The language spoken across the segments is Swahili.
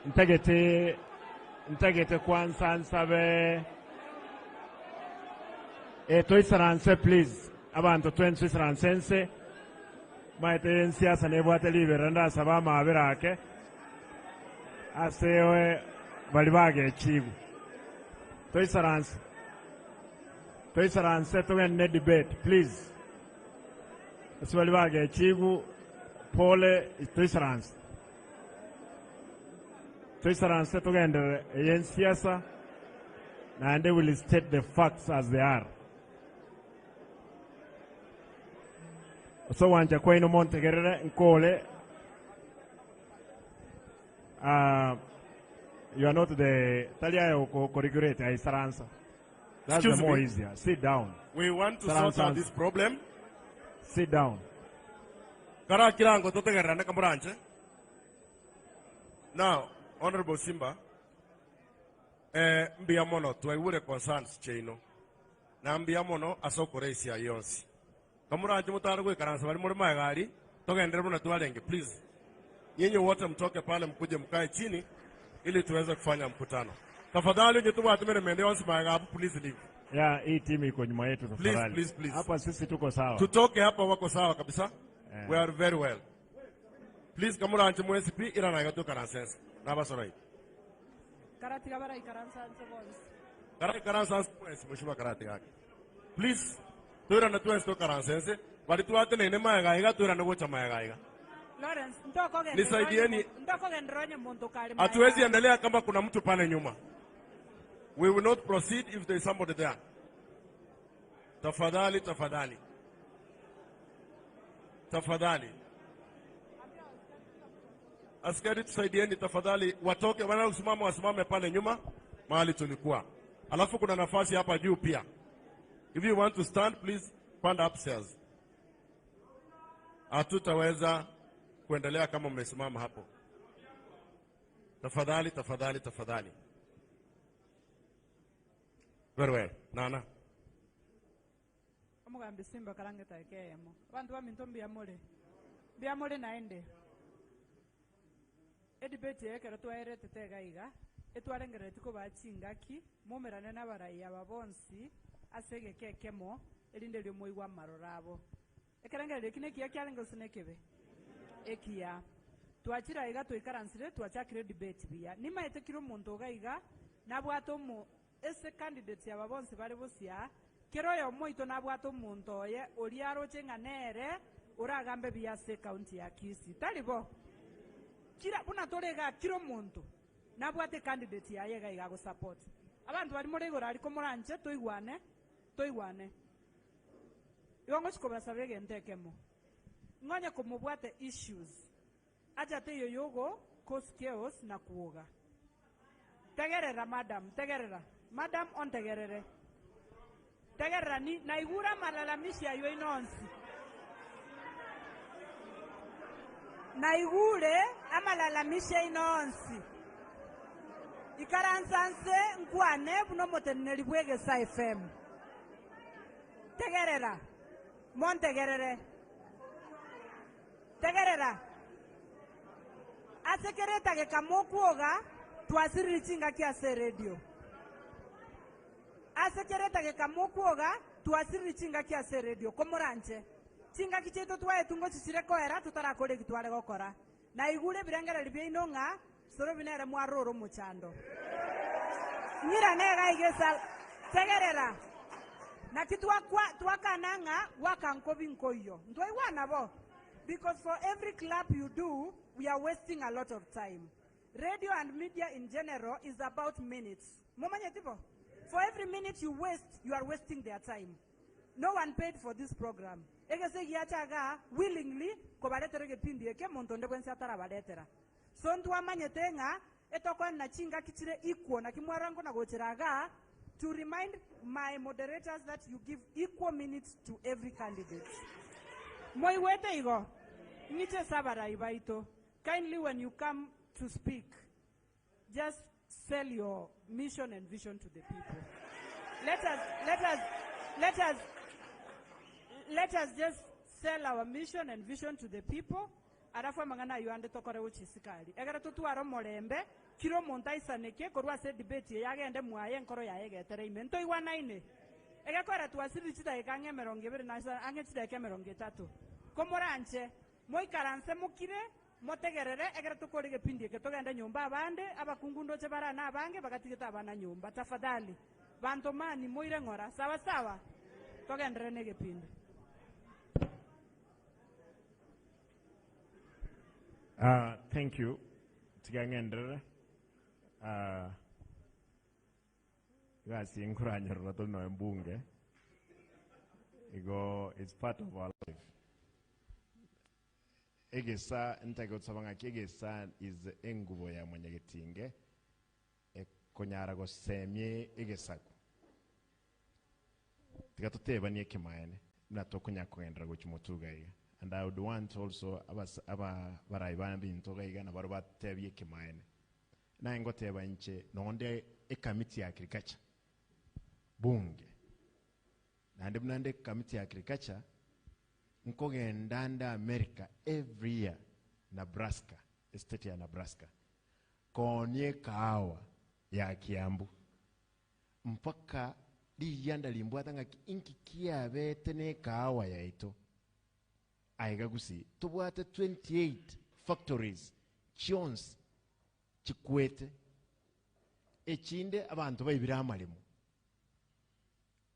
ntagete kwanza nsabe toisaranse please abantu twensisaransense maite ensiasa nebwate liberanda asaba amabirake asewe bali bage ekibu toisaranse tugende debate please asibali bage ekibu pole toisaranse tugende ensiasa and they will state the facts as they are. So wanja kwa ino montegerere nkole you are not the talia corrigurate I saransa. That's the more easier. Sit down. We want to sort out this problem. Sit down. Kara kirango totegerera ne kamuranche. Now, Honorable Simba, mbiamono tuwaibure concerns chino. Na mbiamono asokore isi ayonsi. Kamuranche mutara kwe karansa wali mwere maegari, toka enderebu na tuwalenge, please. Nyinyi wote mtoke pale mkuje mkae chini, ili tuweze kufanya mkutano. Tafadhali nye tuwa atumene mende yonsi maegabu, please leave. Yeah, hii timu iko nyuma yetu tafadhali. Please. Hapa sisi tuko sawa. Tutoke hapa wako sawa kabisa. We are very well. Please kamuranche mwesi pi ila na igato karansense. Naba sorai. Karati kabara ikaransanse bonsi. Karati karansanse mwesi mwishiwa karati kaki. Please, tuira na tuwe sto karansense. Wali tuwate nene maegaiga, tuira na gocha maegaiga. Lawrence, nisaidieni. gendronye muntu kali. Hatuwezi endelea kama kuna mtu pale nyuma. We will not proceed if there is somebody there. Tafadhali. Askari tusaidieni tafadhali, watoke wasimame pale nyuma mahali tulikuwa. Alafu kuna nafasi hapa juu pia. If you want to stand, please panda upstairs. Hatutaweza kuendelea kama mmesimama hapo. Tafadhali. Very well. Nana. Omugambi Simba karange taekeyemo. Abantu bamintombi biamole naende. Edibeti ekero twaerete tegaiga etwarengere tiko bachingaki mumerane n'abaraiya babonsi asege kekemo elinde lyo moigwa marorabo ekerengere kine kiya kyarengo sinekebe ekia twachira iga twikaransire twachakire debate bia nimaete kiro muntu gaiga nabwato mu ese candidate ya babonsi bari bosia kero yo moito nabwato muntu oye oriaro chenganere uragambe bia se county ya Kisii talibo kira buna torega kiro muntu nabwate candidate ya yega iga go support abantu bari muri igora ariko muranche toigwane yongo chikobra sabege ntekemo ngonya kumubwate issues ajate yoyogo cause chaos na kuoga tegerera madam on tegerera ni naigura malalamishi ya yo inonsi naigure amalalamisha inonsi ikaransanse nkwane buno moteneri bwege sa FM tegerera asekereta ke kamokuoga twasiri chinga kia se radio komoranche chinga kicheto twae tungo chichire koera tutarakore kitware gokora na igure birengera libye inonga soro binere mwaroro muchando nyira nega igesa tegerera na kitwa twakananga wakankobi nkoyo ndoi wana bo because for every clap you do we are wasting a lot of time. Radio and media in general is about minutes. Momanye tipo for every minute you waste you are wasting their time. No one paid for this program. Egese giachaga willingly ko baletera ke pindi eke montonde kwensi atara baletera. So ntu amanyetenga etokwa na chinga kichire equal na kimwarango na gocheraga to remind my moderators that you give equal minutes to every candidate. Moiwete igo. Niche sabara ibaito. Kindly when you come to speak, just sell your mission and vision to the people. Let us just sell our mission and vision to the people. arafu amang'ana ayo ande tokore uchisikali egere tutwara omorembe kiro omonto aisaneke korwa ase debate yagende mwaye enkoro yaye getere ime ntoigwanaine egekora twasiri chidagika ang'e 20 na ang'e chidagika 30 komoranche moikaranse mokire motegerere egere tukore gepindi eke togende nyumba abande abakungundo che barana abange bagatigita abana nyumba tafadhali banto mani moire ng'ora sawa sawa togendere negepindi. Thank you. Tigangendere. Gasi nkuranya roto no mbunge. It's part of our life. Egesa ntego tsabanga kegesa is engubo ya mwenyegetinge. Konyara go semye egesako. Tigatoteba ni ekimaene. Natokunya kwendra go chimotuga. And I would want also barayibana bintoga igana baruba tebye kimaene. Na ingoteba nche nonde a committee agriculture. Bunge. Na ndibnande committee agriculture nkoge ndanda America every year Nebraska, state ya Nebraska. Konye kahawa ya Kiambu. Mpaka di yanda limbwata nga inki kia betene kahawa ya ito. Aigagusi tubwate 28 factories chions chikwete echinde abantu bayibira amalimo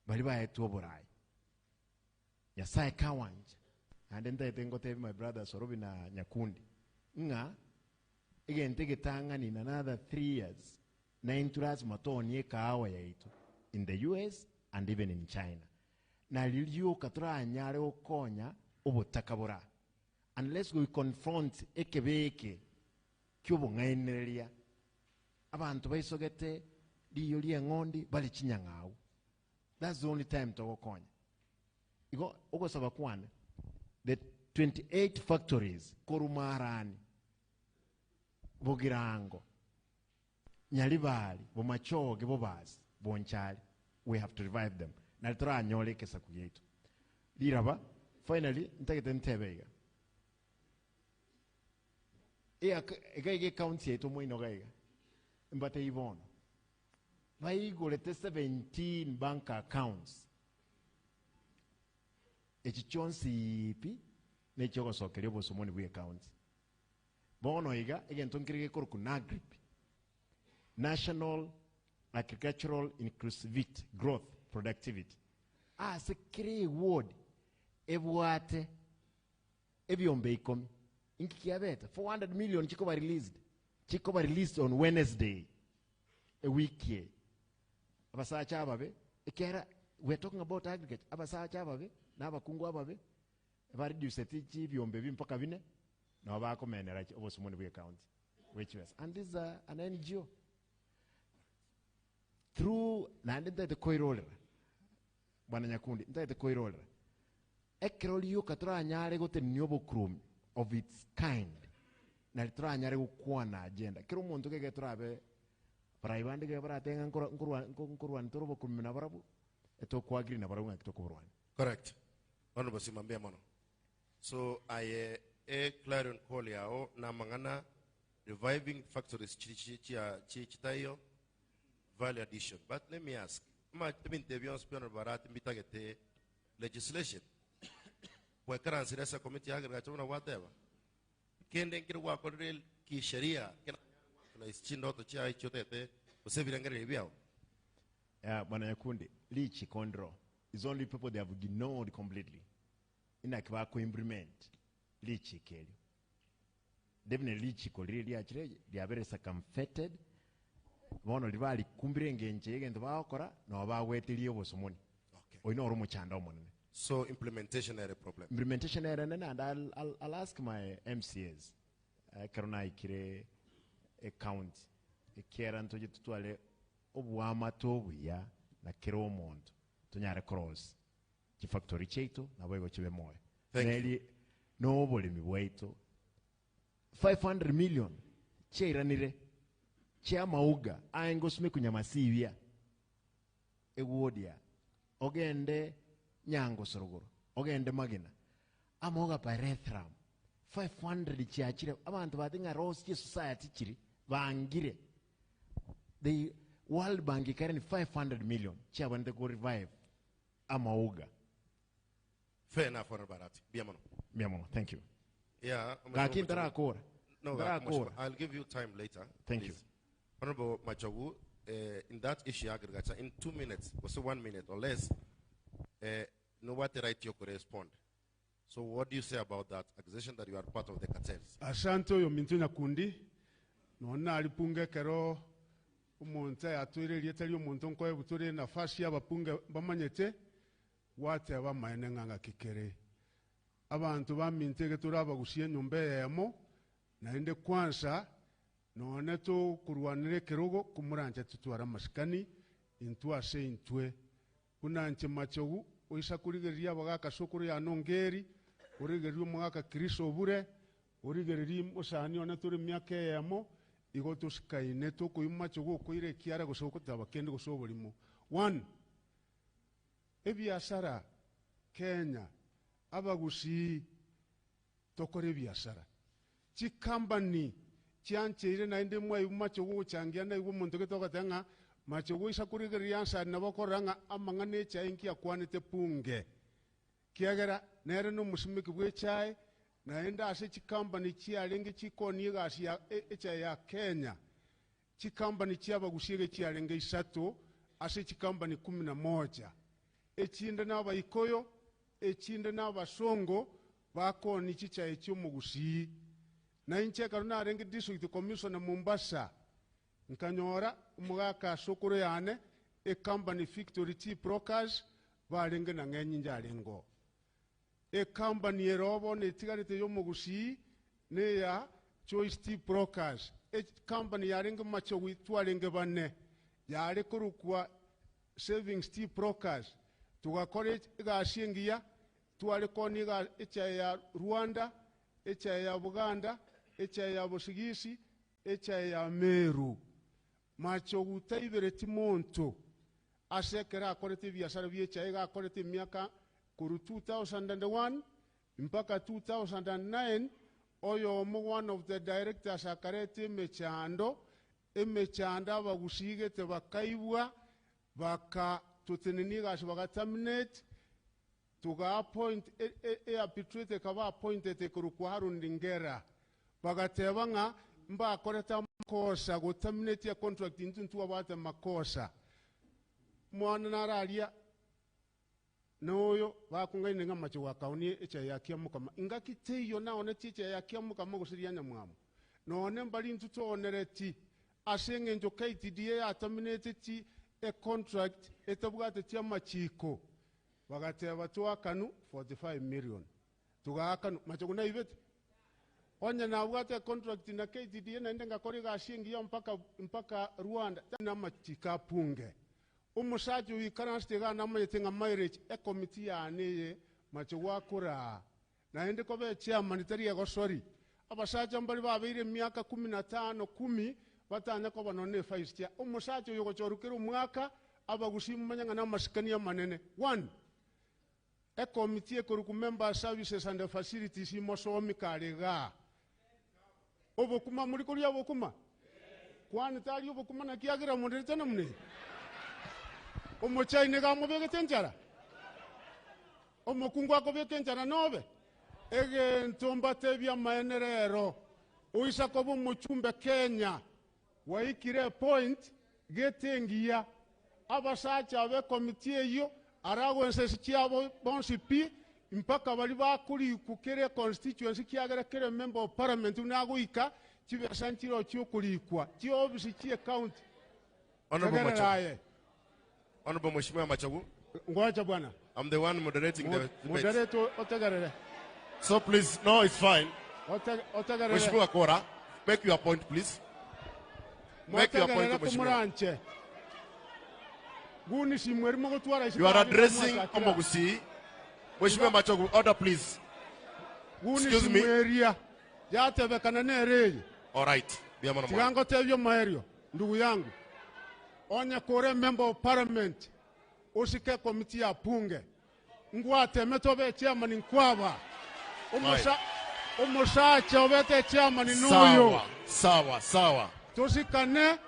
bali bayetu oborai yasaye kawanje and then tengote my brother Sorobi na Nyakundi nga igente getanga ni another 3 years na inturas matoni kahawa yaito in the US and even in China na liliyo katra anyare okonya obutakabura unless we confront ekebeke kyobo ngaineria abantu baisogete liyoli ngondi bali chinyangao. That's the only time to okonya igo ogosaba kwana the 28 factories korumarani bogirango nyalibali bomachoge bobazi bonchali we have to revive them na tra nyole kesa kuyetu liraba. Finally, ntakete ntebega. Ega county yetu moino gaiga. Mbate Yvonne. Vaigo lete 17 bank accounts. Echichonsi ipi nechoko sokere bosomoni bwe account. Bono iga ntonkirige korku nagrip. National Agricultural Inclusivity, Growth, Productivity. Sekire word Ebuate Ebiombe ikomi inkikiabeta 400 million chikoba released on Wednesday a week here. Abasa chababe ekera we're talking about aggregate abasa chababe na abakungu ababe ba reduce tichi biombe bimpaka bine na bakomenera obosomoni bwe account which was and this an NGO through landed the koirolera bwana Nyakundi ndete koirolera ekroliyo katra nyare gote nyobo krum of its kind na litra nyare kuwa na agenda kiro muntu kege trabe praibande ke bara tenga nkurwan torobo krum na barabu eto kwa agri na barabu ngakito kurwan. Correct. Honorable Simambia Mono. So I a clarion call yao na mangana reviving factories chitayo value addition. But let me ask, ma tebin tebion spion barat mbitagete legislation. Kwa karansi resa committee agriculture na whatever. Kende ngiri wako real ki sheria na ischindo to chia ichotete usevira ngere biao. Bwana Nyakundi lichi kondro is only people they have ignored completely. Ina kwa ko implement lichi keli. Definitely lichi koliri achire they are very circumvented. Bono libali kumbire ngenje yegendo bakora no bawetili obosomoni. Okay. Oino oromo chanda omonene. So implementation is a problem. Implementation is and I'll ask my MCAs. Karona ikire account. Ikera ntoje tutwale obuama tobuya na kiro omonto. Tunyare cross. Ki factory cheito na bwego chibe moyo. Thank no bole mi bweito. 500 million. Cheiranire. Chia mauga aengosme kunyamasivia. Ewodia. Ogende Nyango Sorogoro, Ogende Magina, Amoga Parethram, 500 chiachire abantu batinga rose society chiri bangire the World Bank carrying 500 million chabande go revive amauga. Fair enough for Barati. Biamono, thank you. Yeah, no, I'll give you time later. Thank you. Honorable Machogu, in that issue, in 2 minutes, or so 1 minute or less, know what the right you could respond. So what do you say about that accusation that you are part of the cartels? Ashanto yo mintuna kundi, nona alipunge kero umonte atwire lietali umonto nkoe buture nafasi abapunge bamanyete wate abamaene nganga kikere. Abantu bamintege turaba gushie nyumba yemo naende kwanza none to kurwanire kerogo kumuranje tutwara maskani intwa se intwe kunanje Machogu oisa kurigeria bagaka sokuru ya nongeri urigeria mwaka Kristo bure urigeria musani ona turi myaka yemo igoto skaine to kuimachogu koire kiara gusokota bakende gusoborimo. 1 ebiasara Kenya abagusi tokore biasara chikambani chiancheire nainde mwa Machogu changia na iwo muntu getoka tanga Machogu isa kurigeria ansa nabakoranga amangane chainki akwanete punge kiagera nere no musimiki bwechai naenda ase chikambani chialenge chikoni gasi ya echa ya Kenya chikambani chiabagusiege chialenge isato ase chikambani 11 echinde naba ikoyo echinde naba songo bakoni chicha echo mugusi na incheka runa renge district commissioner Mombasa nkanyora umugaka sokoro yane e company Victory Tea Brokers balenge na ngenyi njalengo e company erobo ne tigarete yo mugusi ne ya Choice Tea Brokers e company yarenge Machogu twalenge bane yare kurukwa Savings Tea Brokers tugakore gashingiya twale koni ga echa ya Rwanda echa ya Buganda echa ya Busigisi echa ya Meru Machogu taibereti monto asekera akorete biasara biecha ega akorete miaka kuru 2001 mpaka 2009 oyo one of the directors akarete emechanda bagusige te bakaibwa baka tuteniniga bagaterminate tuga appoint arbitrate kaba appointed kuru kwa Harundingera bagatebanga mba akoreta makosa go terminate ya contract intuntu abata makosa mwana naralia noyo bakungaine nga Machogu akauni echa yakiamuka ingakiteyo naone ticha yakiamuka mogosiria nyamwamo none mbali ntuto onereti asenge njo KTDA ya terminate ti a contract etabugate tia machiko bagateba tuakanu 45 million tugakanu Machogu na ibete onya na bwate contract na KTDA na ndenga kori gashingi yo mpaka Rwanda na machika punge umusaji wikaranste ga na mayetenga marriage e committee ya neye Machogu akura na ende ko be chairman tari go sorry abasaja mbali babire miaka 15 10 batanya ko banone faistia umusaji yugo chorukira umwaka abagusimu manyanga na maskani ya manene. 1 e committee ko ku member services and facilities imosomi karega obokuma muri kuri abokuma kwani tali obokuma na kiagira monde tena mune omochai ne ga mobege tenjara omokungu akobe tenjara nobe ege ntomba tebya maenerero uisa kobo mochumbe Kenya waikire point getengia abasacha abe committee yo arago nsesi chiabo bonsipi mpaka bali bakuri kukere constituency kiagera kere member of parliament unago ika chibe santiro chiokulikwa chiobisi chi account Honorable Machogu. Honorable Mheshimiwa Machogu. Ngoja bwana. I'm the one moderating the debate. Moderator otagarere. So please, no, it's fine. Otagarere. Mheshimiwa Kora, make your point, please. Make your point, Mheshimiwa. You are addressing Omogusi. Mheshimiwa Machogu, order please. Excuse me. All right. Tigango tevyo maerio. Ndugu yangu. Onya kore member of parliament. Usike komiti ya punge. Ngwate metobe chairman nkwaba. Omosacha obete chairman nuyo. Sawa, sawa, sawa. Tosikane.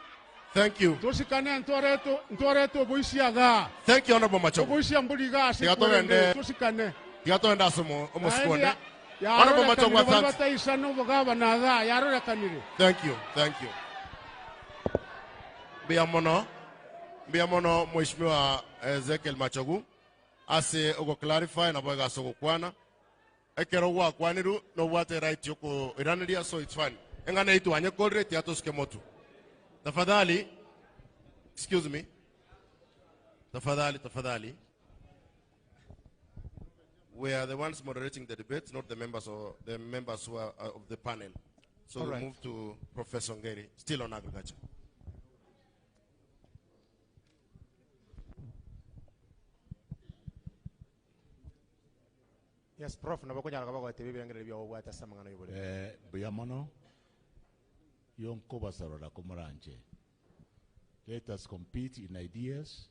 Thank you. Tosikane ntoreto boisiaga. Thank you, Honorable Machogu. Boisia mbuliga Tigatogende. tosikane. Tigatogenda omusikonde. Ya Honorable Machogu, thanks. Bata isano bogaba naga yaro kanire. Thank you, thank you. Biamono Mheshimiwa Ezekiel Machogu. Ase ogo clarify na boga sogo kwana. Ekero wa kwaniru no wate right yoko iranidia, so it's fine. Engana itu anye kolre tiato skemotu. Tafadhali, excuse me. Tafadhali. We are the ones moderating the debate, not the members or the members who are of the panel. So we move to Professor Ngeri, still on agriculture. Yes, Prof. Nabakonya kabago TV birangere bya obwata samangano yobole. Buyamono yonko basarora komoranje. Let us compete in ideas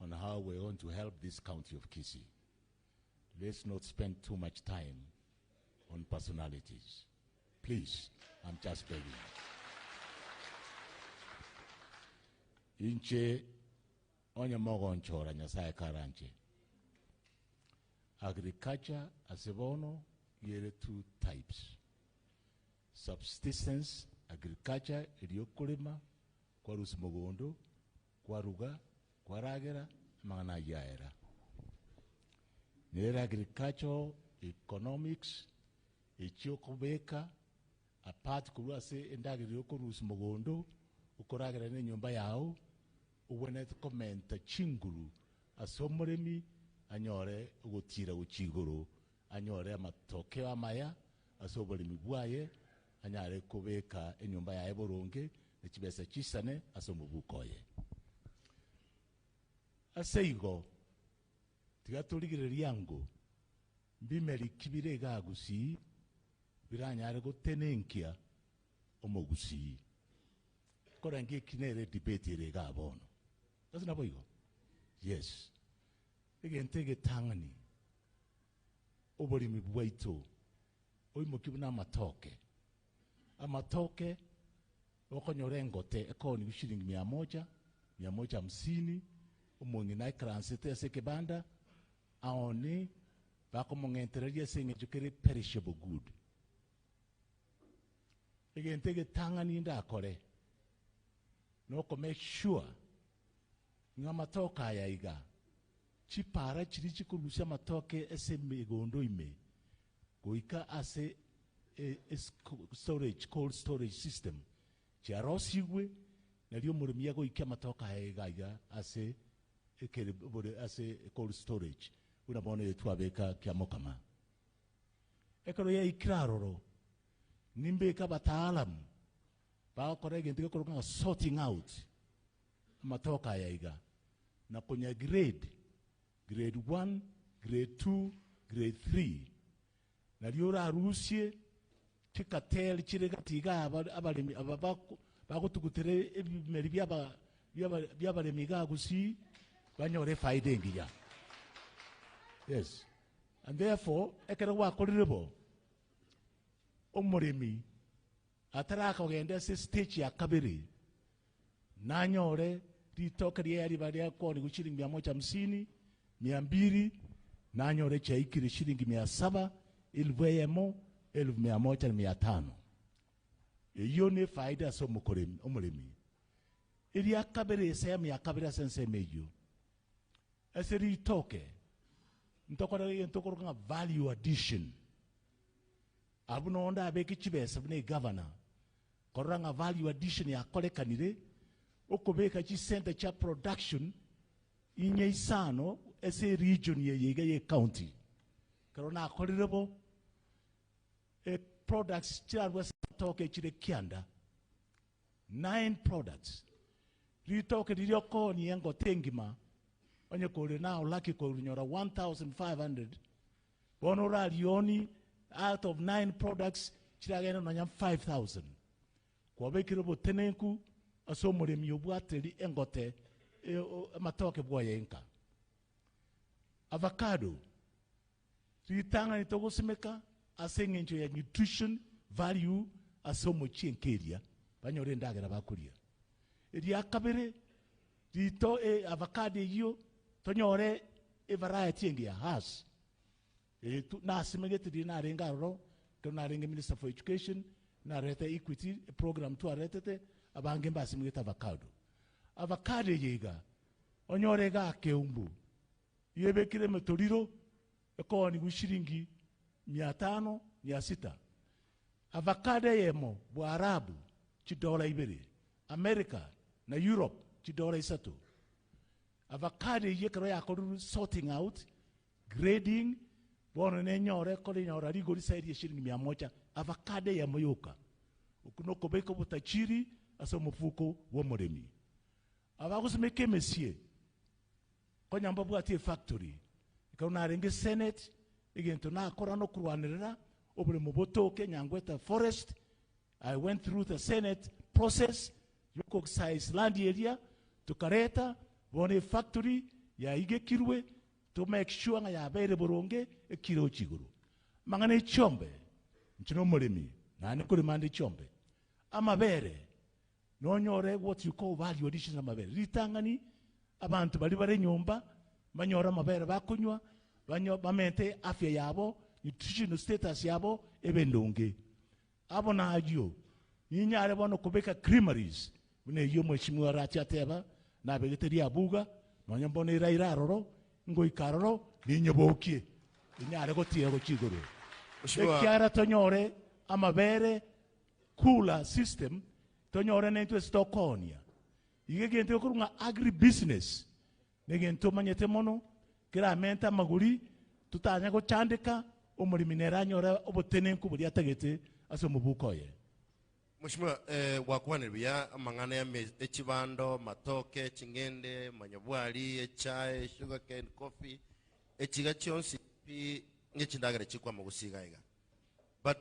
on how we want to help this county of Kisii. Let's not spend too much time on personalities. Please, I'm just begging. Inche Onyamora nchora nyasaye karanje. Agriculture asebono yere two types. Subsistence agriculture iliyokulima kwa rusimogondo, kwa ruga, kwa ragera, mana yaera. Nere agriculture economics ichiyokubeka apart kuruwa se endagiri yoko rusimogondo ukoragera ne nyumba yao ubone komenta chinguru asomoremi anyore ugutira uchiguru anyore amatoke amaya asobole mibwaye anyare kubeka enyumba yae boronge ekibesa kisane asomubukoye aseigo tigaturigire lyango bimeri kibire gagusi biranyare gutenenkia omogusi korangi kinere debate re gabono asina boigo yes egentege tangani obori mibwaito oimokibuna amatoke okonyore ngote ekoni shilingi 150 Mong'ina kransete sekebanda aone bakomongentereria Senge jukere perishable good egentege tangani ndakore no ko make sure ngamatoka yaiga chipara chiri chikulusha matoke ese megondo ime goika ase storage cold storage system chiarosiwe nalio murumia goika matoka yaiga ase ekere bore ase cold storage unabona yetu abeka kiamokama ekoro ya ikraroro nimbe ka bataalam ba korege ndike koroka sorting out matoka yaiga na konya grade 1, grade 2, grade 3. Na liora arusie chikatel chirega tiga abalemi bakutukutere ebimeri byabalemi gagusi banyore faide ngiya. Yes. And therefore ekere wakolirebo omoremi ataraka ogenda se stage ya kabiri nanyore ritoke ryari bali ko ni guchiringi 150 200 nanyore chaikiri shilingi 700 ilvemo 1150 iyo ne faida so mukoremi omuremi ili akabere sema yakabere sense mejo aseri toke ntokora value addition abuno onda abeki chibesa bune governor koranga value addition ya kolekanire okobeka chi center cha production inye isano ese region ye county karona akolirebo products chirwa toke chire kianda 9 products ritoke riroko ni yango tengima onye kole now lucky ko nyora 1500 bonora lioni out of 9 products chiragena no nyam 5000 kwa bekirebo tenenku asomore miobwateli engote matoke boye inka avocado ritanga nitogosimeka aseng'encho ya nutrition value ase omochie nkeria banyore endagera bakuria eria kabere rito avocado iyo tonyore variety engi ya has nasimegete narenga aroro narenga minister for education narete equity program tu aretete abange basimegete avocado yega onyore ga keumbu yebekire metoriro ekoni gushiringi 500 600 avocado yemo Bwarabu chidola ibere America na Europe chidola isatu avocado yekero yakoru sorting out grading bono nenyore kole nyora rigori saidi shiringi 100 avocado yemo yoka ukunoko beko butachiri aso mufuko wo muremi abagusimeke mesie konyamba bwati factory ikona renge senate igento na akora no kurwanirira obule mubotoke nyangweta forest. I went through the senate process yoko size land area tukareta bone factory ya ige kirwe to make sure nga ya bere boronge ekiro chiguru mangane chombe nchino murimi nane kuri mande chombe amabere nonyore what you call value addition amabere ritangani abantu bali bare nyumba banyora amabere bakunywa bamente afya yabo nutritional status yabo ebendonge abo na ajo ninyare bono kubeka creameries mune yo mweshimwa racha teba na begeteria abuga nonyambona iraira roro ngo ikaroro ninyobokie ninyare gotie go chigoro ekiara tonyore amabere cooler system tonyore nento stokonia igegente okurunga agri business negento manyete mono kira menta maguri tutanya go chandika omuriminera nyora obotenenku buri atagete aso mubukoye. Mheshimiwa wakwaniribia amangana ya echibando matoke chingende manyabwari echai sugarcane coffee echiga chonsi pi ngechindagara chikwa magusiga iga but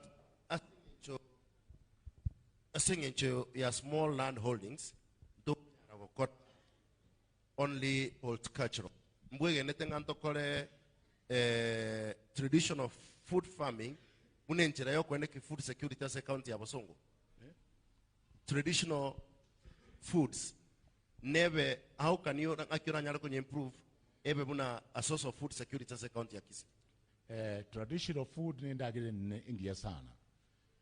asengencho ya small land holdings do got only horticultural mbwege netenganto kole traditional food farming unenchera yo kwendeke food security as county ya Bosongo. Traditional foods never how can you akira nyara kunye improve ebe buna a source of food security as county ya Kisii. Traditional food nendagire ingia sana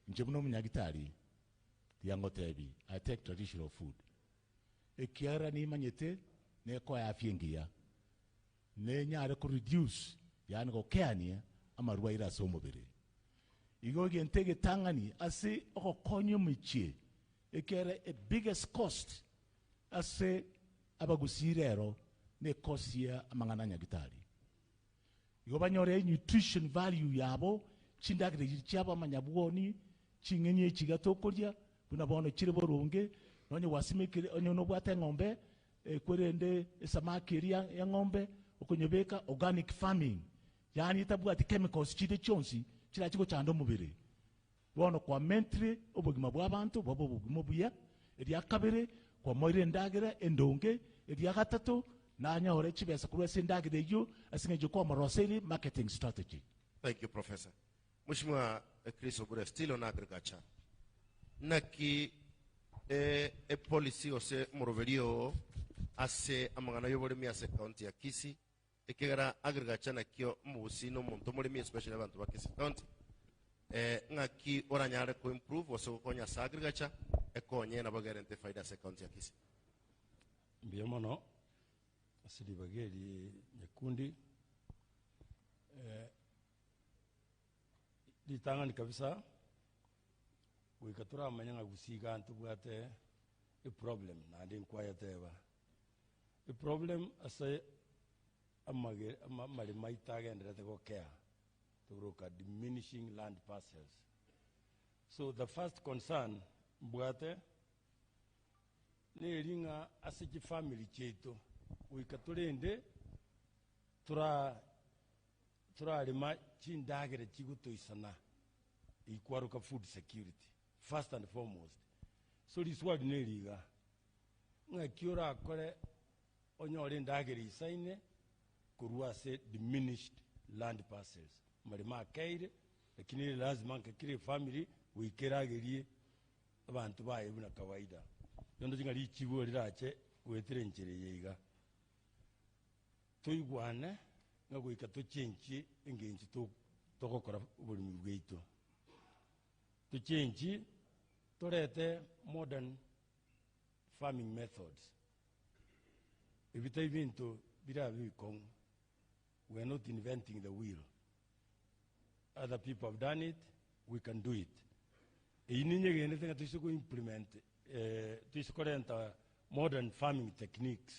njebuno munyagitari yangotebi I take traditional food ekiara ni manyete ne ko afyengia ne nyare ko reduce yani go keania amarwa ira somobere igo gentege tangani ase okonyo michie ekere a biggest cost ase abagusirero ne kosia amangana nyagitari igo banyore nutrition value yabo chindagire chiaba manyabwoni chingenye chigatokoria buna bono chire boronge nonye wasimikire onyo no bwate ngombe kwerende samaki ya ngombe okonyebeka organic farming yani tabwati chemicals chide chonsi chira chiko chando mubiri bono kwa mentre obugima bw'abantu babo bugimo buya eri akabere kwa moire ndagera endonge eri agatatu nanya ore chibesa kurwese ndagera yo asingeje kwa maroseli marketing strategy. Thank you, Professor. Mheshimiwa Chris Obure, still on agriculture. Naki policy ose moroverio ase amangana yobore mi ase county ya Kisii ekegara agriculture nakyo mubusino muntu muri especially abantu ba Kisii county ngaki oranyare ko improve oso konya sa agriculture ekonye na bagarante faida ase county ya Kisii. Mbiamono asili bageri nyekundi litangani kabisa wikatura amanyanga gusiga antu bwate a problem na ndi nkwayateba a problem ase amage amali maitaga ndete go care to look at diminishing land parcels. So the first concern bwate ne ringa ase ki family cheto wikaturende tura lima chindagere chiguto isana ikwaruka food security first and foremost. So this word neriga nga kiora akore onyore ndagere isaine kurua se diminished land parcels marima kaire lakini lazima kile family wikeragerie abantu baye buna kawaida yondo jinga lichibu lirache wetire njire yiga tuyigwane nga gwika tuchenji engenji tokokora ubulimi bwaitu tuchenji torete modern farming methods ibita ibintu birabikong. We are not inventing the wheel. Other people have done it, we can do it. Anything that we implement, modern farming techniques.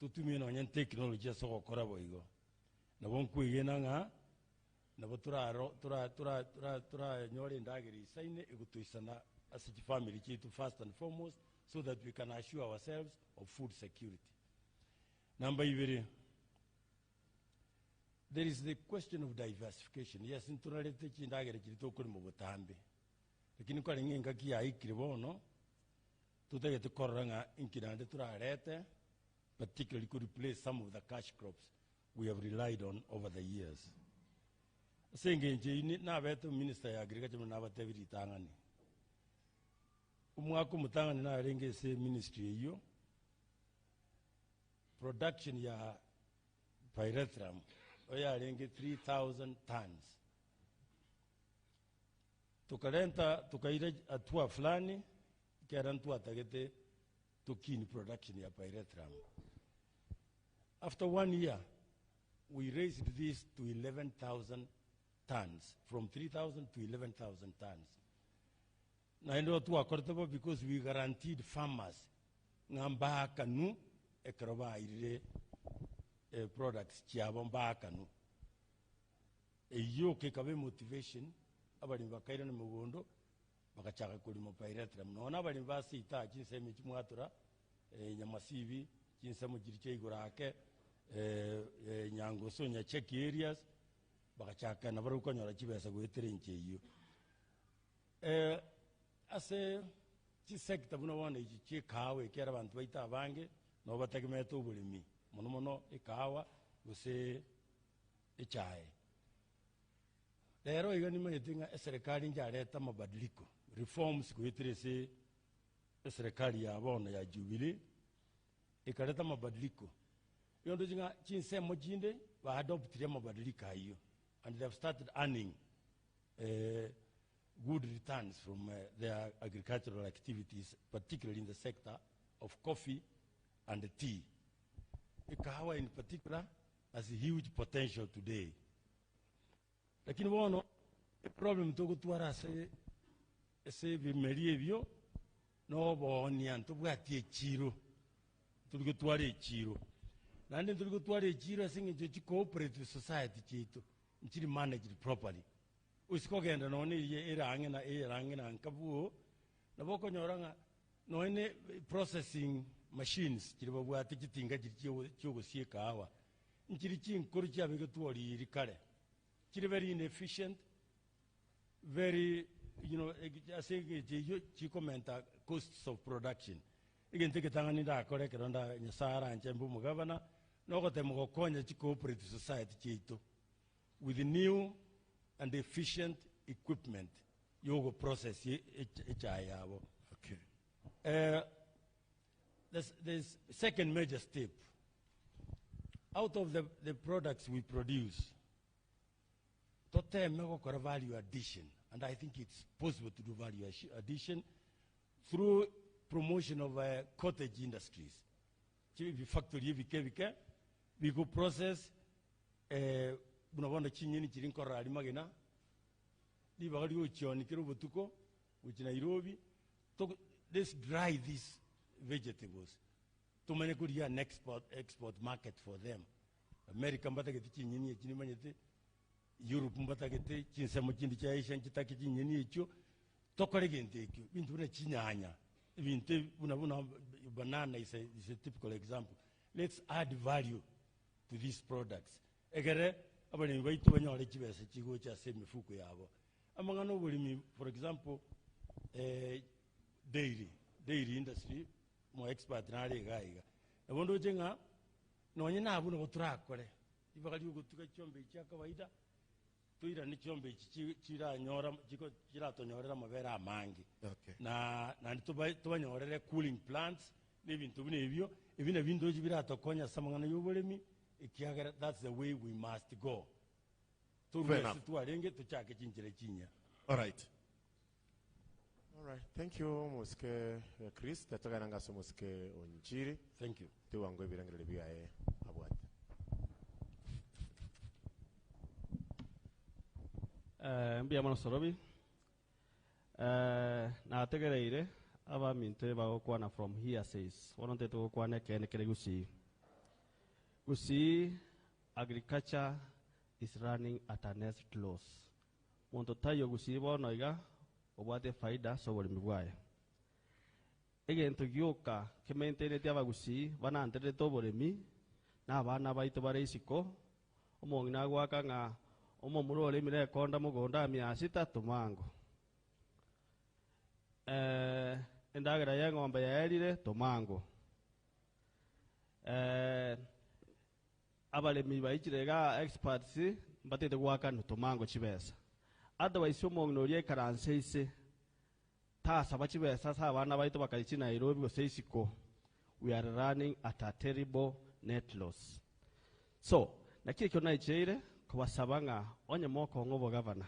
Tutumia na technology so korabo igo. Na bonku igena nga na botura nyore ndagiri saine egutuisana as a family chitu first and foremost so that we can assure ourselves of food security. Number 2. There is the question of diversification. Yes, inturalete chindagere chito kuri mu butambe. Lakini kwa ngenga kia ikiribono tutagete koranga inkirande turarete, particularly could replace some of the cash crops we have relied on over the years. Senge nje na beto minister ya agriculture na batebiri tangani. Umwako mutangani na renge se ministry hiyo. Production ya pyrethrum oya renge 3,000 tons. Tukaira atua fulani kiarantu atagete tukini production ya pyrethrum. After 1 year, we raised this to 11,000 tons, from 3,000 to 11,000 tons. Na ndo tu akortabo because we guaranteed farmers ngamba kanu ekroba ire products chiabo mbakanu. Eyo ke kabe motivation abali bakaira ne mugondo bakachaka kuli mo pyrethrum nona abali basita kinseme kimwatura nyamasibi kinsemo giriche igurake nyango sonya check areas bakachaka na baruko nyora kibesa gwetere nche iyo ase ki sector buno wana iki kawe kera abantu baita abange no batagemeto bulimi mono ikawa guse ichae lero iga ni metinga serikali njareta mabadiliko reforms kuitirese serikali ya bono ya Jubilee ikaleta mabadiliko yondo jinga chinsemo jinde ba adoptire mabadiliko hiyo and they have started earning good returns from their agricultural activities, particularly in the sector of coffee and tea. Ikahawa in particular has a huge potential today. Lakini bono problem to gutwara se bimeriebyo no boni antu bwati echiro tugutwara echiro nande tugutwara echiro asinge chi cooperative society chitu nchiri managed properly usikogenda none irange na nkabuo na boko nyoranga none processing machines kiriba bwati kitinga kiriyo gosieka hawa nchiri chinkuru cyabe gutwari rikare kiri very inefficient, very, I think you comment costs of production. Again, take a tangani da correct ronda nyasara and chambu mugavana, no gote mugokonya chi cooperative society chito. With the new and efficient equipment, you go process HIAO. Okay. There's second major step. Out of the products we produce, total value addition, and I think it's possible to do value addition through promotion of cottage industries. Factory we go process bunabona chinyeni chirinkora ali magena ni bagari uchioni kirubutuko which Nairobi to let's dry these vegetables to many good an export market for them. America mbatageti chinyeni chinimanyete Europe mbatagete chinsemo chindi cha Asia chitaki chinyeni echo tokoregente ekyo bintu bina chinyanya bintu buna banana is a typical example. Let's add value to these products. Egere abani baitu banyore kibese kigo cha semifuko yabo amangano bulimi, for example dairy industry mo expert na gaiga abondo jenga nonye na abuno boturakore ibakali gutuka chombe cha kawaida tuira ni chombe chiratonyorera amabere amangi Okay. na tubanyorere cooling plants n'ebintu bine ebyo ebine bintu ebi biratokonya samangana y'oburemi ikiagera. That's the way we must go. Fair enough. Tuarenge tuchake chinjire chinya. All right. All right. Thank you, Muske Chris. Tatoka nangaso Muske Onchiri. Thank you. Tuwango ebirangire biaye abwate. Mbia mono sorobi. Na tegereire aba minte bagokwana from here says. Wononte tugokwana kene kere Gusi agriculture is running at a net loss. Monto tayo Gusi bono iga obwate faida sobori mibwaye. Egento gyoka kementene tyaba Gusi bana antere tobore mi na bana baito bareisiko Mong'ina gwaka nga Omomuro ole mire konda mugonda miasita tumango. Endagera ya ng'ombe ya erire tumango. Abalemi baikirega experts batete gwaka tumango chibesa. Otherwise Mong'ina orie karanse ise ta saba chibesa sa bana baito bakaichi Nairobi go seisiko. We are running at a terrible net loss. So nakiri kyo naicheire kubasabanga Onyamora ngobo governor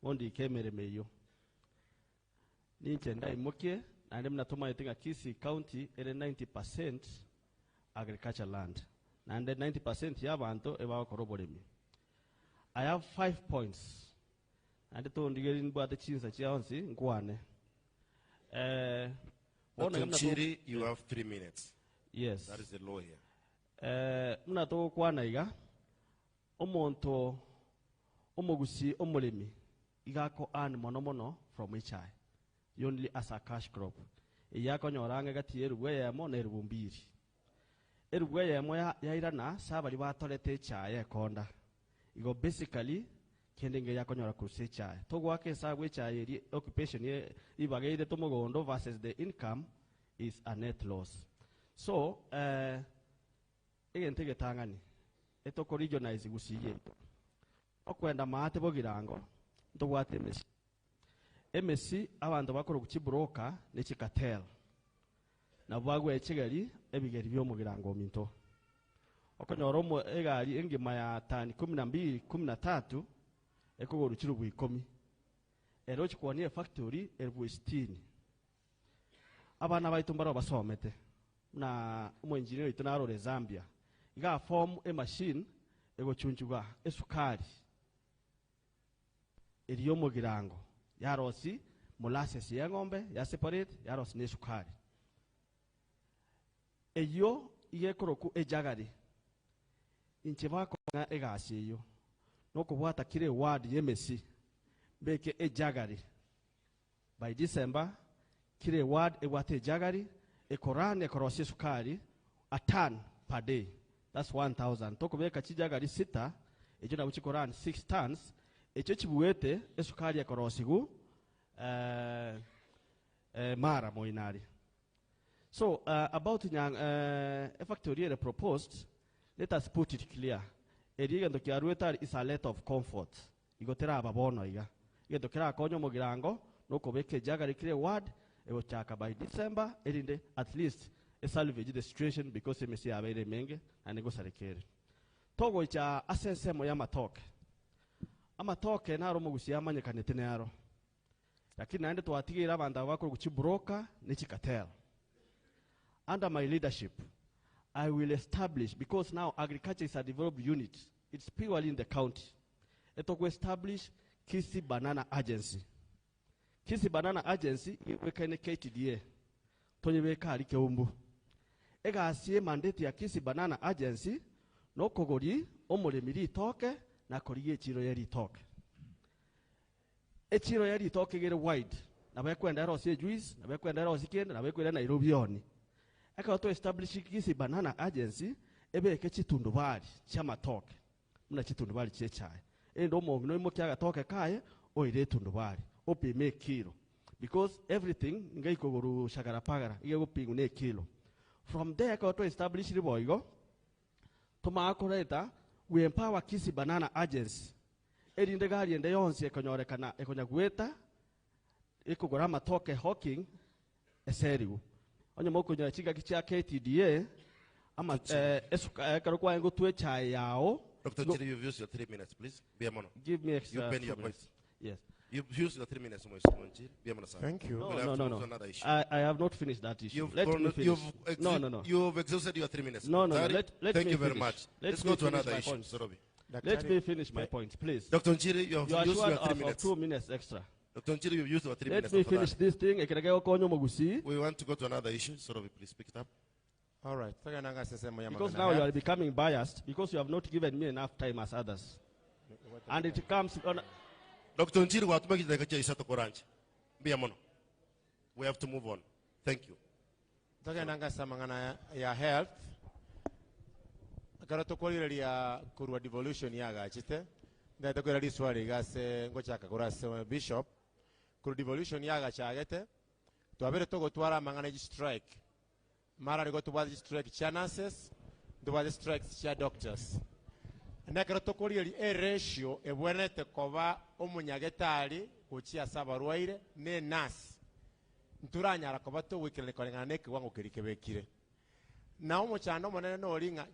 ondi kemere meyo ninche ndai mukie na ndem natuma itinga Kisii county ere 90% agriculture land na nde 90% y'abantu eba koroboremi. I have 5 points and to ndigeri nbwate chinsa chyansi nkwane Chiri, you have 3 minutes. Yes, That is the law here. Muna to kwana iga omonto omogusi omolemi igako an monomono from ichai only as a cash crop iyako nyoranga gati erugweyemo na erubumbiri erugweyemo yairana sabali batolete ichai konda igo basically kendenge yako nyora kurse ichai togwake sabwe ichai eri occupation ye ibageire tomogondo versus the income is a net loss. So egentege tangani etoko regionalize Gusiye okwenda maate bogirango ntogwate emesi abantu bakoro kukibroka n'ekikatel na bwagwe ekigari ebigeri byomugirango minto okonyoro mo egari engima ya tani 12 13 ekogoro kirubu 10 ero kikwaniye factory erbu 60 abana baitumbaro basomete na umu engineer itunarore Zambia iga form a machine ego chunchuga esukari eriyo mugirango yarosi molasses ya ng'ombe ya separate yarosi ne sukari eyo igekoroku ejagari inche bako na egasi eyo nokubwata kire ward yemesi beke ejagari by December kire ward egwate ejagari ekorane ekorosi sukari a ton per day. That's 1,000. Tokubeka chijagari 6 ejo na buchikorani 6 tons echo chibuwete esukari ya korosigu mara moinari. So about a factory proposed, let us put it clear. Eriga ndokiarueta is a letter of comfort. Igotera ababono iga. Igotera konyo mogirango nokubeke jagari kire ward ego chaka by December erinde at least a salvage the situation because MSC abere menge and go sarekere. Togo cha asensemo ya matoke. Amatoke naro mugusi amanyekanete naro. Lakini naende twatigira abanda bakoro kuchibroka n'ekikatel. Under my leadership, I will establish, because now agriculture is a developed unit, it's purely in the county. Etoko establish Kisii Banana Agency. Kisii Banana Agency wekene KTDA. Tonyeweka alike umbu. Ega asiye mandate ya Kisii Banana Agency no kogori omuremiri toke na koriye chiro yeri toke. Echiro yeri toke gere wide. Na bekwenda erosi juice, na bekwenda erosi kende, na bekwenda Nairobi oni. Eka to establish Kisii Banana Agency ebe ke chitundubari chama toke. Muna chitundubari chechai. Endo Mong'ina imo kyaga toke kaye oire tundubari. Opi me kilo. Because everything ngai kogoro shagara pagara igego pingu ne kilo. From there to establish the boygo. Toma akoreta we empower Kisii Banana Agency. erinde gari ende yonsi ekonyorekana ekonyagweta ikugora matoke hawking eserigu onye mokunyora chiga kicha KTDA ama karokwa ngo twe chai yao. Dr. Chiri, you've used your 3 minutes, please. Give me extra. You've been your points. Yes. You've used your 3 minutes. Thank you. No. I have not finished that issue. Let me finish. No. You've exhausted your 3 minutes. No. Thank you very much. Let's go to another issue. Let me finish my point, please. Dr. Chiri, you have used your 3 minutes. 2 minutes extra. Dr. Chiri, you've used your 3 minutes. Let me finish this thing. We want to go to another issue. Please pick it up. All right. Because now you are becoming biased because you have not given me enough time as others. And it comes on. Dr. Nchiri, we have to move on. Thank you. Ya health. Karatokolira kurwa devolution yaga chite. Ndaita kwera diswali gase ngochaka kurase bishop. Kuru devolution yaga chagete. Tuabere togo twara mangana strike. Mara rigo tubazi strike cha nurses, tubazi strike cha doctors. Nakara tokolira ratio ebwenete koba omunyagetali kuchia sabarwaire ne nurse. Nturanyara koba to wikirane kolengane kiwango kirikebekire. Na omuchando monene no linga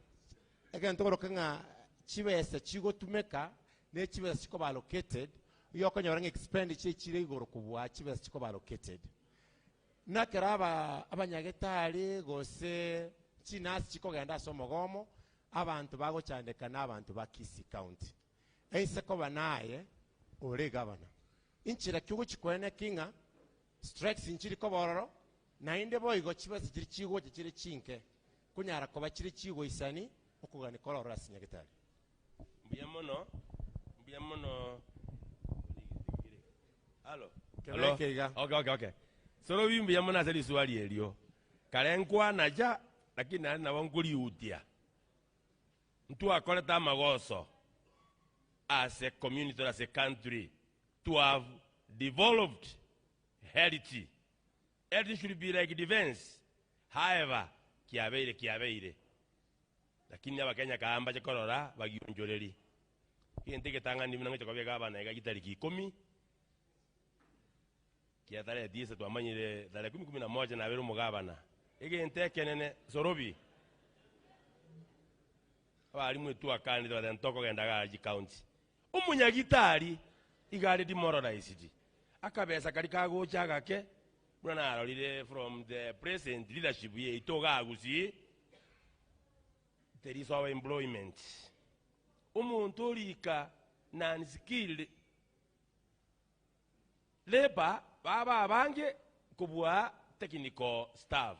again tokorokenga chibese chigo tumeka ne chibese chikoba allocated yokonyoranga expenditure chire igoro kubwa chibese chikoba allocated. Nakeraba abanyagetali gose chinasi chikogenda somogomo abantu bagochandeka n'abantu ba Kisii County. Eise ko banaye ole governor. Inchira kyugo chikwene kinga strikes inchiri ko bororo na inde boyigo chibese chiri chigo chiri chinke kunyara ko bachiri chigo isani okugani kolora sinyagetali. Mbiyamono Hello. Okay. Solo bimbi ya mwana sali swali elio. Kalenkwa naja lakini nani na wanguli utia. Mtu akoleta magoso as a community, as a country, to have developed heritage. Heritage should be like defense. However, kiabeire. Lakini abakenya kaamba chekorora bagiyonjoreri. Kinte ketanga ndi mnange chakobya gabana egagitari 10. Kia tare 10 twamanyire tare 11 na beru mugabana ege ntekenene sorobi abali mwetu akandi twa ntoko genda gaji county umunyagitari igari demoralized akabesa kali kagocha gake bwana arolire from the present leadership ye itoga agusi there is our employment umuntu lika non skilled labor baba abange kubwa technical staff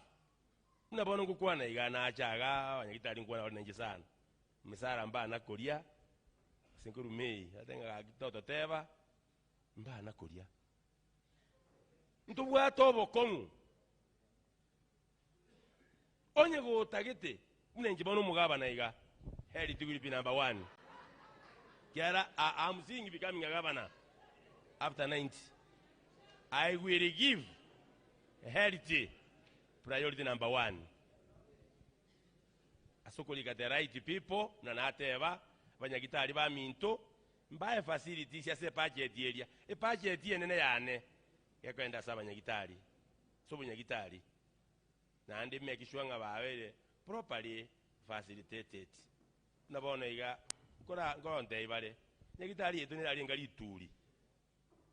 mnabona ngukwana igana achaga abanyagitari ngwana wanenje sana misara mbana kolia sinkuru mei atenga gitoto teba mbana kolia ntubwa tobo komu onye go tagete mnenje bono mugaba na iga heri tiguri number 1 kiara I'm seeing becoming a governor after 90. I will give heritage priority number 1. Asokoli got the right people, nanateva, banyagitari ba minto, mbaye facilities ya se budget area. E budget nene yane yakwenda sa banyagitari. So banyagitari. Na ande make sure nga bawe properly facilitated. Nabona iga kora ngonde ibale. Nyagitari yetu ne ali ngali tuli.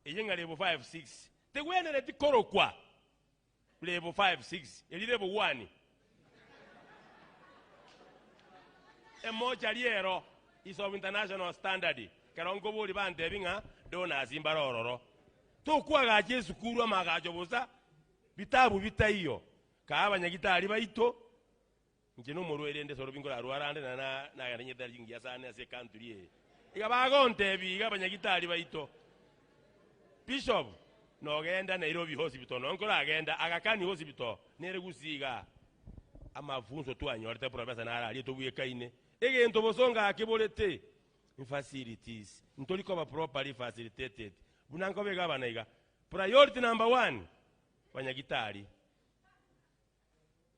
Eyenga level 5 6 the way that the korokwa level 5 6 level 1 Emochokoro is of international standard karongo boli bande binga dona zimbarororo to kwaga Jesu kuru amagajo boza bitabu bitaiyo ka abanyagitari baito ngino murwelende soro bingola rwarande na ganye dalingi yasane ase country igabagonte biga abanyagitari baito Bishop no genda Nairobi hospital no nkola agenda agakani hospital nere gusiga amavunzo tu anyorete professor na ali to buyekaine ege ntobosonga akibolete facilities ntoliko ba properly facilitated bunanko bega banaiga priority number 1 banyagitari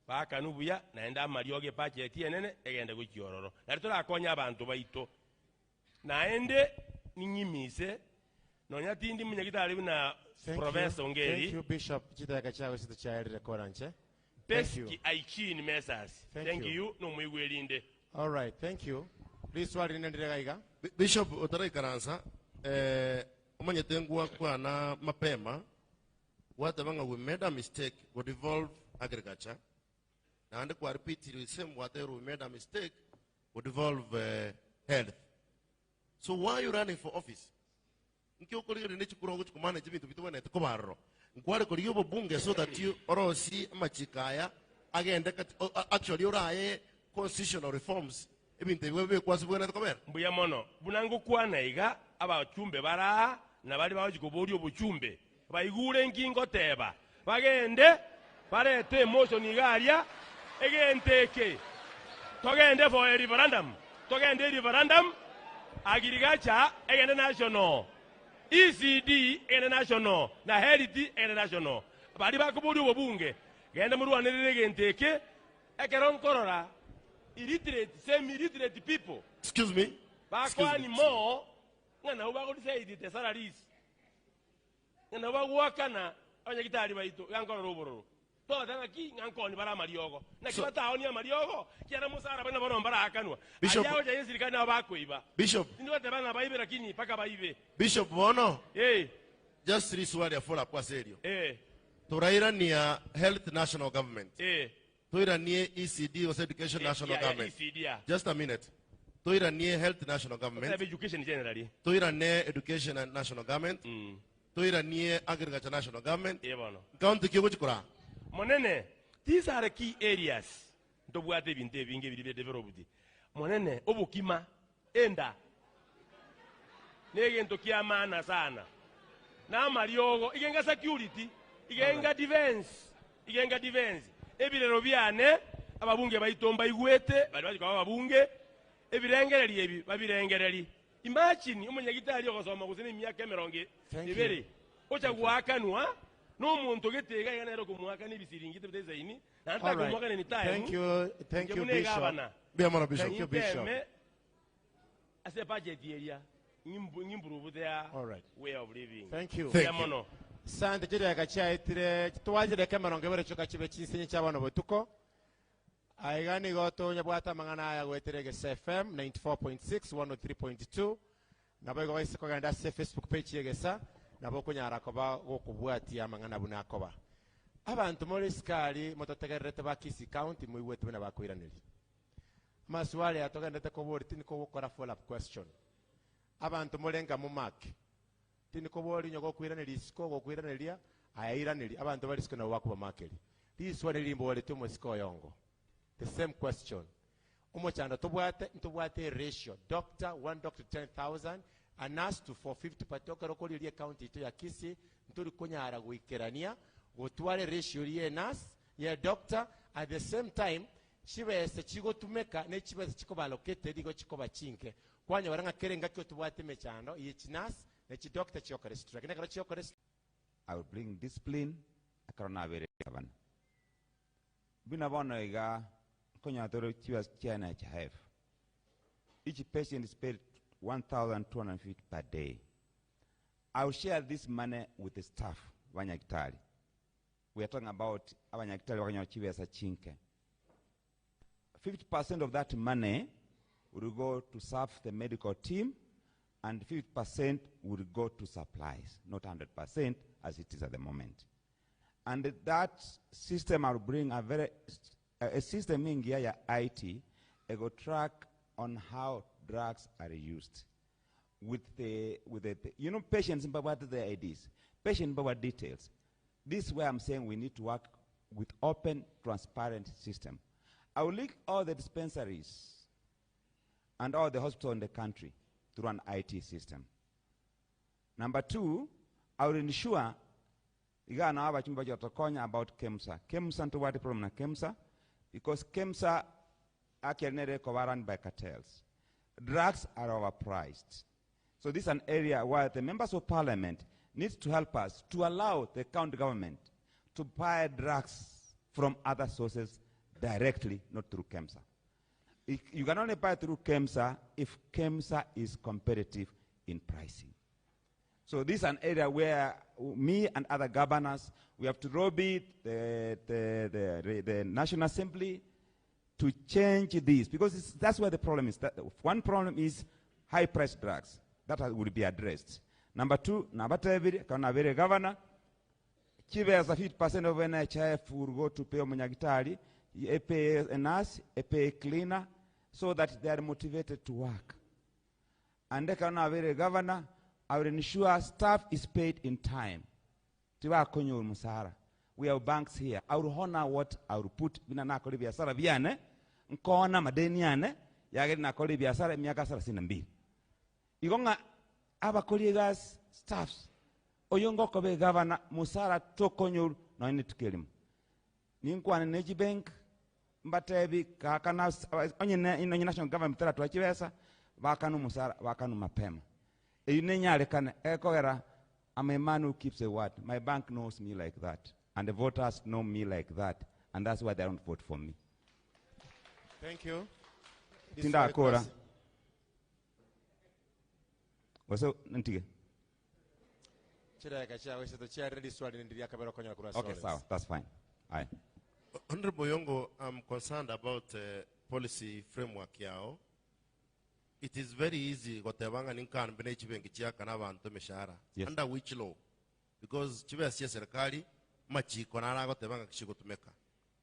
baka nubuya naenda amalioge budget yenene egende gukiororo nari torakonya abantu baito naende ninyimise nonya tindi munyagitali buna Professor Ongeri. Thank you, Bishop. Chitaka chawe situ chairi rekoranche. Peski aichini mesas. Thank you. No mwigwelinde. All right, thank you. Please swali nendele gaiga. Bishop otarai karansa omanye tengua kwa na mapema whatever we made a mistake would evolve agriculture and kwa repeat the same whatever we made a mistake would evolve health. So why are you running for office? Nkio kuri ne chikurongo chikumane chibintu bitubone tekobaro. Nkware kuri yobo bunge so that you orosi amachikaya agenda actually oraye constitutional reforms. Ebinte wewe kwasi bwana tekomera. Mbuya mono bunangu kwana iga abachumbe bara na bali bawachikobori obuchumbe. Baigure nkingo teba. Bagende barete motion igaria egenteke. Togende for a referendum. Togende referendum agriculture egende national. ECD international na Heritage international. Bali bakubudi obunge. Genda murwanirire genteke ekeronkorora illiterate semi-illiterate people. Excuse me. Bakwani mo ngana ubagodi say the salaries. Ngana ubagwakana abanyagitari baito yankorora obororo. To tanga ki ngankoni bara mariogo. Na kibata oni mariogo kiana musara bana bono mbara akanwa. Bishop ayawo je yesirikani abakoiba. Bishop Ndiwo tebana baibe lakini paka baibe. Bishop bono. Just three swali ya follow kwa serio. Turaira ni health national government. Toira ni ECD was education national government. Just a minute. Toira ni health national government. Education generally. Toira ni education national government. Toira ni agriculture national government. County kiyo chikura. Monene, these are the key areas. Ntobuate binte binge bili developed. Monene, obukima enda. Nege ntokia maana sana. Na mariogo igenga security, igenga defense. Ebirero byane ababunge bayitomba igwete bali bakwa ababunge ebirengereri ebi babirengereri. Imagine umunyagitari okosoma kuzini myaka 200 ocha guakanwa no muntu getega yanero kumwaka nibisiringite bitezaini na ntaka kumwaka ni time. Thank you Bishop. Biamana Bishop. Thank you Bishop. Ase budget area improve their way of living. Thank you. Biamano. Sante chiri akachaitire twajire kamaronge bere choka chibe chinsinye chabano botuko aigani goto nyabwata mangana ya gweterege FM 94.6 103.2 nabo goise ko ganda Facebook page yegesa nabo kunyara koba gokubwatia mangana bunakoba abantu muri skali mototegerete ba Kisii County muiwetu bina bakwiraniri maswali atogandete ko bori tiniko gukora follow up question abantu mulenga mu mark tiniko bori nyogo kwiraniri isko gokwiraniria airaniri abantu bari isko na wakuba makeri this one limbo wale tumo isko yongo the same question umochanda tubwate ratio doctor 1 doctor 10,000 and nurse to 450 patoka rokoli ile county ito ya Kisii nturi kunyara guikerania gotware ratio ile nurse ya doctor at the same time chibese chigo tumeka ne chibese chiko balokete digo chiko bachinke kwanya waranga kerenga kyo tubwate mechando ichinas ne chidoctor chiyokore stra kina chiyokore. I will bring discipline akarona bere kaban bina bona iga konya toro chiwa chana chahef. Each patient is paid 1,250 per day. I will share this money with the staff wanyagitali. We are talking about abanyagitali wakanya chiwa sa chinke. 50% of that money will go to serve the medical team and 50% will go to supplies, not 100% as it is at the moment. And that system will bring a system in here, IT, a go track on how drugs are used. With the patients about their IDs, patient about details. This is where I'm saying we need to work with open, transparent system. I will link all the dispensaries and all the hospitals in the country through an IT system. Number two, I will ensure about KEMSA. KEMSA to what the problem KEMSA? Because KEMSA actually run by cartels. Drugs are overpriced. So this is an area where the members of parliament need to help us to allow the county government to buy drugs from other sources directly, not through KEMSA. You can only buy through KEMSA if KEMSA is competitive in pricing. So this is an area where me and other governors, we have to lobby the National Assembly to change this, because that's where the problem is. One problem is high-priced drugs. That would be addressed. Number two, Nabateviri governor, Chivers 50% of NHIF will go to pay Munyagitari, pay a nurse, pay a cleaner, so that they are motivated to work. And the governor, I will ensure staff is paid in time. We have banks here. I will honor what I will put in an Akolibia Sarabiane, Nkona Madeniane, Yagina Kolibia Sara, Miakasara Sinambi. Igonga Aba colleagues, staffs, Oyongo Kobe governor, Musara Tokonyur, no need to kill him. Ninkwan Neji Bank, Mbatebi, Kakana, in the national government, Tatuachivesa, Vakanu Musara, Vakanu Mapem. I'm a man who keeps a word. My bank knows me like that. And the voters know me like that. And that's why they don't vote for me. Thank you. Tinda Akora. What's up, Nantige? Okay, so that's fine. Aye. Honorable Yongo, I'm concerned about policy framework yao. It is very easy gotebanga ninkan benechi bengichia kana bantu mishahara. Under which law? Because chibe siya serikali machi konara gotebanga kishigotumeka.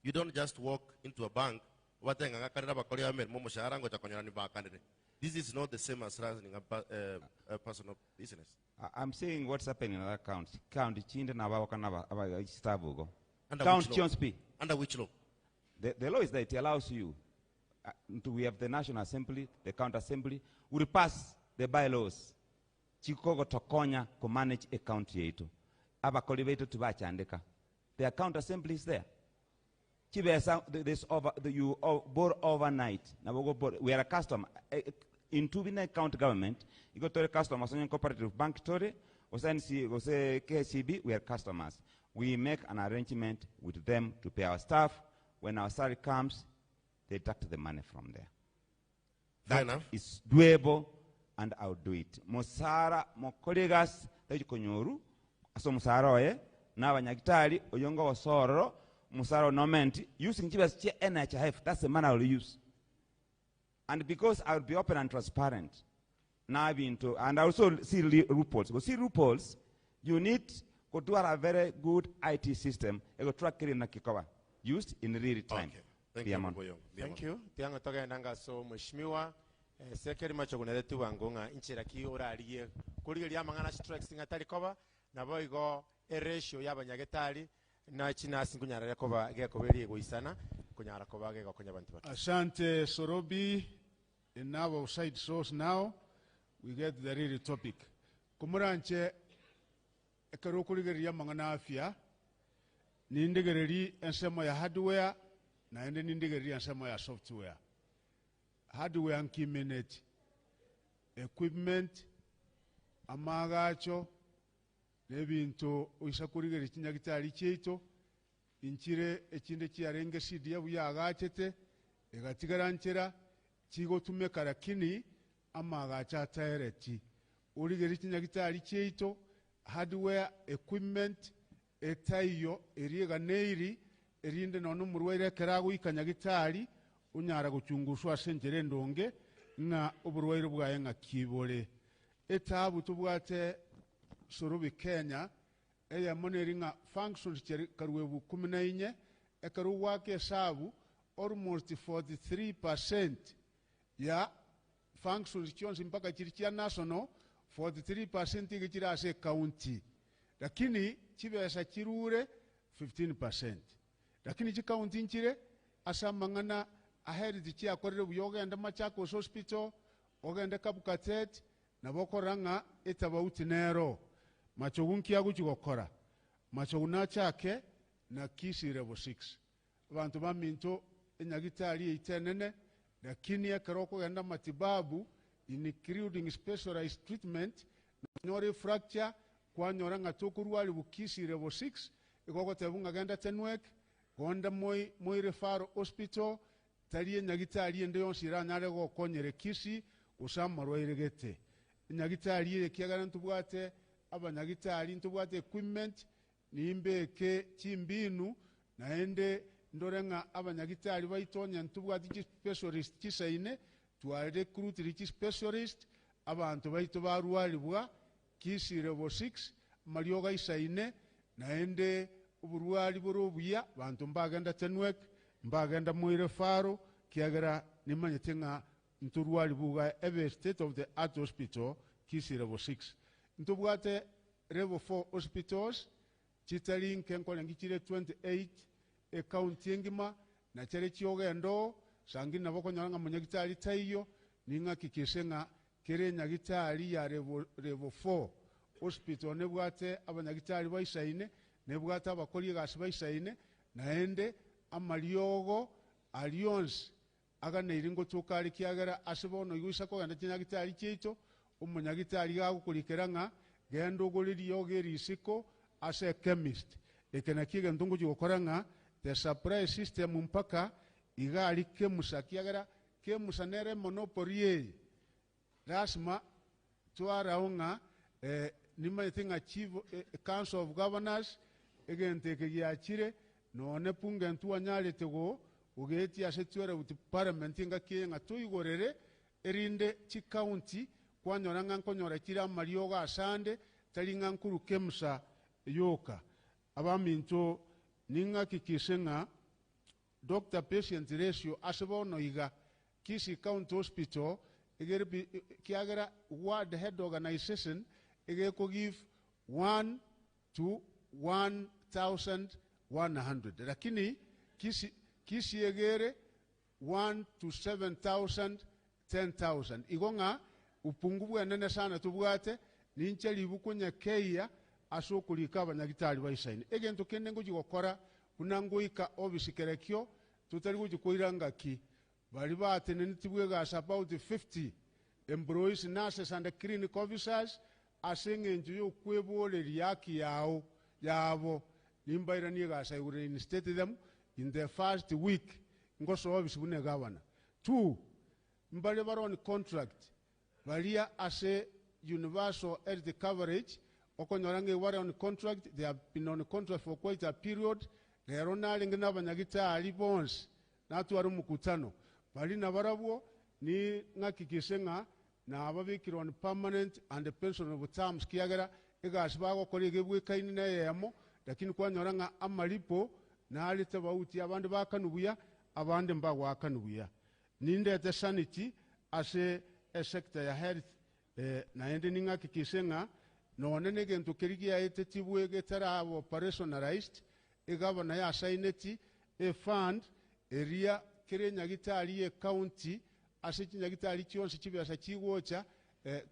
You don't just walk into a bank watenga ngakarira bakoli ya mer mishahara ngocha konyana ni bakandire. This is not the same as running a personal business. I'm saying what's happening in other counts. Count chinda na bawakana stavugo. Count Chionspi. Under which law? The law is that it allows you. We have the National Assembly, the County Assembly, will pass the bylaws. Chikogo tokonya to manage a county yetu. Aba koliveto to bachandeka. The County Assembly is there. This over you board overnight. We are a customer. In Tubina county government, you go to a customer, so cooperative bank story, or say KCB, we are customers. We make an arrangement with them to pay our staff. When our salary comes, they deduct the money from there. That is doable, and I'll do it. Mosara, mo colleagues, they konyoru, aso musara oye, na wanyagitari, oyongo wasoro, musara nomenti, using chibas che NHIF, that's the money I'll use. And because I'll be open and transparent, now I've been to, and I also see loopholes. Because see loopholes, you need to do a very good IT system, used in real time. Okay. Thank you. Thank you. Tianga toga nanga so mheshimiwa sekeri macho kuneletu wangonga inchiraki oralie kulige ya mangana strikes ngatali koba na boigo ratio yabanyagetali na china singunyara koba gekobeli goisana kunyara koba geko kunyabantu. Asante Sorobi. In our side source now, we get the real topic. Kumuranche ekaro kulige ya mangana afya nindegereri ensemo ya hardware na ende nindigeri ansema ya software. Hardware ankiminate. Equipment amagacho nebintu uisakurigeri kinyagitari cheito inchire ekinde kiarenge CD ya buyagachete egatigaranchera chigo tumekara kini amagacha taereti urigeri kinyagitari cheito hardware equipment etayo eriga neiri erinde nono murwaire kerago ikanyagitari unyara guchungushwa senjere ndonge na uburwaire bwaye nga kibole etabu tubwate Sorobi Kenya eya moneringa functions karwebu 14 ekaru wake sabu almost 43% ya functions chonsi mpaka chirichia national 43% ikichira ase county lakini chibesa chirure 15%. Lakini chikaunti nchire asamangana aheri tichi akorere buyoga enda Machakos hospital ogende Kabukatet na bokoranga etabauti nero machogunki yagu chigokora machoguna chake na Kisii level 6 abantu baminto enyagitari itenene lakini yakaroko genda matibabu including specialized treatment nyore fracture kwa nyoranga tokurwali bu Kisii level 6 ikoko tebunga genda tenwek gonda moi refaro hospital taliye nyagitali ende yonsira nare go konyere Kisii usamarwa iregete nyagitari ere kiagara ntubwate abanyagitari ntubwate equipment nimbeke chimbinu naende ndorenga abanyagitari baitonya ntubwate chi specialist chisaine twa recruit chi specialist abantu baito barwalibwa Kisii level 6 marioga isaine naende uburwali burubuya bantu mbagenda tenwek mbagenda muire faro kiagera nimanyetenga nturwali buga every state of the art hospital Kisii level 6 ntubwate level 4 hospitals chitali nkenkole ngikire 28 account yengima na chere chiogendo sangi naboko nyanga munyagitari taiyo ninga kikisenga kere nyagitari ya level 4 hospital nebwate abanyagitari baisaine nebwate abakoli gasi baisaine naende amaliogo alliance agana iringo tukali kiagera asibono yuisa ko ganda nyagitari chito umunyagitari gagukulikeranga gendo goliri yogeri isiko ase chemist ekena kiga ndungu jukoranga the supply system mpaka igali kemusa kiagera kemusa nere monopoly rasma tuaraunga nima thinga chief council of governors egente ke yachire none punga ntua nyale tego ugeti asetwere uti parliament nga kienga tuyigorere erinde chi county kwanyora nkonyora kira marioga asande talinga nkuru kemsa yoka abaminto ninga kikisenga doctor patient ratio asebono iga Kisii County Hospital egerbi kiagera World Health Organization egeko give 1 to 1,100 lakini Kisii egere 1 to 7,000 10,000 igonga upungufu enene sana tubwate nincheli bukunya keya asokulika abanyagitari baisaine egento kende ngo gikokora kunangoika obisikerekyo tutari gukikoiranga ki bali batene nitibwega about 50 employees nurses and clinic officers asenge njuyo kwebole yaki yabo nimbaira niga we reinstate them in the first week ngoso obisibune governor 2 mbale baron contract balia ase universal health coverage okonyorange ware on contract they have been on contract for quite a period lero nalinga n'abanyagitari bonse natwara mukutano bali na barabwo ni ngakikisenga na ababikiro on permanent and pensionable terms kiagera egas bago kolege bwekaini na yemo lakini kwanyoranga amalipo na alite bauti abandi bakanubuya abandi mbago akanubuya ninde the sanity ase a sector ya health naende ninga kikisenga none negento kirigia etetibwege tara operationalized egabana ya saineti a fund area kirenya gitali e county ase kinyagitali kyonse kibyasa kiwocha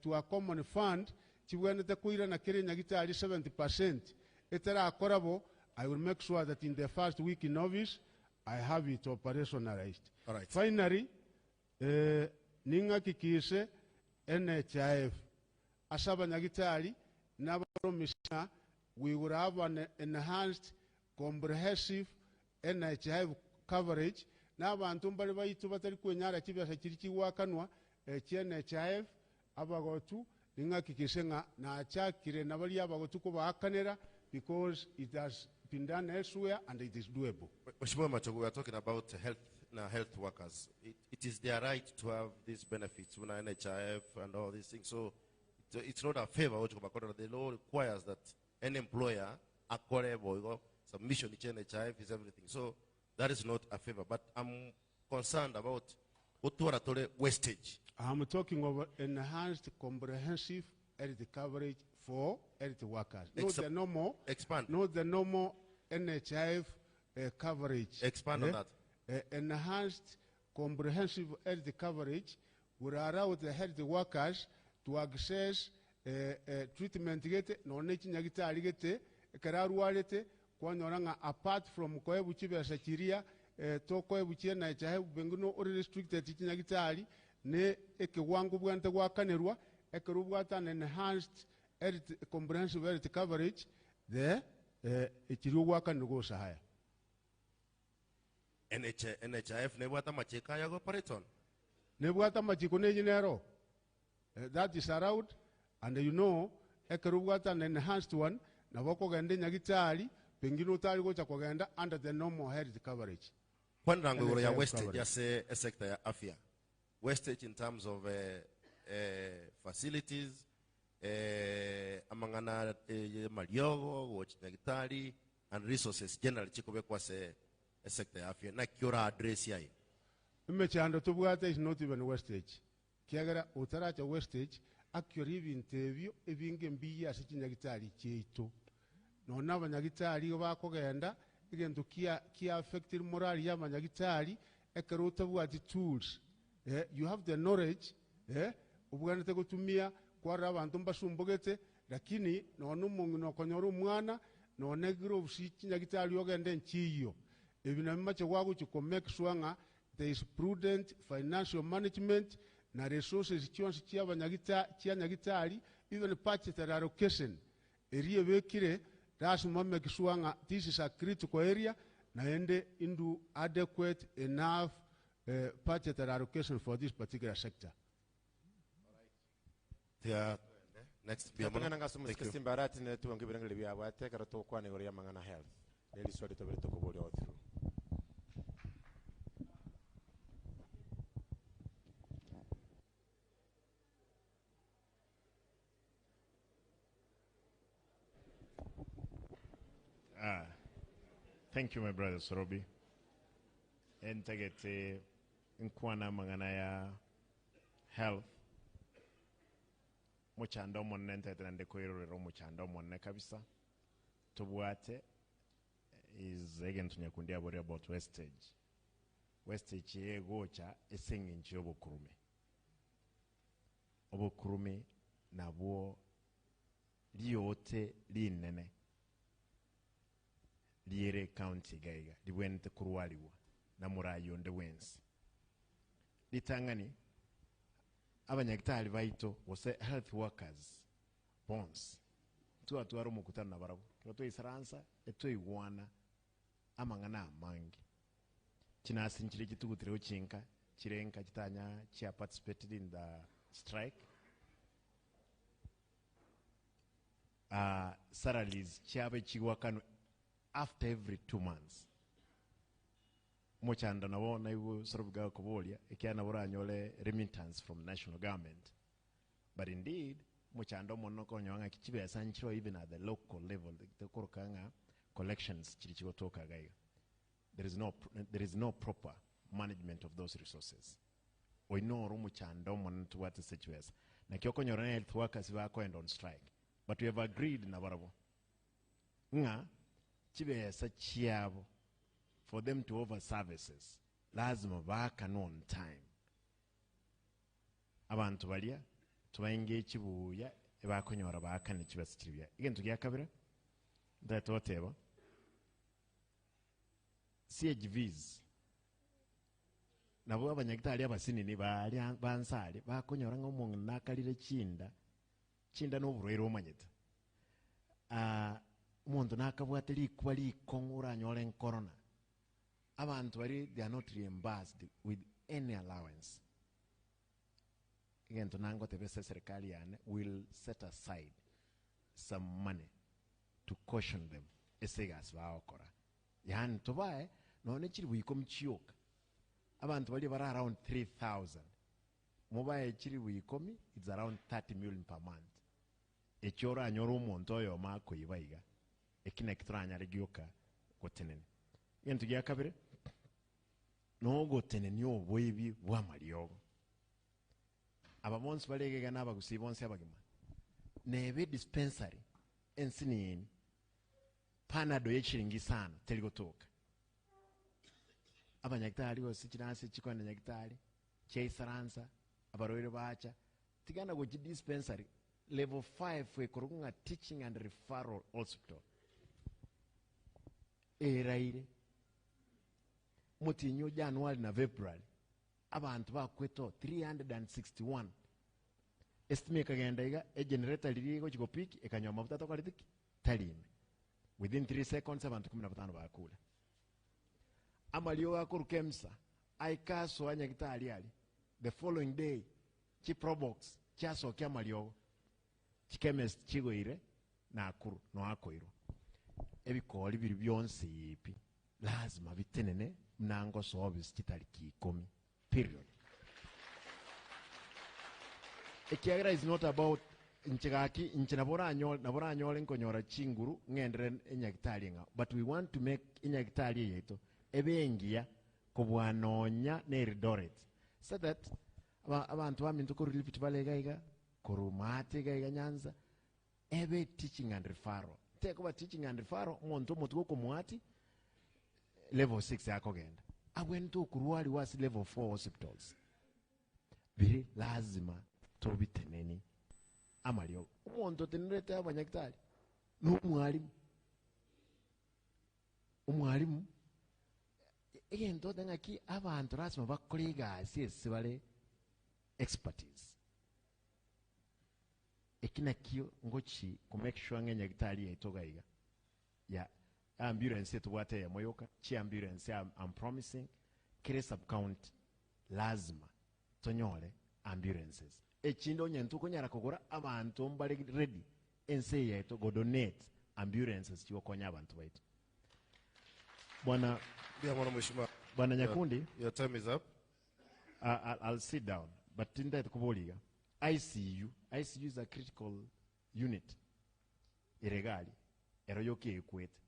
to a common fund kibwenete kuira na kirenya gitali 70% etara akorabo I will make sure that in the first week in office I have it operationalized. All right. Finally ninga kikise NHIF asaba nyagitali na promise we will have an enhanced comprehensive NHIF coverage na abantu mbali baitu batari kwenyara kibyasa kiri kiwakanwa NHIF abagotu ninga kikisenga na achakire na bali abagotu ko bakanera because it has been done elsewhere and it is doable. Mheshimiwa Machogu, we are talking about health workers. It is their right to have these benefits, NHIF and all these things. So it's not a favor. The law requires that an employer submission to NHIF is everything. So that is not a favor. But I'm concerned about wastage. I'm talking about enhanced comprehensive health coverage for health workers. Not the normal. Expand. Not the normal NHIF coverage. Expand on that. Enhanced comprehensive health coverage will allow the health workers to access treatment gete nonechi nyagitari gete kararualete kwanyoranga apart from koebuchibe sachiria to koebuchie na chahe benguno or restricted nyagitari ne ekewangu bwante gwakanerwa ekerubwata enhanced health comprehensive health coverage the echiruwaka nugosa haya NHIF nebwata macheka ya operate on nebwata machiko nejinero that is allowed And you know, ekerubwata an enhanced one, na wako gende nyagitari, pengine utari gocha kwa genda under the normal health coverage. Kwa ndango ya NHIF wastage coverage. ya sector ya afya. Wastage in terms of facilities, amangana maliogo, watch nyagitari, and resources generally chikobe kwa se sector ya afya. Na kiora address ya hiyo. Imechando tubwate is not even wastage. Kiagara utaracha wastage, akiori ibintebyo ebinge mbiya asichinyagitari cheito. Nona abanyagitari bakogenda igento kia affected morali y'abanyagitari ekeruta bwati tools. You have the knowledge, ubwanete gutumia kwara abantu mbasumbogete, lakini none umuntu nokonyora umwana none giro usichinyagitari yogende nchiyo. Ebinamimache wagu chikomeke swanga there is prudent financial management na resources chionsi chianyagitari, even budgetary allocation. Eriye bekire rasumame kiswanga, this is a critical area, na ende into adequate enough budgetary allocation for this particular sector. Yeah. Next, Tengana ngasumu simbarati ne tuwange birangile byabate karato kwane gori mangana health. Daily story to beto ko body out through. Thank you, my brother Sorobi. Entagete nkwana mangana ya health. Muchando monne ntetende koirero muchando monne kabisa. Tubwate is again tunyakundia bori about wastage. Wastage ye gocha esengi nchi obukurume. Obukurume nabwo liyote linene. Liere county gaiga liwente kuruwaliwa na murayo nde wensi litangani abanyagitari baito wose health workers bonds tuwaro mukutana na barabu kibato isaransa eto igwana amangana amangi kinasinchire kitugutireho chinka chirenka kitanya chia participated in the strike salaries chiabe chigwakano after every 2 months. Mochanda na wona iwo sorobuga kobolia ekiana boranyole remittance from national government. But indeed mochanda monoko nyanga kichibe sanchiro even at the local level the korokanga collections chirichigotoka gaiga. There is no proper management of those resources. We know mochanda monto what the situation. Na kioko nyorana health workers wako and on strike. But we have agreed na barabo. Nga chibesa chiabo for them to offer services lazima bakano on time abantu balia tubainge chibuya ebakonyora bakane chibesa chibya igento gyakabira that whatever CHVs nabo abanyagitari abasinini bali bansale bakonyora ngomuntu nakalire chinda no burwere omanyeta umuntu nakabwate likuba likongura nyole corona abantu bari they are not reimbursed with any allowance. Again tunango tebese serikali yane will set aside some money to caution them esegas baokora yani tobae none chiri wikom chioka abantu bali bara around 3000 mobile chiri wikomi it's around 30 million per month echora anyoro umuntu oyo mako ibaiga ekine kitranya regioka gotenene yentu gyakabire no gotenene obwebi bwa maliogo abamonsi balegega n'abagusibonse abagima nebe dispensary ensinini panado yechiringi sana teligotoka abanyagitari bose kiranse kikwanda nyagitari cheisaransa abaroire bacha tigana go dispensary level 5 we korunga teaching and referral hospital eraire mutinyo January na February abantu bakweto 361 estimate kagenda iga e generator lirigo chikopiki ekanywa mafuta to kalitiki talime within 3 seconds abantu 15 bakula amalio akurukemsa aikaso anyagitali ali the following day chi probox chaso kya malio chemist chigoire na akuru no akoiro ebikoli biri byonse yipi lazima bitenene mnango service kitariki 10 period. Ekiagra is not about nchigaki nchinabora nyole nkonyora chinguru ngendere enyagitali nga, but we want to make enyagitali yeto ebengia kubwanonya neridoret so that abantu bamintu ko relief balegaiga korumate gaiga Nyanza ebe teaching and referral take over teaching and referral monto mutuko kumwati level 6 yako genda agwento kuruwali wasi level 4 hospitals biri lazima tobiteneni amalio umonto tenurete abanyagitali umwalimu egento dangaki abantu lazima bakolega sibale expertise ekina kio ngochi ku make sure ng'enyagitali yetogaiga ya ambulance etubwate ya moyoka chi ambulance I'm promising kire sub county lazima tonyole ambulances echindo nyentuko nyara kugura abantu mbali ready ense yeto go donate ambulances chiokonya abantu baitu bwana bwana Nyakundi. Your time is up. I'll sit down but in that kuboliga ICU is a critical unit iregali eroyoke ekwete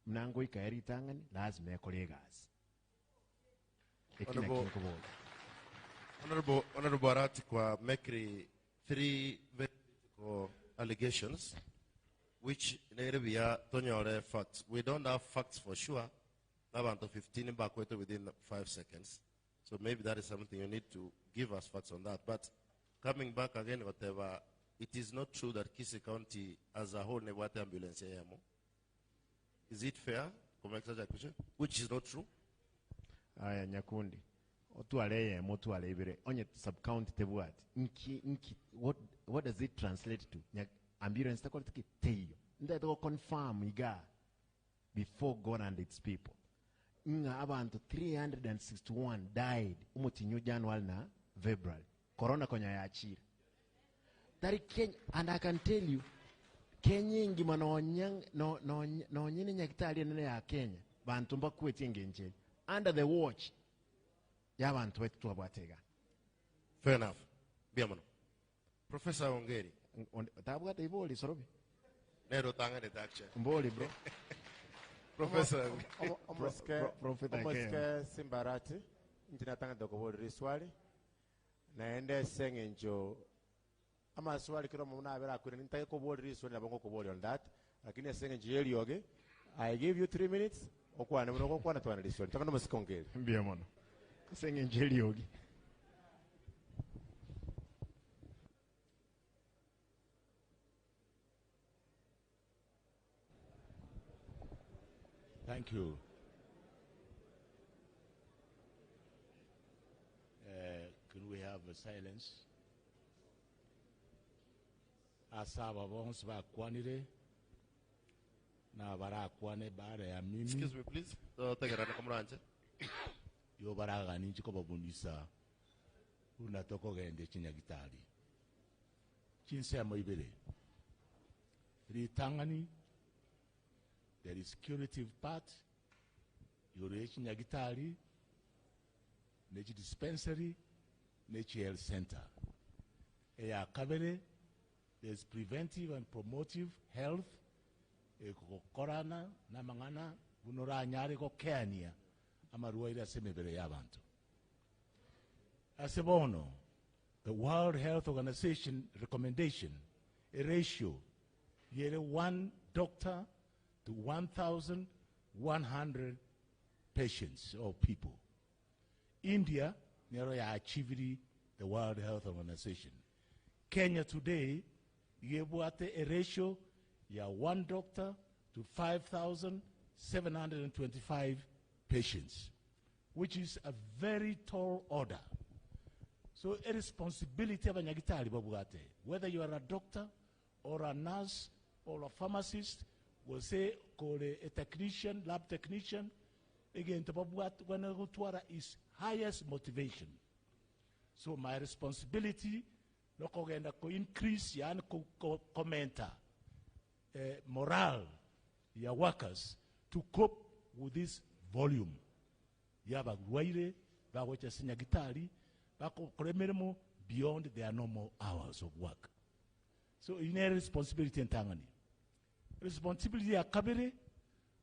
mnango ikaeri tangani lazima ekolegas Honorable Arati kwa make 3 very critical allegations which nerebia tonyore facts. We don't have facts for sure. About 15 back within 5 seconds. So maybe that is something you need to give us facts on that. But coming back again, whatever, it is not true that Kisii County as a whole never had ambulance. Is it fair? Which is not true. Aya Nyakundi. Otualeye motualebere. Onye sub county tebuat. What does it translate to? Ambulance takolitiki teyo. Nda confirm iga before God and its people. Abantu 361 died umutinyu January na February. Corona konya ya achira. Dari Kenya, and I can tell you, Kenya ingima no nyini nyakitali nene ya Kenya. Bantu mba kweti ngenje. Under the watch, ya bantu wetu tuwabatega. Fair enough. Biamono. Professor Ongeri. Tabuata iboli sorobi. Nero tanga de taksha. Mboli bro. Professor. Omoske Simbarati. Njina tanga dokoboli riswali. Naende Senge njo. Ama swali kiro muna abera kuri nitaye koboli riswali nabongo koboli on that. Lakini Senge njeli yoge. I give you 3 minutes. Okwane mnoko kwana tuana riswali. Taka no musikongeli. Mbia mono. Senge njeli yoge. Thank you. Can we have a silence? Asaba bons ba kwanire na bara kwane bare ya mimi. Excuse me please. Tegerana komranje. Yo baraga ninchi ko babundisa. Una toko gende chinyagitali. Chinse amoibere. Ritangani. There is curative part, Yorechi Nyagitari, Nechi Dispensary, Nechi Health Center. Eya Kabere, there's preventive and promotive health, Korana, Namangana, Bunora Nyari ko Kenya, Amaruaira Semebere Yabanto. Asebono, the World Health Organization recommendation, a ratio, yere 1 doctor to 1,100 patients or people. India, nearly achieved the World Health Organization. Kenya today, you have a ratio, 1 doctor to 5,725 patients, which is a very tall order. So a responsibility of Nyagitali Babugate, whether you are a doctor or a nurse or a pharmacist, will say, call a technician, lab technician, again, is highest motivation. So my responsibility nokogenda ko increase yani commenta morale ya workers to cope with this volume yaba rwaire bagocha sinyagitari bakoremeremo beyond their normal hours of work. So in a responsibility entangani responsibility ya kabere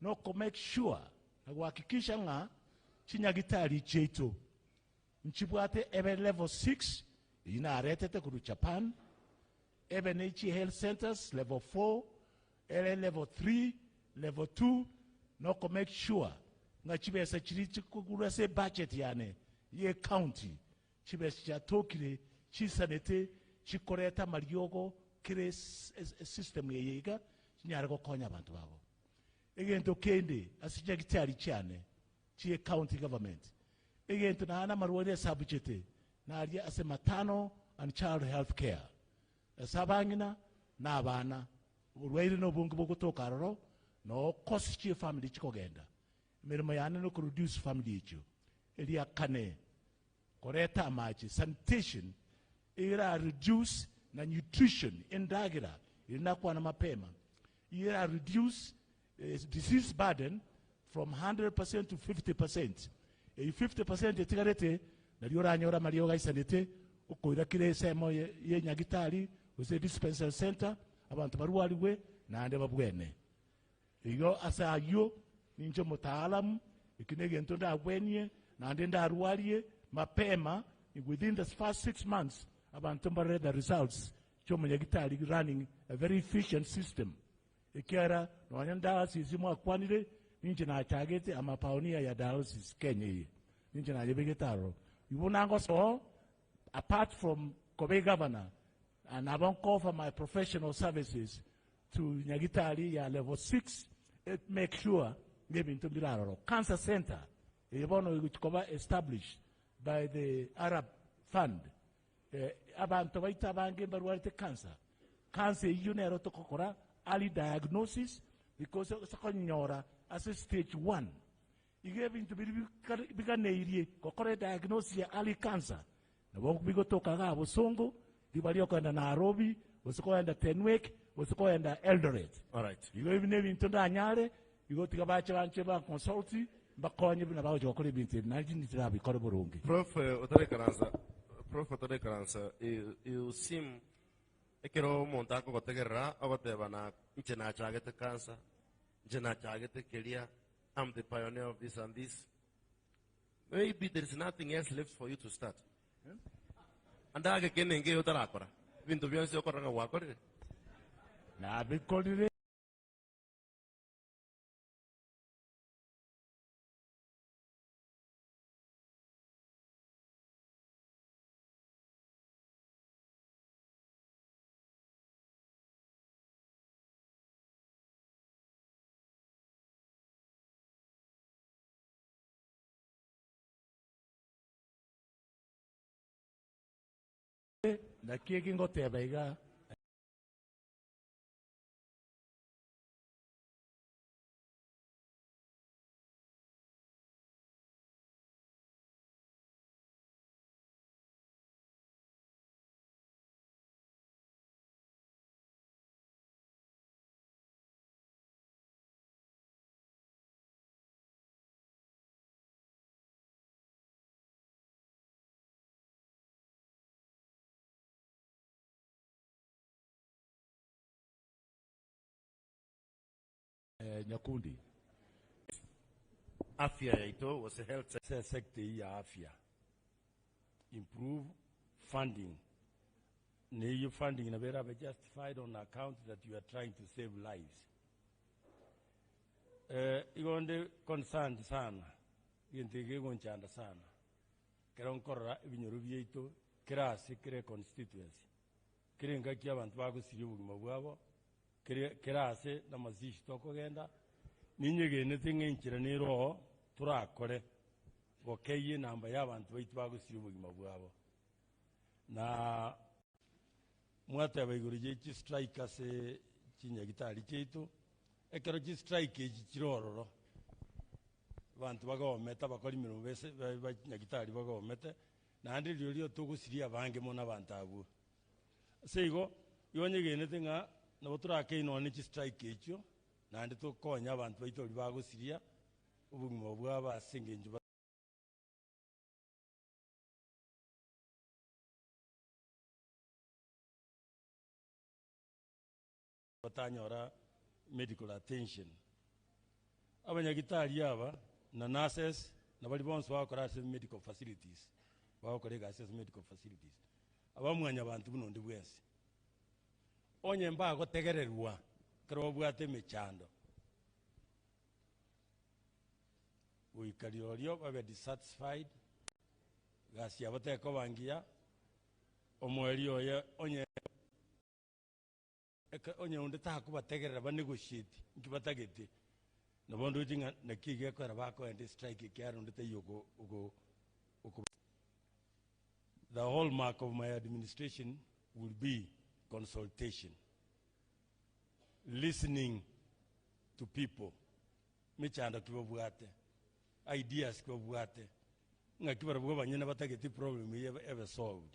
no ko make sure na kuhakikisha nga chinyagitari cheto nchibwate ebe level 6 ina aretete kuru Japan ebe nechi health centers level 4 ele level 3 level 2 no ko make sure nga chibesa chiri chikugura se budget yane ye county chibesa cha tokire chisanete chikoreta mariogo kire system yeyega chinyara ko konya abantu babo egento kende asija gitari cyane chie county government egento na ana marwore sabujete na ari ase matano and child health care sabangina na abana urwaire no bungu bogotoka roro no cost chie family chikogenda mirimo yana no reduce family icho elia kane koreta amaji sanitation ira reduce na nutrition endagira ina kwa na mapema ira reduce disease burden from 100% to 50%. 50% etigarete na liora nyora malio gaisanete ukoira kire semo ye nyagitari use dispensary center abantu baruwaliwe na ande babwene iyo asa yo ninjo mutaalamu ikinege ntonda abwenye na ande ndaruwalie mapema within the first 6 months abantu mbare the results chomo nyagitari running a very efficient system ikiara no dialysis mo akwanire ninje na chagete ama pioneer ya dialysis Kenya hii ninje na yebegetaro yubunango so apart from Kobe governor and I won't call for my professional services to nyagitari ya level 6 it make sure maybe into biraro cancer center yebono which established by the Arab Fund abantu baita bange barwarte cancer yunero to kokora early diagnosis because sakonyora as a stage 1 you gave into biganeirie kokore diagnosis ya early cancer na wongo bigotoka gabo songo dibali okanda Nairobi usikoenda Tenwek usikoenda Eldoret. All right, you gave nevi ntonda anyare you go tigabache banche ba consulti bakonye bina bawo jokore binti na jinitira bikore burungi Prof Otare you seem ekero montako gotegerera ogotebana nchena chagete cancer nchena chagete kelia I'm the pioneer of this and this. Maybe there is nothing else left for you to start. And I can engage with Rakora. Vinto Biansi Okora Wakore. na bikolire na kieki ngoteba iga Nyakundi Afia Yaito was a health sector ya afya. Improve funding. Your funding in a way be justified on account that you are trying to save lives. Igonde concerned sana. Yentege gonchanda sana. Kera onkora ibinyoro byeito kera sikire constituency. Kire ngaki abantu bagusiriye ubugima bwabo. Kera ase namazishi tokogenda. Ninyegene tinginkira nero turakore. Bokeye namba y'abantu baitu bagusiriye ubugima bwabo. Na mwata baigurije ki strike ase kinyagitari cyetu ekero ki strike ekirororo abantu bagometa bakora imirimo bese bakinyagitari bagomete nandi ryo tugusiria bange mo nabantu abo Seigo yonye genete nga nabotura ke no ni strike echo na ndi to konya abantu baito libago siria ubugimo bwaba Senge njuba batanyora medical attention abanyagitari aba na nurses na bali bonse bakora medical facilities bakorega access medical facilities abamwanya abantu buno ndi bwese onye mbago tegererwa kero bwate mechando uikaliorio babe dissatisfied gasi abateko bangia omwelio ye onye unde ta kubategerera ba negotiate nkibatagete nabondo jinga nakige ko rabako and strike kyaro ndete yogo ugo the hallmark of my administration will be consultation, listening to people, michando kibabuate, ideas kibabuate, nga kibabuwa banyene batageti problem ever solved.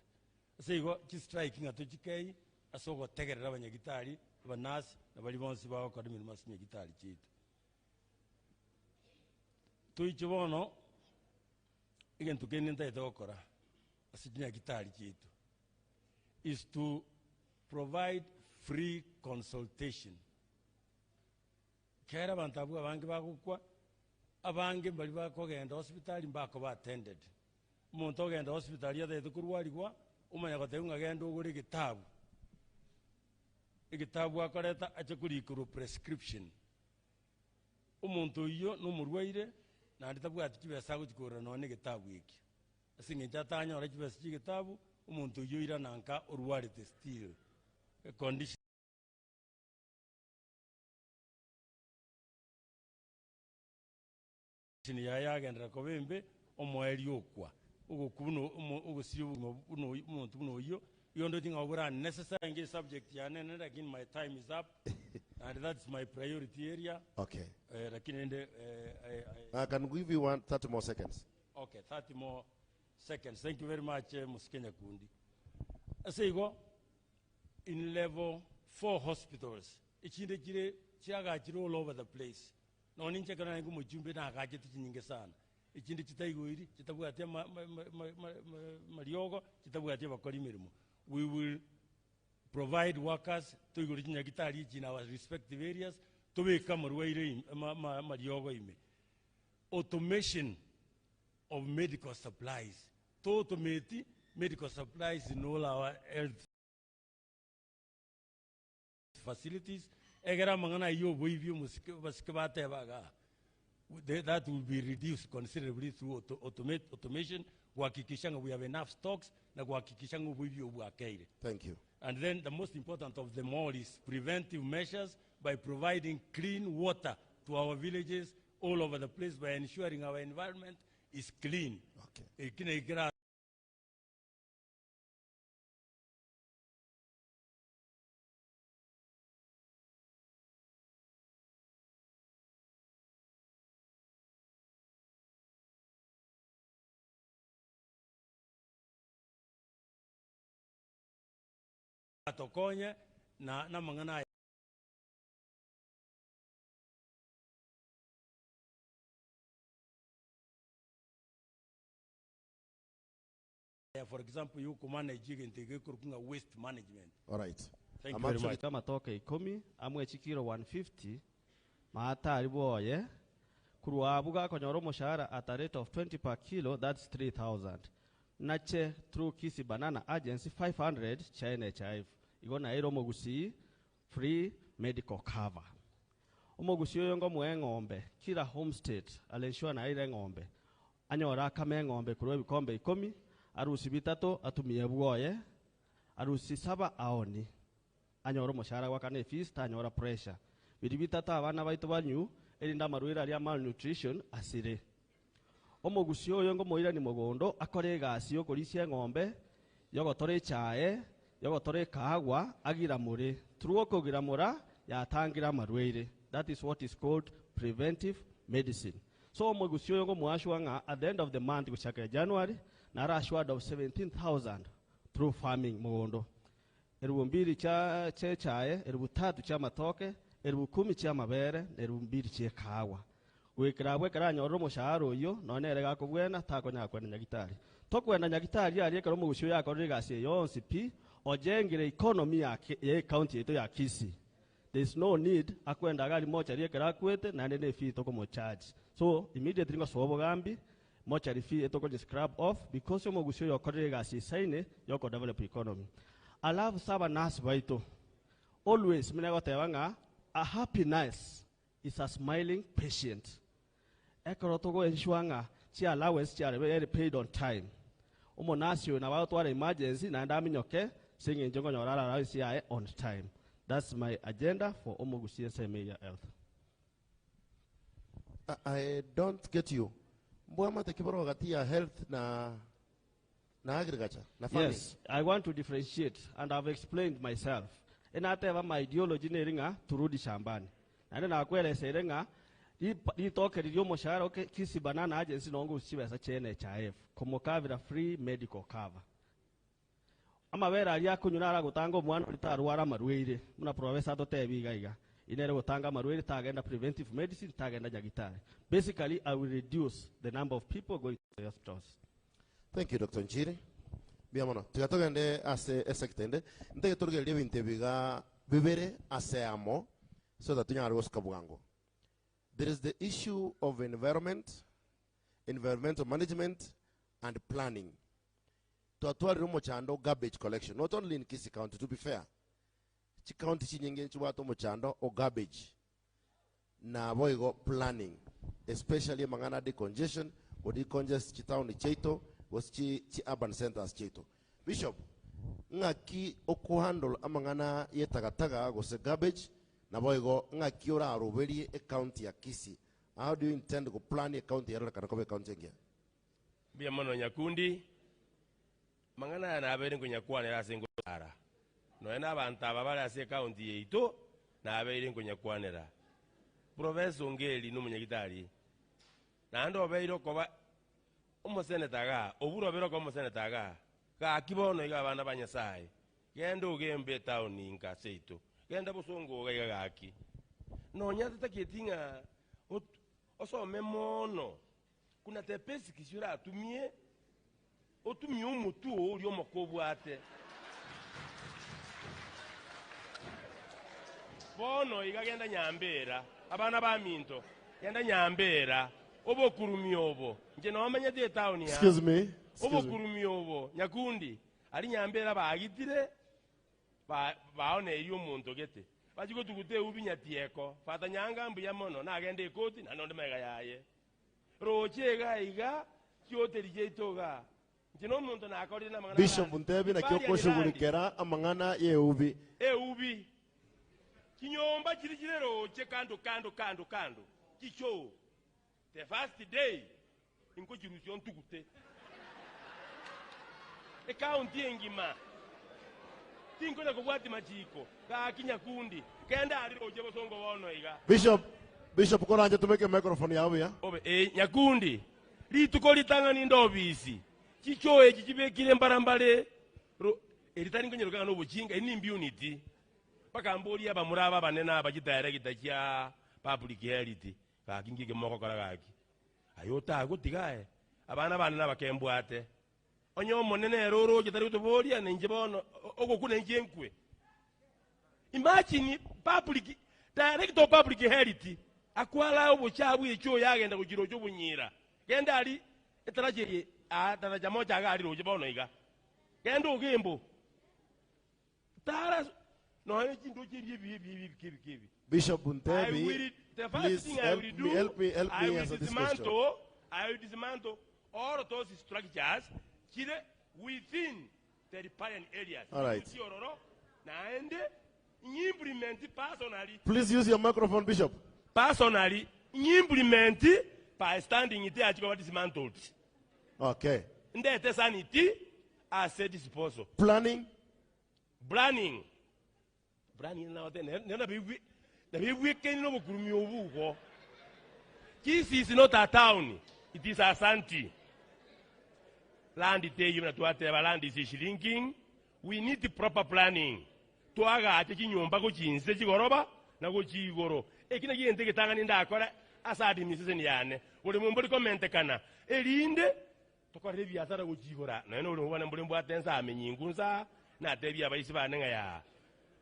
So you go striking at Ojikei, a so go take a rabanya gitari, banas, the body wants about academy must make guitar cheat. To each one, again to gain into the okora, a senior guitar cheat, is to provide free consultation. Kera bantabu abange bakukwa abange bali bakogenda hospital mbako ba attended. Umuntu ogenda hospital ya de kurwaligwa umanya ko teunga genda ugure gitabu. Igitabu akoreta ache kurikuru prescription. Umuntu iyo numurwaire na nditabu atikibesa gukora none gitabu iki. Asinge cyatanya ora kibesa gitabu umuntu iyo ira nanka urwarite still. A condition ya gendera ko bembe omweli okwa ugo kuno ugo siyo uno umuntu uno yo yondo tinga obura necessary nge subject ya nene again my time is up and that's my priority area. Okay. Lakini ende I can give you 30 more seconds. Okay, 30 more seconds. Thank you very much, Muskenya Kundi. Asego in level 4 hospitals. Ichinde kire chiaga chiro all over the place. No ninche kana ngo mujumbe na gaje tinyinge sana. Ichinde chitaigoiri chitabwate mariogo chitabwate bakori mirimo. We will provide workers to igorinya gitari in our respective areas to be kamarwaire mariogo ime. Automation of medical supplies. To automate medical supplies in all our health facilities. Egera mangana yo boivio muskabate baga. That will be reduced considerably through automation. Kuhakikishanga we have enough stocks na kuhakikishanga boivio buakeire. Thank you. And then the most important of them all is preventive measures by providing clean water to our villages all over the place by ensuring our environment is clean. Okay. Tokonya na mangana. For example, you could manage waste management. All right. Thank you very much. Kama toka 10 amwe chikiro 150 maata aliboye kuruabuga konyoro moshara at a rate of 20 per kilo, that's 3,000. Nache through Kisii Banana Agency 500 China HIV. Igona iro mogusi free medical cover. Omogusi yongo mwe ngombe kila homestead alensure na ile ngombe anyora kame ngombe kuruwe bikombe 10 arusi bitatu atumie bwoye arusi 7 aoni anyora moshara wakane fees anyora pressure bidi bitatu abana baito banyu erinda marwira ali malnutrition asire. Omogusi yongo moira ni mogondo akore gasi yo kolisia ngombe yogotore chae yogotore kahagwa agira muri truoko gira mura yatangira marwire. That is what is called preventive medicine. So omogusi yongo muashwanga at the end of the month kuchaka January na rashwad of 17,000 through farming mogondo 2,000 cha chae, 3,000 cha matoke, 10,000 cha mabere, 2,000 cha kawa. Wikira bwekera nyoro mushahara uyu none erega kugwena tako nyakwenda nyagitari. Tokwenda nyagitari ari ekero mugusho yako rigasi yonsi pi ojengire economy ya county yetu ya Kisii. There is no need akwenda gari mocha riekera kwete na nene fee toko mo charge. So immediately ngo sobo gambi mocha fee etoko just scrap off because yomo gusho yoko rigasi saine yoko develop economy. I love saba nas baito. Always minago tewanga a happy nice is a smiling patient. Ekoro togo enshwanga chi allowance chi are paid on time. Omo nasio na watu wale emergency na ndami nyoke Senge njongo nyorara rawisi yae on time. That's my agenda for Omogusi SME Health. I don't get you. Mbwama tekiboro gatia health na agriculture na farming. Yes, I want to differentiate and I've explained myself. And I tell my ideology neringa turudi shambani. And then nakueleza irenga di toke di yomoshara okay Kisii banana agency nongo usiwe sa NHIF. Komokavira free medical cover. Ama vera alia kunyunara gutango mwana litaruara marwire. Muna professor to tebi gaiga. Inere gutanga marwire tagenda preventive medicine tagenda jagitari. Basically, I will reduce the number of people going to the hospitals. Thank you, Dr. Njiri. Biamono. Tigatogende ase sektende. Ndege turgelie bintebiga bibere ase amo so that tunyari woskabugango. There is the issue of environmental management and planning. Tuatwari Omochando garbage collection, not only in Kisii County, to be fair. Chi county chinyenge chuwato Omochando or garbage. Na boigo planning, especially mangana de congestion, or the congest chitown ni cheito, was chi urban centers cheito. Bishop, ngaki oku handle amangana ye tagataga was garbage, na boigo ngaki ora aruberi a county ya Kisii. How do you intend to plan a county ya Kanakobe County again? Biamono nyakundi. Mangana na abere kunyakwana ya singo ara. No ena bantaba bale ase county yeito na abere kunyakwanera. Professor Ngeli n'umunyagitari. Na ndo obero koba umusenetaga, oburo bero ko umusenetaga. Ka kibono iga bana banyasai. Gendo gembe town INKA seito. Genda busongo ga gaki. No nyata taketinga oso memono. Kuna tepesi kishura atumie otumi umutu ori omokobwate bono igagenda nyambera abana ba minto genda nyambera obokurumi obo nje no manya de town ya Excuse me. obokurumi obo nyakundi ali nyambera bagitire baone eri omuntu gete bajigo tugute ubinya tieko fata nyanga mbuya mono na agenda ekoti na nonde mega yaye rochega iga kyote lijeitoga. Bishop Ntebi na kyoko shugulikera amangana ye ubi. Ubi. Kinyomba kirikirero che kando. Kicho. The first day inko kirusion tukute. County engima. Tinko na kubwati machiko. Ka kinyakundi. Kenda ali roje bosongo wono iga. Bishop koranje tumeke microphone yawe ya. Obe nyakundi. Lituko litanga ni ndobisi. Kicho ekikibe kile mbarambale eritani konyeroga no bujinga ni immunity paka mboli aba muraba banena abagidirect kya public health ka kingike moko karagaki ayota gutigae abana banena bakembwate onyo monene roro kitari kutobolia nenje bono ogokune njenkwe. Imagine public director public health akwala obuchabu echo yagenda kugiro cyo bunyira genda ali etaraje taraja moja gari roje bono iga gendo gembo tara no echindo chibi. Bishop Ntebi, please help me answer this question. I will dismantle all of those structures within the riparian areas. All right. Personally. Please use your microphone, Bishop. Personally, implement by standing it as dismantled. Okay. Ndete sanity as a disposal. Planning now then the weekend no kurumi obugo. Kisii is not a town, it is a santi. Land is land is shrinking. We need the proper planning. twagache chinyumba kuchinse chigoroba na kuchigoro ekina ginte gitanga ndakora asa administration yane uri mumburi comment kana elinde tokore biasara kuchigora na eno uri mubana mburi mbwatenza amenyingunza na tebya abaisi banenga ya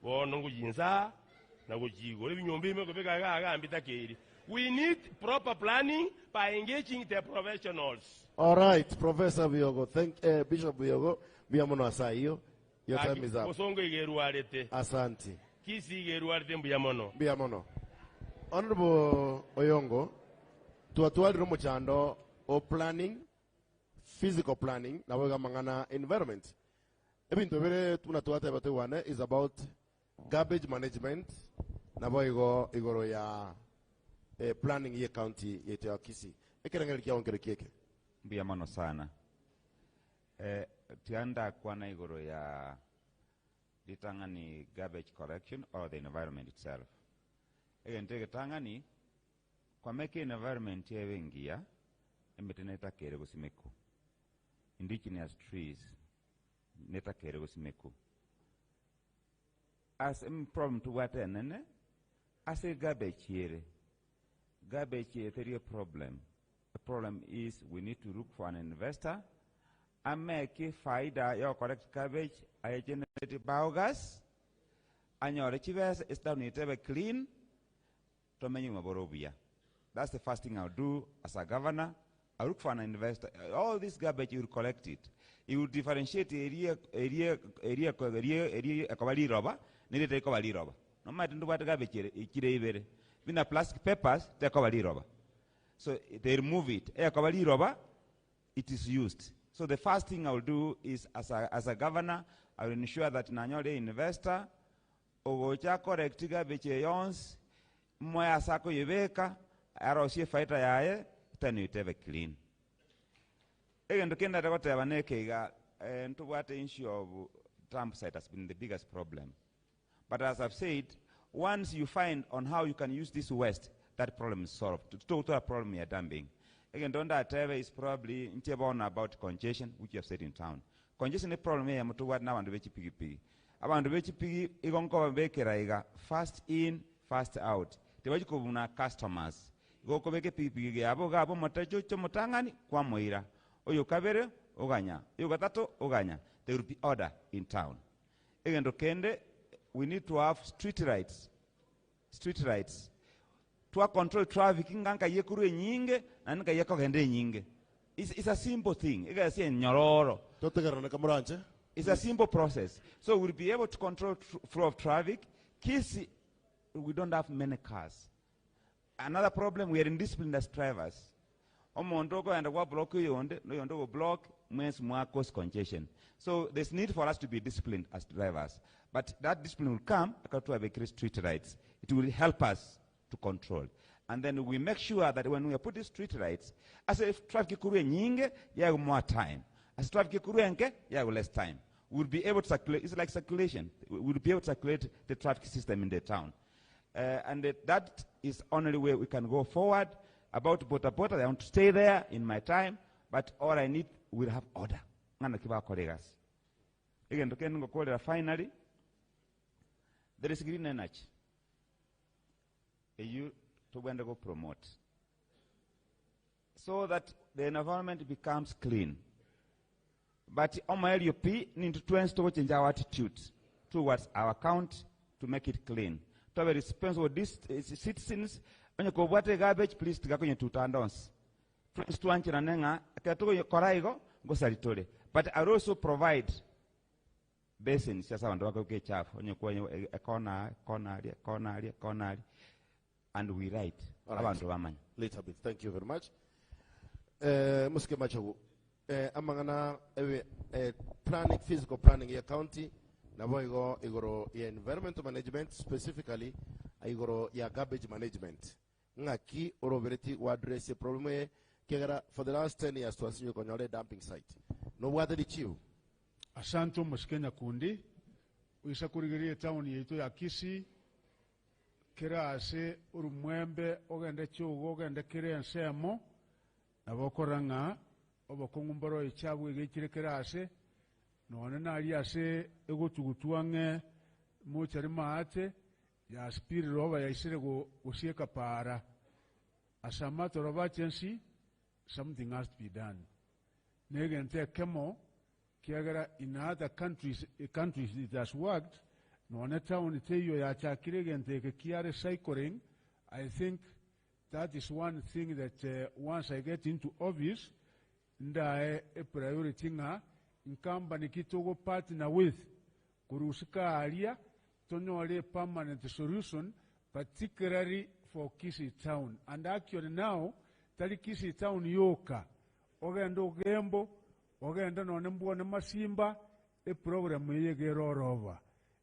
bono ngujinza na kuchigoro binyumba imwe kubeka agambita keri. We need proper planning by engaging the professionals. All right, Professor Biogo. Bishop Biogo. Biamono asayo. Your time is up. Asante. Kisii geruarete mbiamono. Biamono. Honorable Oyongo, tuatuali rumo chando o planning, physical planning, na wega mangana environment. Ebintu bere tunatuate bate wane is about garbage management, na boigo igoro ya planning ye county yetu ya Kisii. Ekerangeli kia onkere kieke. Biamono sana. Tianda kwa na igoro ya ditangani garbage collection or the environment itself. Egentege tangani kwa meke environment ya wengia embeteneta kere gosimeku. Indigenous trees neta kere gosimeku. As a problem to what enene as a garbage here. Garbage here is a problem. The problem is we need to look for an investor and make faida your correct garbage, I generate biogas, and your achievers is down to clean to menu. That's the first thing I'll do as a governor. I'll look for an investor. All this garbage, you will collect it. You will differentiate area kobali rubber, need to kobali rubber. No matter what garbage here, when the plastic papers, they kobali rubber. So they remove it. Kobali rubber, it is used. So the first thing I will do is, as a governor, I will ensure that Nanyode investor, ogocha correct garbage yons, moya sako yebeka, arosie fighter yae, then you have a clean. Again, the Kenda Dakota Vanekega, and to what the issue of dump site has been the biggest problem. But as I've said, once you find on how you can use this waste, that problem is solved. The total problem you're dumping. Again, Donda Teve is probably about congestion, which you have said in town. Congestion is a problem here, to what now and the PGP. About the PGP, Igonko Bakeraiga, fast in, fast out. The Wajikuna customers. Go Kobeke PPG, Abogabo, Motajo, Motangani, Kwamoira. Oyokabere, Oganya. Yogatato, Oganya. There will be order in town. Again, Dokende, we need to have street rights. Street rights. To control traffic, it's a simple thing. It's a simple process. So we'll be able to control flow of traffic. Kisii, we don't have many cars. Another problem, we are indisciplined as drivers. Omondoko and a block you block means more cost congestion. So there's need for us to be disciplined as drivers. But that discipline will come because we have street rights. It will help us to control. And then we make sure that when we put these street rights, as if traffic kuru nyinge, you have more time. As traffic kuru enke, you have less time. We'll be able to circulate, it's like circulation. We'll be able to circulate the traffic system in the town. And that is only way we can go forward. About Bota, I want to stay there in my time, but all I need, we'll have order. Again, finally, there is green energy. You to go promote so that the environment becomes clean. But OMLUP need to change our attitude towards our county to make it clean. To have a responsible citizens, when you go water garbage, please to go to tandons. Friends to answer and but I also provide basins, just on the chaff, when you go a corner, and we write. Right. Later bit. Thank you very much. Muske macho. Amangana planning, physical planning ya county. Nabo igoro ya environmental management, specifically igoro ya garbage management. Ngaki orovereti wa address ya problem kegara for the last 10 years to asinyo konyole dumping site. No wada di chiu. Asanto Muskenya kundi. Uisakurigirie town yetu ya Kisii. Kira ase urumwembe ogende chugo ogende kire nsemo nabokoranga obokongumboro echabu egekire kira ase none nali ase egotugutuange mochari maate ya spiri roba ya isire gosieka para. As a matter of urgency, something has to be done. Negente kemo kiagara in other countries it has worked. No ne town iteyo ya chakire gente ke kiare cycling. I think that is one thing that once I get into office, nda a priority nga nkamba nikitogo partner with kurusika alia tonyole permanent solution, particularly for Kisii town. And actually now, tali Kisii town yoka, ogenda ogembo, ogenda nonembuwa ne masimba, program yeye gerorova.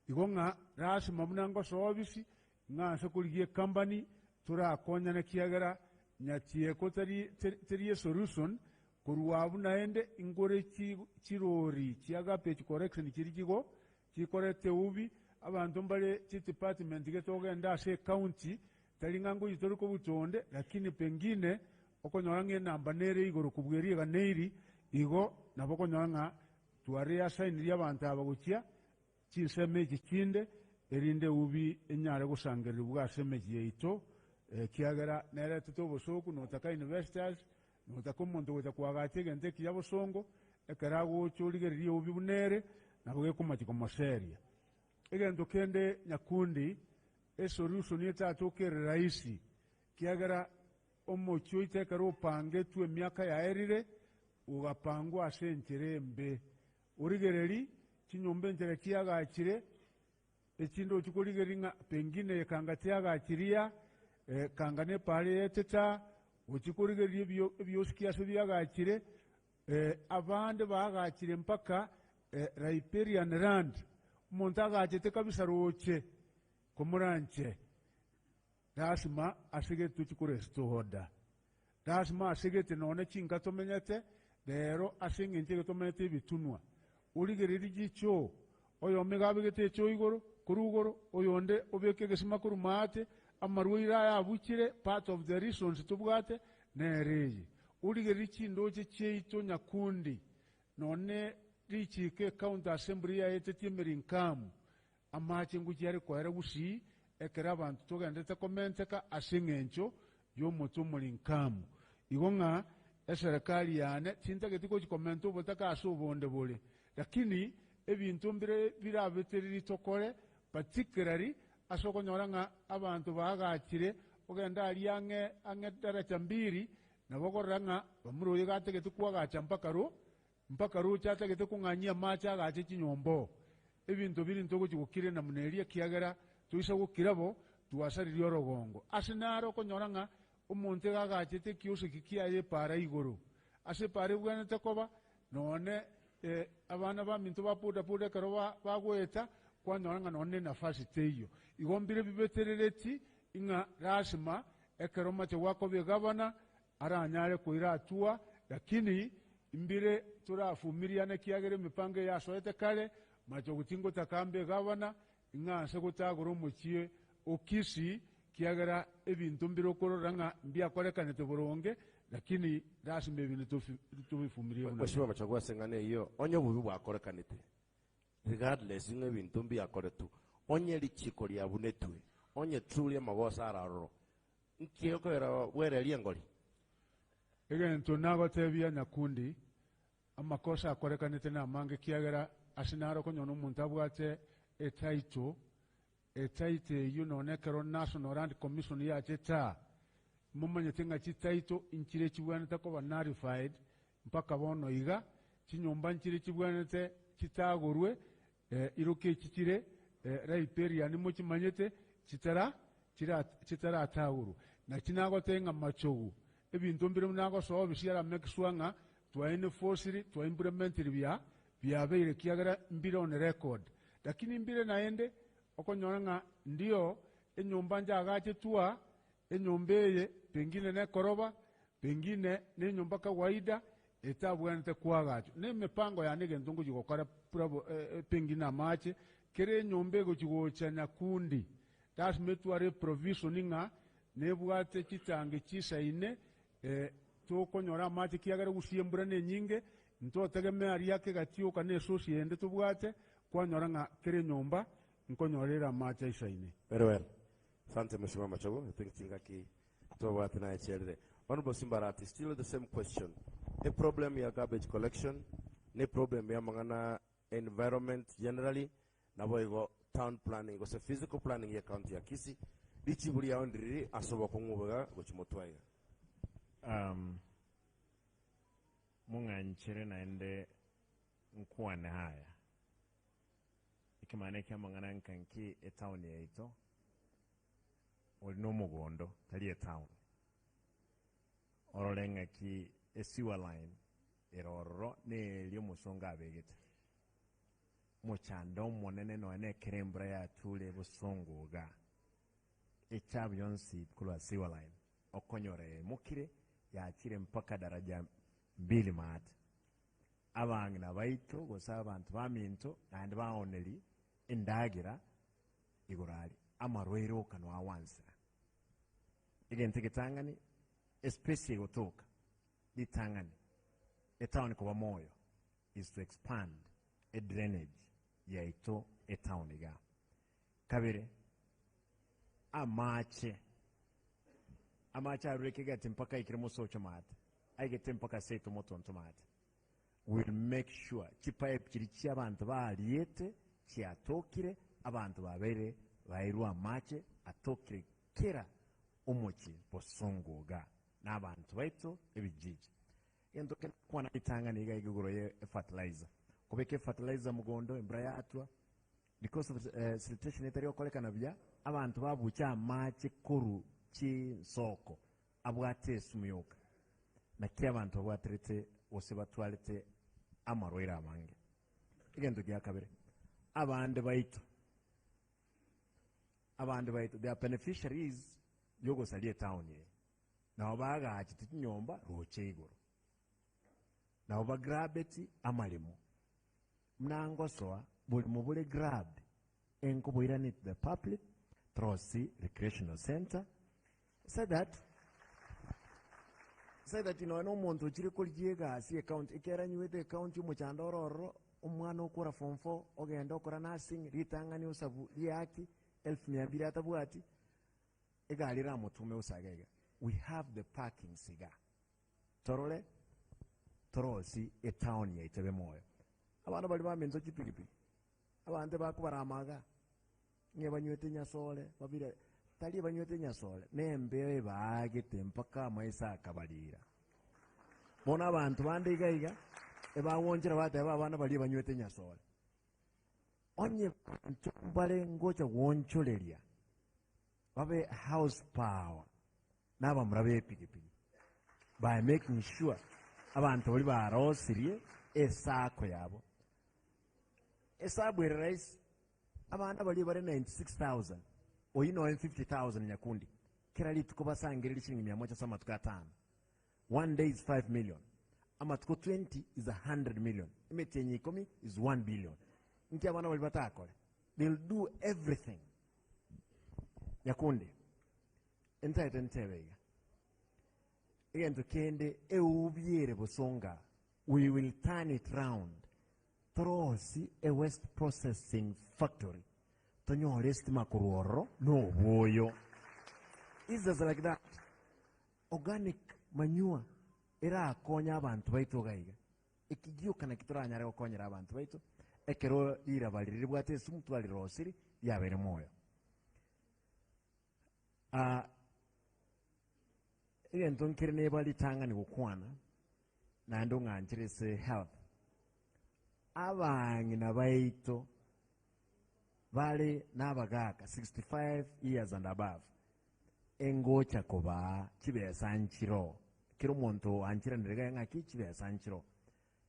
Igonga rasi mabunango service, nga sekuligie company, tura akonya na kiagara, nyatie ko tari solution, kuruwabu naende ingore chirori, chiagape correction chirikigo, chikorete ubi, abantu mbale department getogenda ase county, talingango yitoruko butonde, lakini pengine okonyorange namba nere igoro kubweri ga neiri igo naboko nyanga tuare assign ria abantu abagukia chinseme kikinde erinde ubi enyare gusangera bwa seme yeito kiagera nere tutobosoku no taka investors no takomonto weta kwagate gente kiyabosongo ekarago choligeria ubi bunere nabwe kumatiko maseria egendo kende nyakundi solution yetatookere raisi kiagera omochio itekera opange tue miaka yaerire ugapangwa ase encherembe origereri chinyombe entere kiagachire echindo ochikorigeria pengine kanga tiagachiria kanga nepare yeteta ochikorigeria ebiosikiase biagachire abande bagachire mpaka riparian land omonto agachete kabisa roche komuranche dasima asegete tuchikurestohoda dasima asegete none chinga tomenyete lero asengente tomenyete bitunwa uligereri gicho oyo megabegete cyo igoro kurugoro oyonde obeke gesima kurumate amarwira yabukire part of the reasons tubwate nereyi uligereri chindo cheito nyakundi none richike county assembly ya etetimeri nkamu amache ngujyare kwera gusi ekera abantu togende komenteka asingencho yomoto muri nkamu igonga eserikali yane chintageti ko komento botaka asubonde bole lakini ebintu mbire birabeteriri tokore particularly asokonyoranga abantu bagachire ogenda ali ange daraja mbiri nabokoranga bamuroye gategeti kwagacha mpaka ro chategeti kunganyia macha gache chinyombo ebintu biri ntoko chikukire na muneria kiagera tuisa gukirabo tuwasariri orogongo asinaro konyoranga omonte gagachete kiose kikiaye para igoro ase pare bwana takoba none abana ba minto bapuda karoba bagweta kwanyoranga none nafasi teyo igombire bibeterereti inga rasma ekeroma wako begabana aranyare kuira atua lakini imbire turafumiriane kiagere mipange ya soete kale macho gutingo takambe gavana inga sekutagoro muchie okisi kiagera ebintu mbiro kororanga mbia kolekane toboronge lakini rasime bintu tubifumirie Mheshimiwa Machagua sengane hiyo onyo bubi bwakorekanite regardless inge bintu mbia koretu onye lichiko lya bunetwe onye truly magosa araro nkiyokera were liengoli egento nago tebia nyakundi amakosa akorekanite na mange kiagera asinaro konyono omuntu abwate etaito yunonekero National Land Commission yacheta mumanye tenga chitaito inchire chibwanete ko narified mpaka bono iga chinyomba nchire chibwanete chitagorwe iroke chichire riparian muchimanyete chitara ataguru na chinago tenga machogu ebintu mbire munago so bishira mekiswanga twaine forcery twa implement bya beire kiagara mbire on record lakini mbire naende okonyoranga ndio enyomba njagache tua enyombeye pengine ne koroba pengine ne nyomba kawaida etabwanete kwagacho ne mipango ya nege ndungu jikokora pengine amache kere nyombe go jigocha nyakundi das metware provisioninga ne bwate chitange chisaine tokonyora amache kiagara gusiembura ne nyinge ntotegemea yake gatio kane sosi ende tubwate kwanyoranga kere nyomba nkonyorera macha isaine. Very well. Asante Mheshimiwa Machogo. I think Chingaki Toba Tina Chelre. Honorable Simbarati, still the same question. A problem ya garbage collection, ne problem ya mangana environment generally, na boigo town planning, go se physical planning ya county ya Kisii, dichibuli ya ondiri asoba kungubega go chimotwaiga. Munga nchere naende nkuane haya. Ikimaneke mangana nkanki e town ya ito. Olino mugondo tali e town. Orolenga ki e sewer line eroro ne liyo musonga abegete. Muchando monene no ene kerembra ya tule busongo ga. Echabu yonsi kulwa sewer line. Okonyore mukire ya chire mpaka daraja 2 maati. Abangi na baito gosa abantu baminto and baoneli endagira igorali amarwero kanwa awansira. Igente kitangani especially gotoka ditangani a town ko Moyo is to expand a drainage ya ito a town iga. Kabire amache arwekega mpaka ikirimo socho mate. I get mpaka seto moto ntomate. We'll make sure chipipe chirichi abantu baliete chiatokire abantu babere bairwa mache atokire kera omochi posongoga n'abantu baito ebijiji. Endo kwana itanga niga iguguro ye fertilizer. Kubeke fertilizer mugondo embraya atwa because of siltation etari okoleka nabya abantu babucha mache koru chi soko abwate sumyoka. Na kia abantu batrete osibatwalite amarwera amange. Igendo gya kabere. Abande baito, they are beneficiaries yogo salie town ye. Na obaga achiti nyomba roche igoro. Na oba grabeti amalimo. Mnango soa buli mubule grabbed enko boiranit the public Trosi Recreational Center so that no muntu chiri kuliega si account ikera nywete account muchandororo umwana okora form 4 ogenda okora nursing ritangani usabu yaki 1200 atabwati egalira mutume usagega. We have the parking siga torole torosi a town ya itebe moyo abana bali bamenzo chipilipi abande bakubaramaga nyebanywete nyasole babire tali banywete nyasole nembe baagete mpaka maisa akabalira bona abantu bandegaiga ebawonjera bate abana bali banywete nyasole onye ntumbale ngocha woncholeria babe house power naba murabe pikipiki by making sure abantu bali barosirie esako yabo esabwe rice abana bali bare 96,000 oyino 50,000 nyakundi kira lituko basangirira shilingi 100 sama tukatana. One day is 5 million. Amatuko 20 is 100 million. Imetenye ikomi is 1 billion. Nki abana bali batakole. They'll do everything. Nyakundi entaite ntebega egento kende eubiere busonga. We will turn it round. Trosi a waste processing factory. Tonyo estima kuruoro no boyo. Is just like that. Organic manure era akonya abantu baito gaiga. Ekigio kana kituranya rero konyera abantu baito. Ekero ira baliri bwate sumtu ali rosiri yabere moyo. Iyo ntonkere ne bali tanga ni gukwana na ndonga nchirese health. Abangi na baito bali nabagaka 65 years and above. Engocha koba chibe sanchiro. Kiro monto anchira ndirega ngaki chibe sanchiro.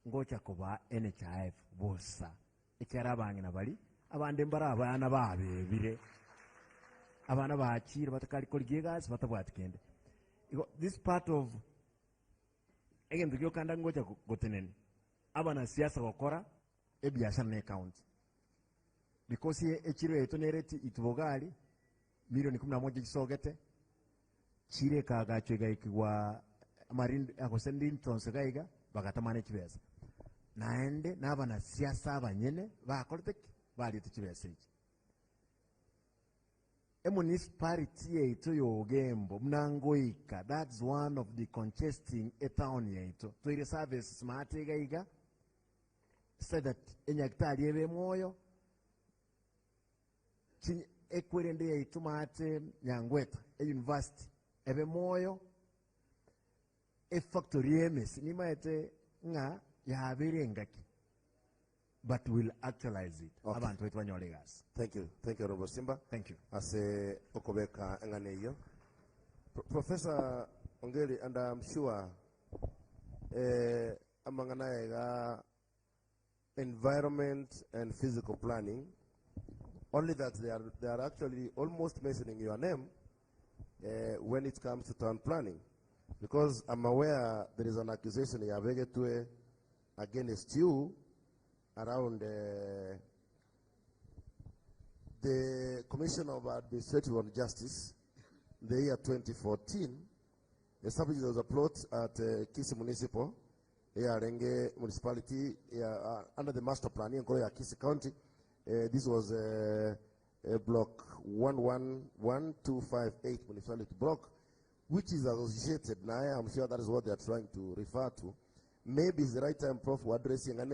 Ngocha koba NHIF bosa. Ekera abangi na bali abande mbara abana babebire. Abana bachira batakali koligegas batabwatikende. This part of again the kanda ngocha goteneni. Abana siasa wakora ebiashara ne account. Because ye echiro eto nereti itubogali milioni 11 kisogete chire kagacho gaikwa marindi akosendi ntonse gaiga bagatamane kibesa naende nabana siasa abanyene bakolete bali tukibesa iki municipality yetu yogembo mnangoika. That's one of the congesting a town yetu. To the service smart gaiga said that enyakitali ebe moyo ekwerende yetu mate nyangweta university ebe moyo factory emes ni maete nga ya ngaki. But we'll actualize it. Okay. Abantu wetu banyolegas. Thank you, Honorable Simba. Thank you. Ase okobeka enganeyo. Professor Ongeri, and I'm sure amangana environment and physical planning. Only that they are actually almost mentioning your name when it comes to town planning, because I'm aware there is an accusation against you around the Commission of Administrative and Justice, the year 2014, established as a plot at Kisii Municipal, Renge Municipality, under the master plan in Kisii County. This was block 111258 municipality block, which is associated now. I'm sure that is what they are trying to refer to. Maybe it's the right time, Prof, for addressing a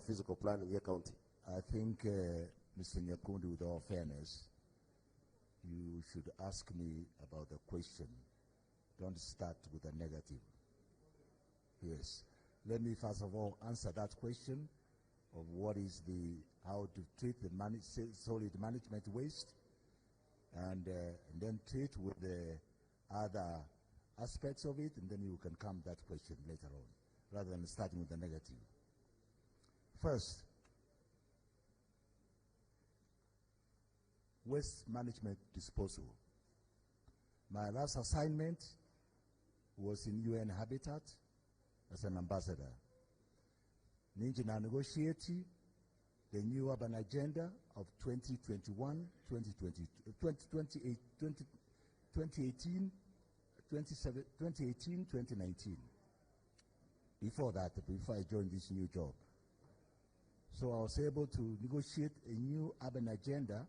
physical planning in your county. I think, Mr. Nyakundi, with all fairness, you should ask me about the question. Don't start with a negative. Yes. Let me first of all answer that question of what is how to treat the solid management waste, and then treat with the other aspects of it, and then you can come that question later on, rather than starting with the negative. First, waste management disposal. My last assignment was in UN Habitat as an ambassador. Ninjina negotiating the new urban agenda of 2021, 2018, 2019. Before that, before I joined this new job. So I was able to negotiate a new urban agenda.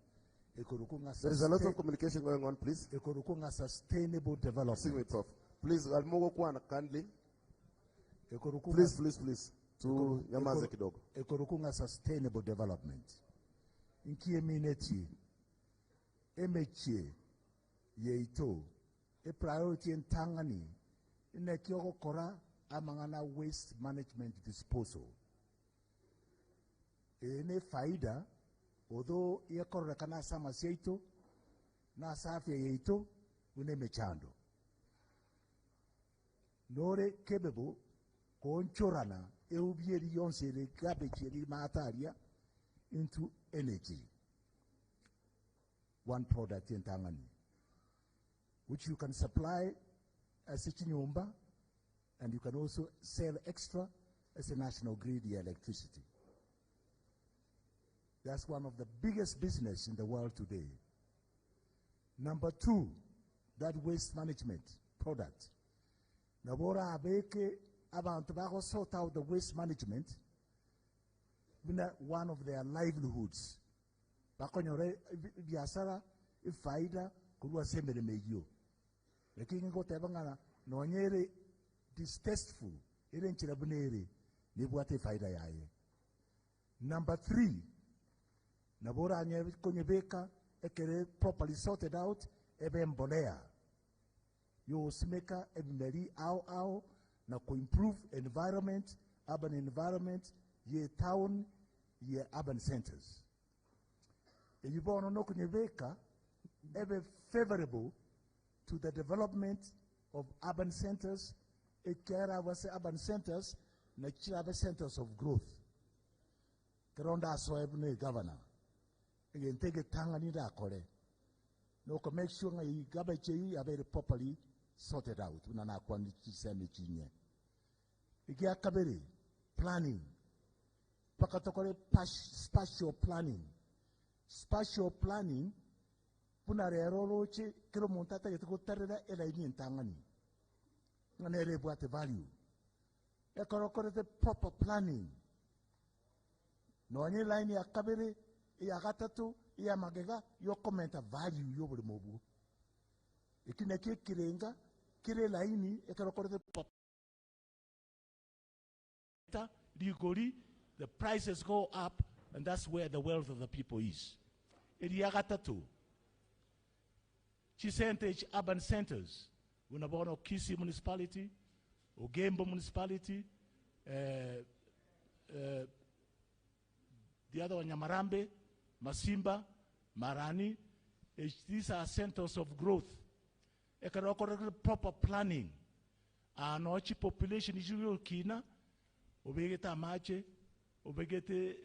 There is a lot of communication going on, please. Sustainable development. Sing it off. Please, kindly. Please. To Yamaza kidogo. Ekorukunga sustainable development. Inkie mineti, emechie, yeito, priority in Tangani, in Kyoko Kora, amangana waste management disposal. Ene faida, although yekora kana sama seito, na safi yeito, une mechando. Nore kebebo, konchorana, eubieri yonse de garbage mataria into energy. One product in Tangani, which you can supply as a chinyumba, and you can also sell extra as a national grid electricity. That's one of the biggest business in the world today. Number two, that waste management product. Nabora abeke about tobacco sort out the waste management, one of their livelihoods. Bakonyore biasara faida kulwa semere meyo. Lakini ngo tebangana nonyere distasteful ile nchirabunere ni bwate faida yaye. Number three, nabora anye konyebeka ekere properly sorted out ebe mbolea. Yo smeka ebimeri au na improve environment, urban environment, ye town, ye urban centers. And you born no kunyeveka, ever favorable to the development of urban centers, ekera wase urban centers, na chirabe centers of growth. Keronda so ebne governor. Again, take a tangani da kore. No can make sure you gabache are very properly sorted out. Unana kwani chiseme chinye. Igia kabere planning. Pakatokore spatial planning. Spatial planning. Punare eroroche kilo montata yetiko tereda ela ini ntangani. Nganere buate value. Ekorokore the proper planning. No any line ya kabere ya gatatu ya magega yo commenta value yo buli mobu ikine kirenga kire laini ekarokore legally the prices go up, and that's where the wealth of the people is. Iriagatatu. Percentage urban centers. Unabono Kisii municipality, Ogembo municipality, the other one Nyamarambe, Masimba, Marani. These are centers of growth. Proper planning. Anochi population is real kina. Obegeta mache, obegete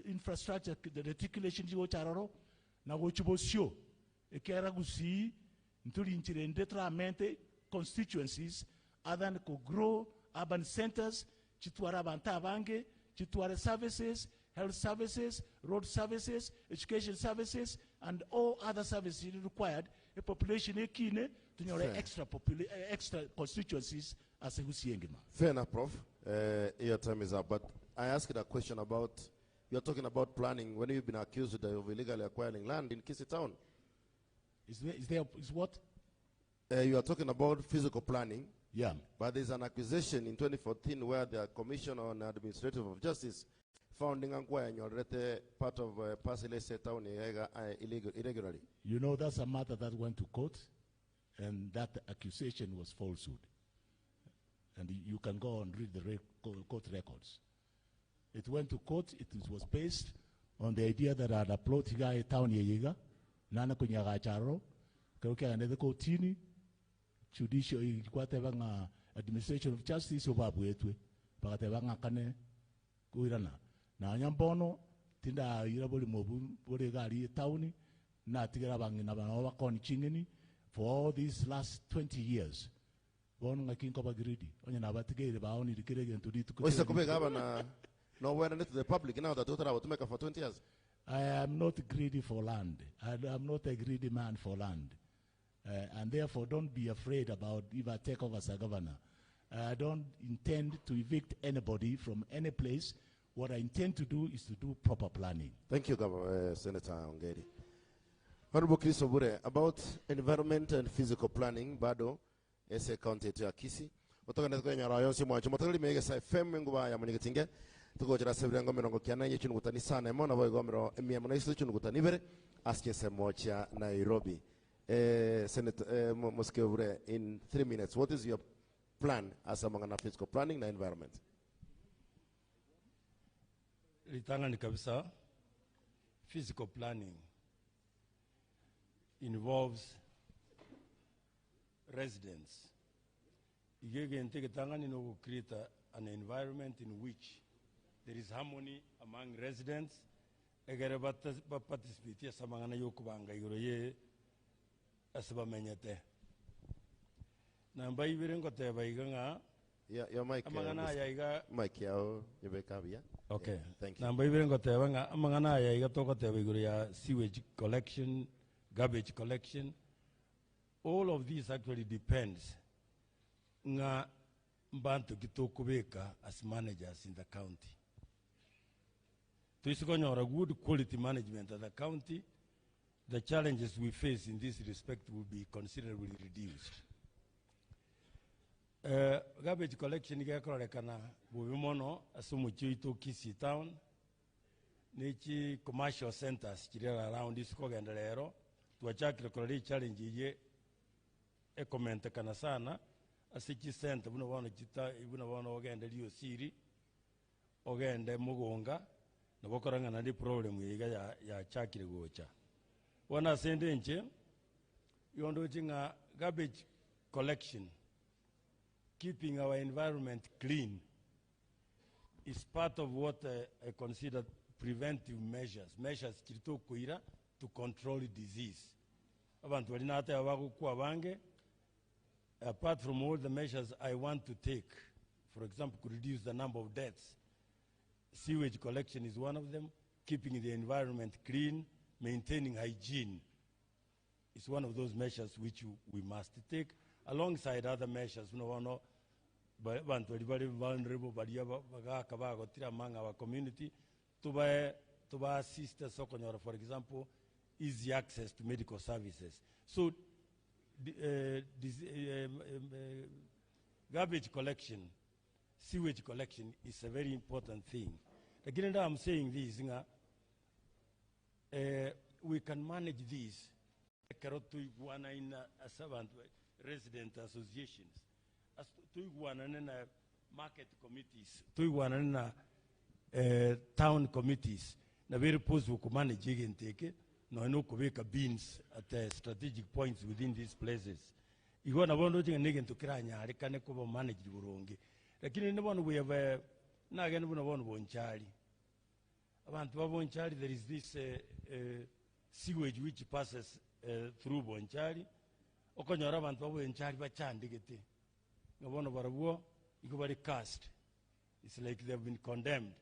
infrastructure, the reticulation is chararo, na wochubosio, ekera gusi, ntuli inchirende tramente constituencies, other than to grow urban centers, chituara bantabange, chituara services, health services, road services, education services, and all other services required. A population ekine to extra constituencies as a husiengima. Fair enough, Prof. Your time is up, but I asked a question about, you're talking about planning when you've been accused of illegally acquiring land in Kisii town. Is what? You are talking about physical planning. Yeah. But there's an accusation in 2014 where the Commission on Administrative of Justice found in part of Pasilese town irregularly. You know, that's a matter that went to court, and that accusation was falsehood. And you can go and read the court records. It went to court. It was based on the idea that I'd upload a town yeyiga, nana kunyaga charo, kauke another kotini, judicial kwatevanga administration of justice obabu etwe, pakatevanga kane kuirana. Na nyambono tinda iraboli mobu bole gali towni na tigera bangi na banawa koni chingeni for all these last 20 years. Bon ngakin ko bagiridi onya na batigere ba oni dikirege ntudi to. What's the kubega na no awareness to the public now that to make for 20 years? I am not greedy for land. I am not a greedy man for land. And therefore don't be afraid about if I take over as a governor. I don't intend to evict anybody from any place. What I intend to do is to do proper planning. Thank you, Senator Ongeri. Honorable Chris Obure, about environment and physical planning, Bado, Ese County to Kisii. Otoka na kwenye rayon si mwacho. Motoli mege sa FM nguba ya mwenyegetinge. Tuko jira sebire ngomero ngokiana yechu ngutani sana. Emona boy ngomero emiya mwana isu chunu ngutani bere. Aske se mocha Nairobi. Senator Moske Obure, in 3 minutes, what is your plan as among physical planning and environment? Litanga ni kabisa, physical planning involves residents. Igege nteke tanga ni no create an environment in which there is harmony among residents. Egere participate ya samangana yokubanga igoroye asaba menyete. Na mbai birengo te baiganga. Your mic. Mic yao yebekabia. Okay. Yeah, thank you. Namba ibirengo tebanga amangana ya igatoka tebiguru ya sewage collection, garbage collection. All of these actually depends nga mbantu kitokubeka as managers in the county. To isikonyora good quality management of the county, the challenges we face in this respect will be considerably reduced. Garbage collection igakorekana bubimono asumu chito Kisii town nichi commercial centers chirera around this kogendelero tuachakira kore challenge ye e comment kana sana asichi center buno bano chita buno bano ogendelio siri ogende mugonga nabokoranga na di problem yiga ya chakire gocha wana sende nche yondo chinga garbage collection, keeping our environment clean is part of what I consider preventive measures to control disease. Apart from all the measures I want to take, for example, to reduce the number of deaths, sewage collection is one of them, keeping the environment clean, maintaining hygiene is one of those measures which we must take, alongside other measures. Very vulnerable among our community to to assist us, for example, easy access to medical services. So, garbage collection, sewage collection is a very important thing. Again, I'm saying this, we can manage this in resident associations, as market committees, town committees, na very possible to manage and take no no kubeka beans at strategic points within these places. You want to again to Kranya, I can't manage the Burongi. Lakini in the one we have na again one Charlie. About one Charlie, there is this sewage which passes through Bonchari. Okonyora and Pabo and Charlie by Chan digete. No one of our war, you go very cast. It's like they've been condemned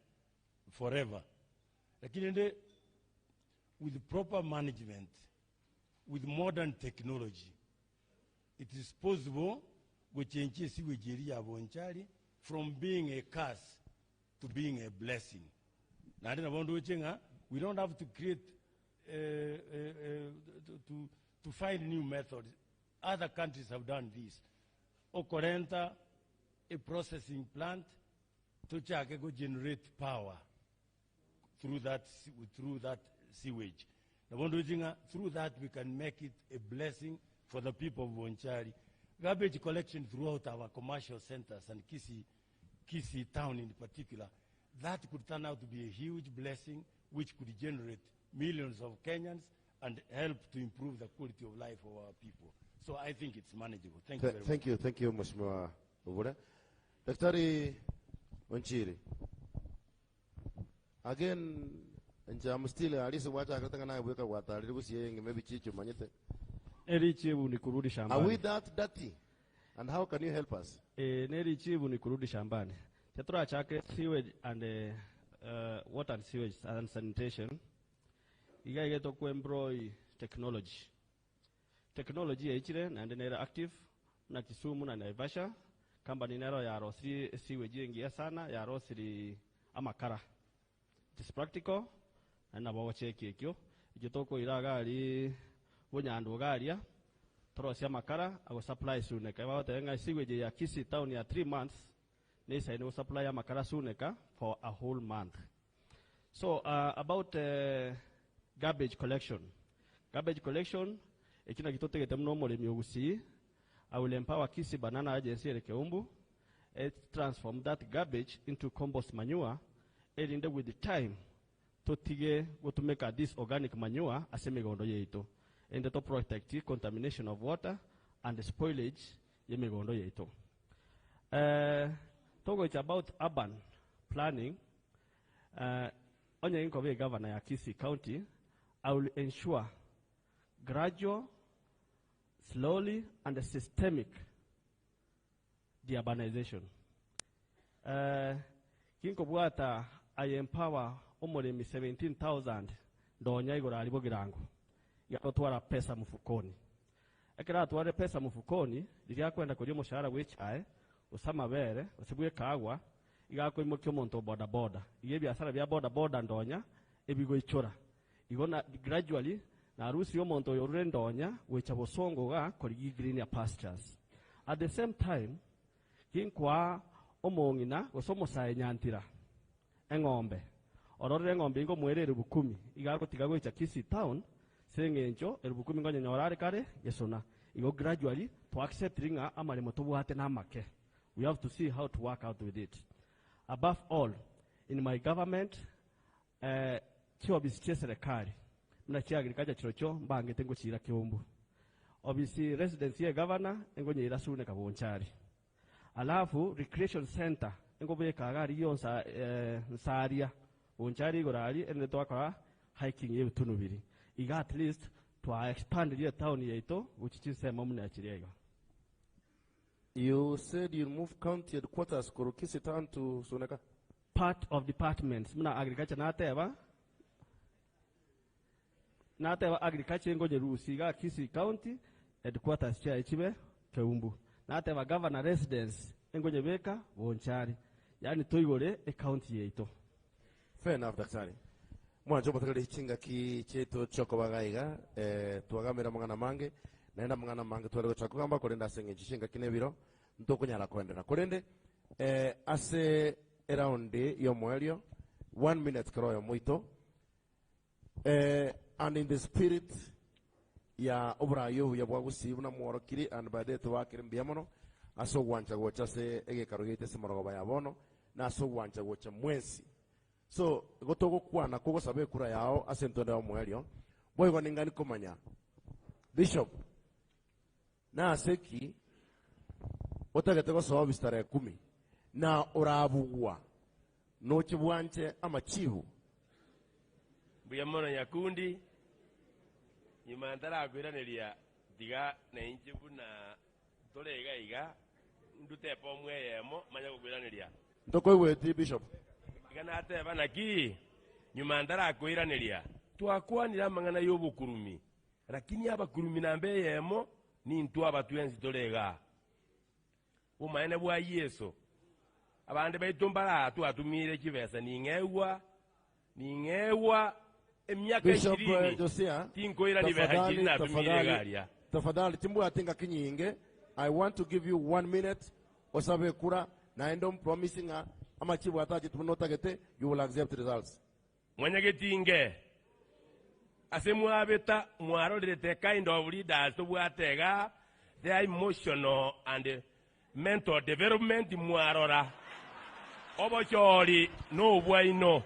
forever. Lakini with proper management, with modern technology, it is possible to change sewage area of Bonchari from being a curse to being a blessing. Now, we don't have to create to find new methods. Other countries have done this. Okorenta, a processing plant, to generate power through that sewage. Through that we can make it a blessing for the people of Bonchari. Garbage collection throughout our commercial centers and Kisii town in particular, that could turn out to be a huge blessing which could generate millions of Kenyans and help to improve the quality of life of our people. So I think it's manageable. Thank you very much. Thank you, Mheshimiwa Obura. Daktari Wanchiri. Again, I'm still alisa wacha akatanga na weka watali busiye maybe chicho manyete. Erichibu ni kurudi shambani. Are we that dirty? And how can you help us? Nerichibu ni kurudi shambani. Tetra chake sewage and water and sewage and sanitation. Iga geto kuembroy technology. Technology ichire na nera active na Kisumu na Naivasha. Kamba ninero ya rosi sewage ingia sana ya rosi amakara. It is practical and abawa cheki ekyo. Igitoko iraga ali bunyandu garia. Torosi amakara ago supply suneka. Iwa tenga sewage ya Kisii town ya 3 months. Nisa ino supply amakara suneka for a whole month. So about garbage collection. Garbage collection, ekina kitote getemno mole miugusi. I will empower Kisii Banana Agency Rekeumbu. Transform that garbage into compost manure. And with the time, to make this organic manure asemegondo yeito. And to protect the contamination of water and the spoilage yemegondo yeito. Togo it's about urban planning. Onye Inkove Governor ya Kisii County, I will ensure gradual, slowly, and systemic deurbanization. Kinko buata I empower omolemi 17,000 donya igora alibo girango. Yakotwara pesa mfukoni. Ekera atware pesa mfukoni, liria kwenda kuri mushahara w'icaye, usama bere, usibuye kagwa, igako imukyo monto boda boda. Iye biashara bya boda boda ndonya ebigo ichora. Igona gradually na rusi yo monto yorure ndonya wecha bosongo ga kori green pastures. At the same time, kinkwa Mong'ina gosomo sae nyantira engombe orore engombe ingo mwerere bukumi igako tigago icha Kisii town Senge ncho elbukumi ngo nyorare kare yesona igo gradually to accept ringa amare motobuhate na make. We have to see how to work out with it. Above all, in my government chiwa bisiche serikali mna chia agriculture chirocho mbange tengo chira kiombu obisi residency ya governor ngo nyira sune kabonchari. Alafu recreation center ngo beka gari yonsa nsaria bonchari gorali ene to akora hiking ye tunubiri iga at least to expand the town yeto which is momna achirega. You said you move county headquarters koro Kisii town to Suneka? Part of departments mna agriculture nateva agriculture ngo jerusi ga Kisii county headquarters cha ichibe keumbu. Nateva governor residence engoje beka bonchari yani toigore e county yeito. Fair enough, Daktari. mwanjo mutakale chinga ki cheto choko bagaiga twagamira mangana mange naenda mangana mange twale gutrakugamba kurenda Senge chishinga kinebiro ntokunyara kwendera kurende ase around yo mwelio 1 minute kroyo muito and in the spirit ya obrayo ya bwagusibu na mworokiri and by the twakire mbiamono aso wancha gocha se egekarugite se morogo ya bono na aso wancha gocha mwezi so gotogo kwana kogo sabe kura yao asentonde wa mwelio boy goningani komanya bishop na aseki otagetego so bistare 10 na orabuwa no chibwanche ama chihu Buyamono nyakundi nyumantara akwiraniria diga na inchibu na tolega iga ndutepo mweyemo manya kukwiraniria ndoko iweti bishop igana ateba naki nyumantara akwiraniria twakwanira mangana yobukurumi lakini abakurumi nambe yemo ni ntu abatwenzi tolega umaene bwa Yesu abande baitumbala atumire kibesa ningewa emyaka 20 tinkoira nibehaji na atumire galia tafadhali timbu atinga kinyinge I want to give you 1 minute osabe kura na endom promising amachibu ataje tumunotagete you will accept results mwanyagetinge asemu abeta mwarorete kind of leaders to bwatega their emotional and mental development mwarora obochori no bwaino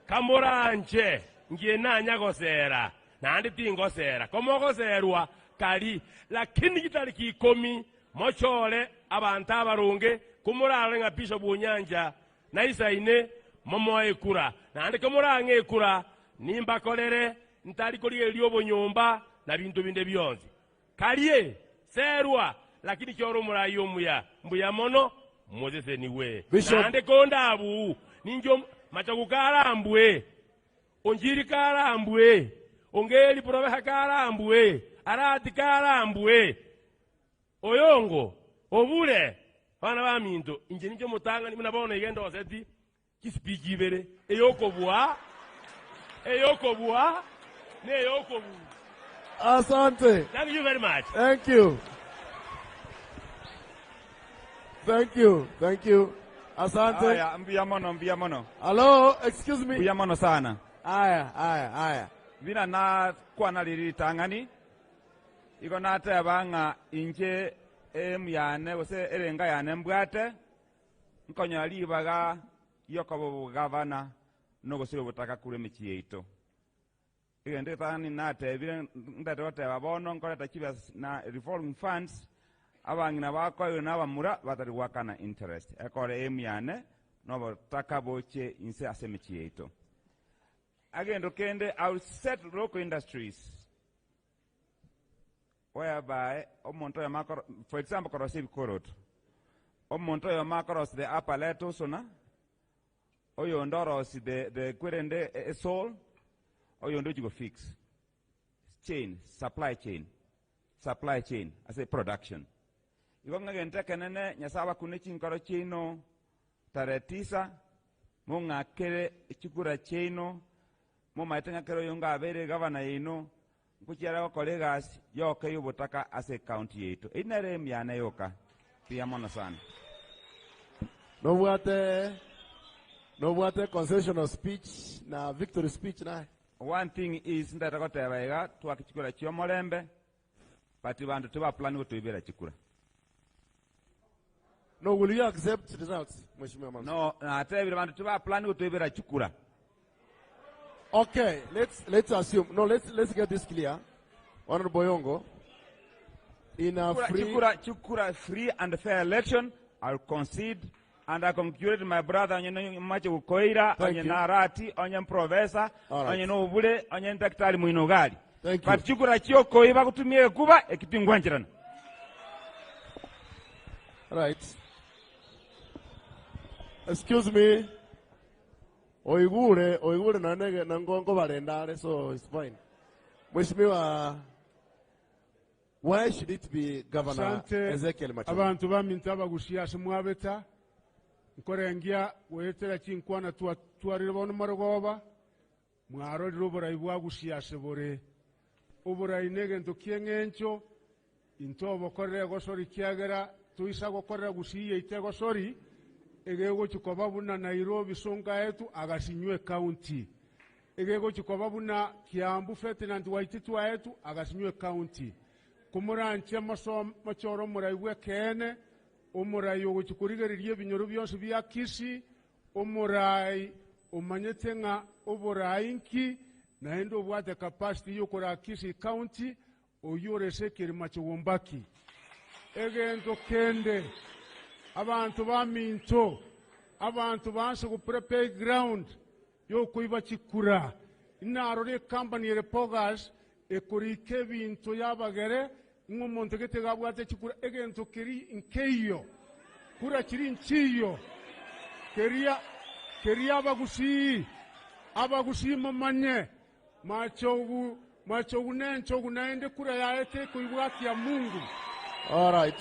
kamoranje ngie nanya gosera na andi tingosera komogoserwa kali lakini kitali kikomi mochole abantu abarunge kumurara nga pisho bunyanja na isaine momoe kura na andi komurange kura nimba kolere ntali kolie lyobo nyumba na bintu binde byonzi kaliye serwa lakini kyoro murayo muya mbuya mono Moses niwe nande konda abu ninjo machakukarambwe onjiri karambwe ongeli proveha karambwe arati karambwe oyongo obule bana baminto inje ninjo mutanga ni munabona igenda oseti kisipikibere eyokobwa ne yokobu asante thank you very much Thank you. Asante. Aya, mbia mono. Hello, excuse me. Mbia mono sana. Aya. Vina na kwa naliri tangani. Iko na tebanga inje myane wose erenga yane mbwate. Nkonya alibaga yokobo gavana no gosiro butaka kure michi yeito. Igende tani na tebire ndate teba bono nkoleta kiba na reform funds. Abangina bakoyo n'abamura batari wakana interest ekore emyane no takaboche inse asemichi yeito agendo kende I will set local industries whereby omonto ya makoro for example korosibi korot omonto ya makoros the upper leto sona oyo ndoros the kwerende soul oyo ndo jigo fix supply chain as a production Igonga gente kenene nyasaba kunichi nkoro chino tare 9 munga kere chikura chino muma itenya kero yonga abere governor yino kuchira colleagues yoka yubotaka as a county yetu inere myana yoka pia mona sana no wate concessional speech na victory speech na one thing is ndatakotebaiga twakichikura chio molembe pati bantu tuba plan gutubira chikura. No, will you accept results, Mheshimiwa Mamsi? No, plan to chukura. Okay, let's assume. No, let's get this clear. Honorable Yongo, in a chukura free and fair election, I'll concede and I congratulate my brother onye mache ukoira onye narati onye professor onye no bule onye daktari muinogali. Thank you. But chukura chio koiba kutumie kuba ekipingwanjirana. Right. Excuse me. Oigure na nege na ngongo barendare, so it's fine. Mheshimiwa, why should it be Governor Ezekiel Machogu? Abantu baminta bagushia semwabeta nkorengia wetera chinkwana tuarira bono marogoba mwarorire oborai bwa Gusii ase bore oborai na egento kia eng'encho into obokorere egosori kiagera tuisa gokorera Gusii yaite egosori egegochi koba buna Nairobi songa yetu agasinywe county egegochi koba buna Kiambu Ferdinand Waititu yetu agasinywe county kumuranche machoro omorai bwa Kene omorai ogochi kurigereria ebinyoro byonsi bya Kisii omorai omanyete ng'a oborai nki naende obwate capacity yokora Kisii county oyorese kirima chiwombaki egento kende abantu baminto abantu banse kuprepare ground yokuiba chikura inarore company repogas ekorike ebinto yabagere ng'omonto gete gabwate chikura egento keri nkeyo kura kiri nchiyo keria abagusii mamanye machogu nenchogu naende kura yaete kuibwakia Mungu. All right.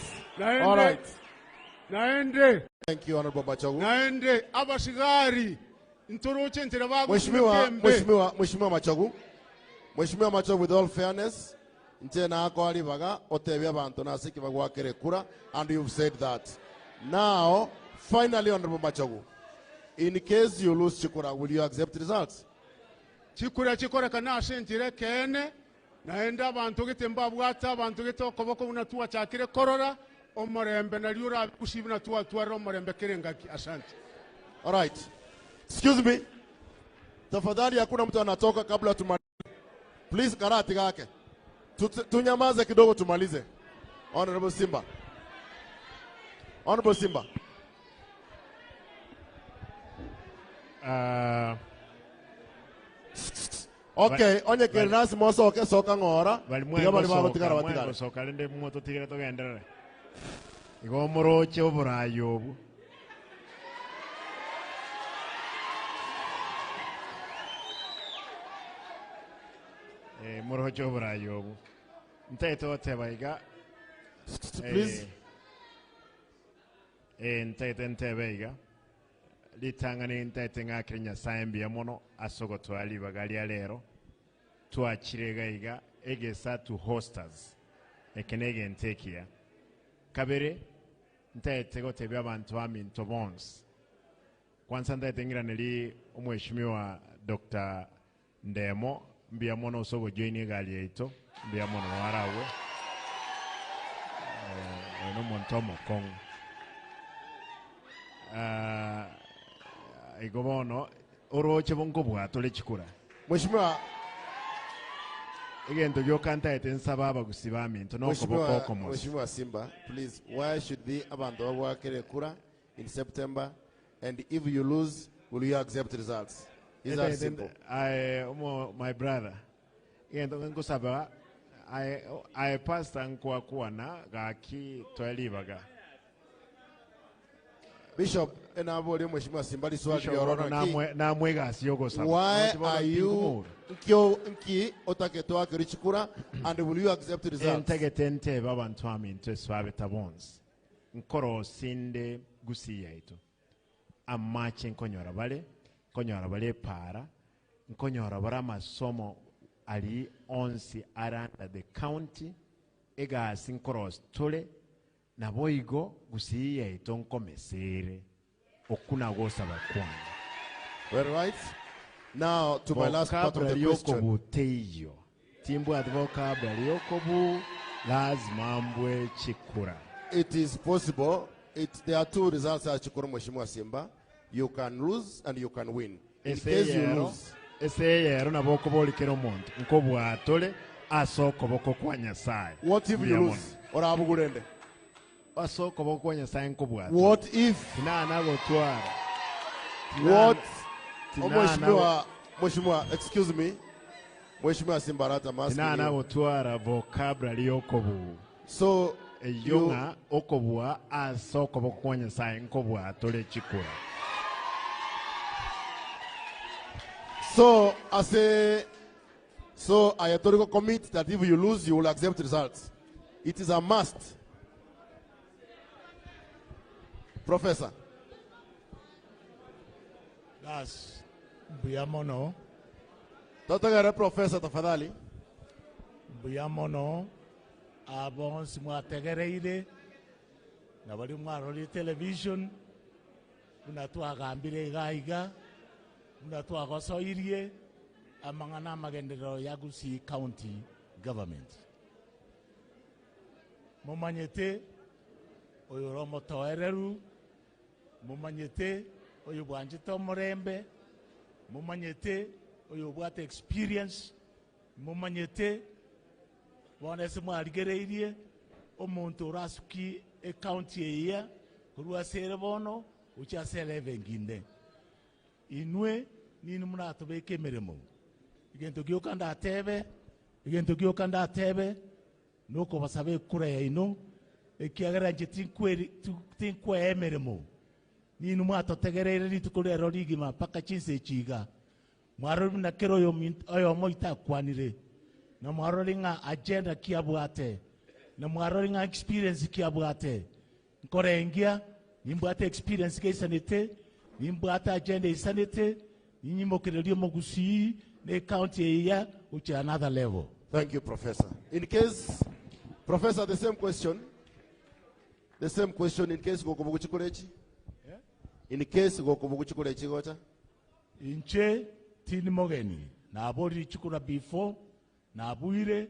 Naende. Thank you, Honorable Machogu. Naende abasigari ntoroche ntera bagu. Mheshimiwa Machogu. Mheshimiwa Machogu, with all fairness, ntena ako ali baga otebya abantu nasiki bagwakere kura, and you've said that. Now, finally, Honorable Machogu, in case you lose Chikura, will you accept results? Chikura kana asentire kene naenda abantu getemba bwata abantu geto koboko unatua chakire korora omorembe na liura kusibina tuwa omorembe kerengaki. Asante. All right. Excuse me. Tafadhali hakuna mtu anatoka kabla tumalize. Please karati gake. Tunyamaze kidogo tumalize. Honorable Simba. Honorable Simba. Okay, onye kernas moso ke soka ngora. Tiga bali babo tigara batigara. Soka lende moto tigara to gendere. Igo moroche oborayo obu. Moroche oborayo obu. Nteto tebaiga. Please. Ntebaiga. Litangane ntaitenga Kenya Sambia mono asogoto ali bagali alero tuachirega iga egesa to hosters ekenege ntekia kabere ntaitego tebya abantu aminto bons kwanza ntaitengira neli omweshimiwa Dr. Ndemo mbia mono osogo joini gali eito mbia mono warawe no montomo kong igobono oroche bongo bwato lechikura Mheshimiwa egento byokanta etensaba abagusiba minto nokoboko mos Mheshimiwa Simba, please, why should the abantu babwakere kura in September, and if you lose, will you accept results? Is that simple? My brother egento ngosaba I pastor nkwa na gaki toelibaga Bishop, Mheshimiwa Simba why are you nki otaketoa kirichikura, and will you accept the results? Entegetente babantu aminto swabe tabons nkoro sinde Gusii yaito amache nkonyora bale para nkonyora bara masomo ali onsi aranda the county ega sinkoros tole na boigo Gusii yaito nkomesere okuna gosa bakwana. Well, right. Now to my last part of the question. Timbu advocabulary yokobu lazimambwe chikura. It is possible. There are two results at Chikura Mheshimiwa Simba. You can lose and you can win. In case you lose, what if you lose? What if? What? Mheshimiwa, excuse me. Mheshimiwa Simbarata must be. So Yonga okobua asoko bokwanya sai nkobua tole chikura. So I authoritatively commit that if you lose, you will accept results. It is a must. Professor. Yes, Buyamono. Totogere Professor tafadhali. Buyamono abonsi mwategereire na bali mwaroli television munatwagambire igaiga munatwagosoirie amang'ana amagenderero ya Kisii County Government. Mumanyete oyo romotoereru, mumanyete oyo bwanjito murembe, mumanyete oyo bwate experience, mumanyete bonese mwarigereirie omuntu urasuki e county eya kurwa sere bono ucha sere venginde inwe nini munato beke meremo igento gyoka ndatebe nuko basabe kura ya ino ekiagera nje tinkwe emeremo nini mwato tegerere litukolero ligima paka chinse chiga mwaro na kero yo moita kwanire na mwaro linga agenda kiabwate na mwaro linga experience kiabwate nkorengia nimbwate experience keisanete nimbwate agenda isanete ninyimokererio mogusii ne county ya which another level. Thank you, Professor. In case, Professor, the same question in case go kubukuchikurechi. In case go kubukuchikurechi gocha. Inche tini mogeni na abori chikura before na abuire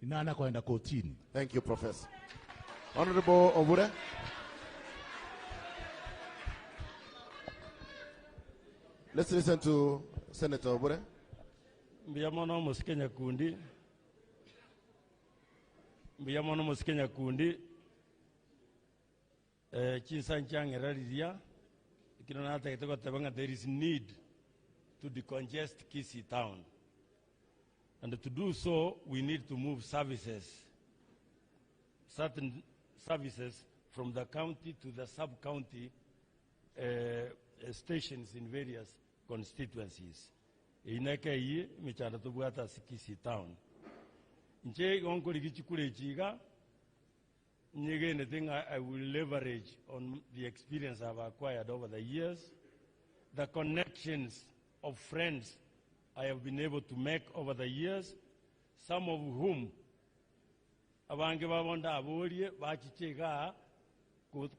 inana kwenda kotini. Thank you, Professor. Honorable Obure. Let's listen to Senator Obure. Mbiyamono musikenya kundi chinsanchang rariria kinona teketeko tebanga there is need to decongest Kisii town, and to do so we need to move certain services from the county to the sub-county stations in various constituencies. Ineke yi michana tubuata Kisii town. Nche onkori kichukule chiga nyege thing I will leverage on the experience I've acquired over the years, the connections of friends I have been able to make over the years, some of whom abange babonda aborie bachichega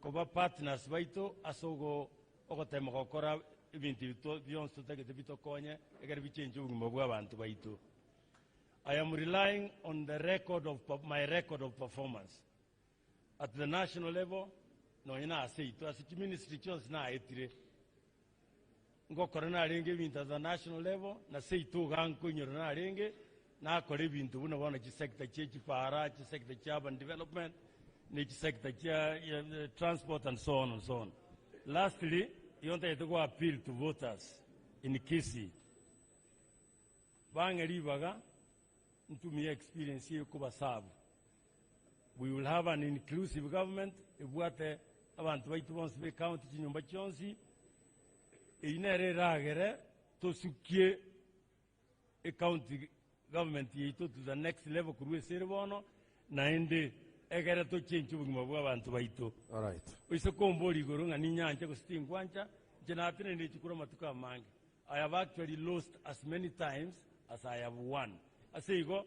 kuba partners baito asogo okotema kokora ibintu byonse tutagete bitokonye egere bichenje ubugimo bw'abantu baito. I am relying on the my record of performance at the national level. No ina seito as ministry chons na etire ngokora na renge bintu at the national level na seito ganko nyoro na renge na kore bintu buno bona chi sector chi para chi sector chi urban development ni chi sector chi transport and so on and so on. Lastly, I want to appeal to voters in Kisii. Bangeri baga into me experience here kuba sabu. We will have an inclusive government. If we have abantu baitu bonse be county chinyumba chonsi inere ragere to sukie a county government yito to the next level kuruwe servono na ende egere to chenchu bugimo bw'abantu baitu. All right. Uise kombori gorunga ninyanja ko stingwancha jenatine ndi chikura matuka mange. I have actually lost as many times as I have won. I say go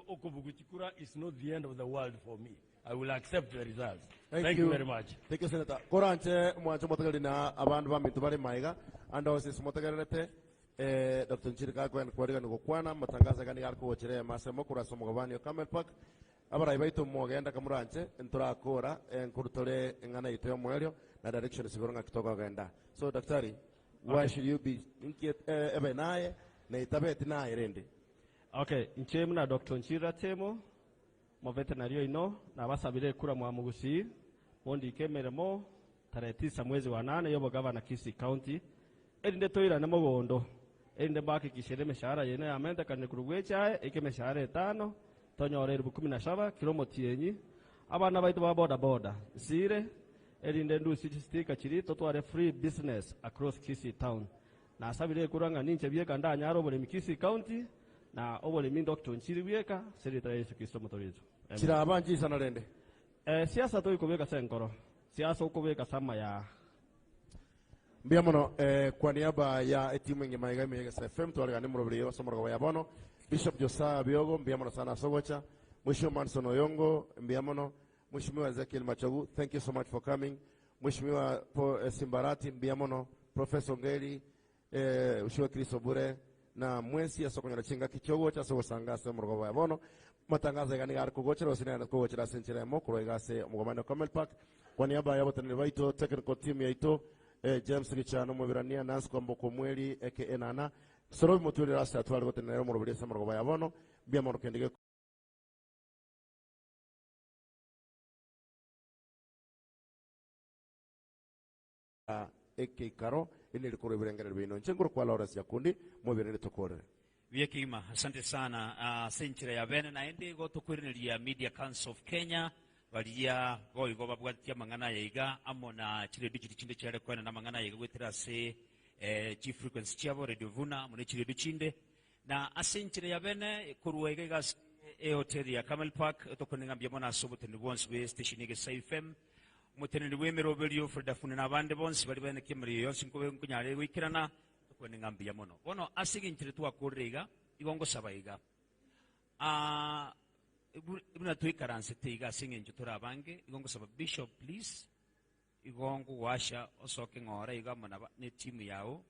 okobugu chikura is not the end of the world for me. I will accept the results. Thank you very much. Thank you, Senator. Koranche mwancho motagali na abandu bamintu bari maiga anda osis motagalete Dr. Nchirika kwa kwariga ngokwana matangaza gani garko wachere masemo kuraso mugabani Camel Park abara ibaito mogenda kamuranche enturakora enkurutore ngana ito mweryo na direction sigoronga kitoka genda. So daktari, why should you be ebe naye na itabeti naye rende? Okay, nchemu na Dr. Nchira temo mo veterinario ino na basabire kura mwa Kisii mondi kemeremo tarehe 9 mwezi wa 8 yobo governor Kisii County elinde toira na mogondo elinde baki kishere meshara yene amenda kane kurugwecha ikemeshara 5 tonyore 17 kilomotienyi abana baitu ba boda sire elinde ndu sticker chirito tware free business across Kisii town na sabire kuranga ninche bieka ndanyaro bole Kisii County na obole min Dr. Nchiribieka serita Yesu Kristo motorizo. Chira abanji sana rende. Siasa to ikobeka senkoro. Siasa ukobeka sama ya Mbiamono kwa niaba ya timu yenye maiga imega FM tuwalega nimuro brio Samora Kibagendi Bishop Josiah Biogo mbiamono sana Sogocha Mheshimiwa Manson Oyongo mbiamono Mheshimiwa Ezekiel Machogu, thank you so much for coming. Mheshimiwa Simbarati mbiamono Professor Ngeli Mheshimiwa Kristo Bure na mwesi ya soko nyachinga kichogo cha soko sanga Samora Kibagendi matangazo gani gar kugochera osina kugochera senchera mokoro igase mugomano Camel Park kwa niaba ya botani baito technical team yaito James Gichano Mwirania Nancy Kwamboko Mweli eke enana soro muturi rasa twali gotenera mu rubire Samora Kibagendi bia mo kendege eke karo ili likoro birengere bino nchengoro kwa Lawrence Yakundi mwibirire tokore Viekima, asante sana. Senchira ya bene na ende go tukwiriria Media Council of Kenya balia go babwatia mangana yiga amona chire digital chinde chare kwena na mangana yiga gwetera se chief frequency chabo radio vuna mune chire dichinde na asenchira ya bene kuruwega gas hotel ya Camel Park tokoninga byamona sobote ni bonse be station ige FM mutene ni wemero belio freda fune na bande bonse bali bene kemri yo sinko kunyare wikirana kwenye ngambi ya mono. Bono asigi nchile tuwa kurega, igongo sabaiga. Ibuna tuwi karanse teiga asingi nchutura abange, igongo sabaiga. Bishop, please. Igongo washa osoke ngora, iga ne timu yao.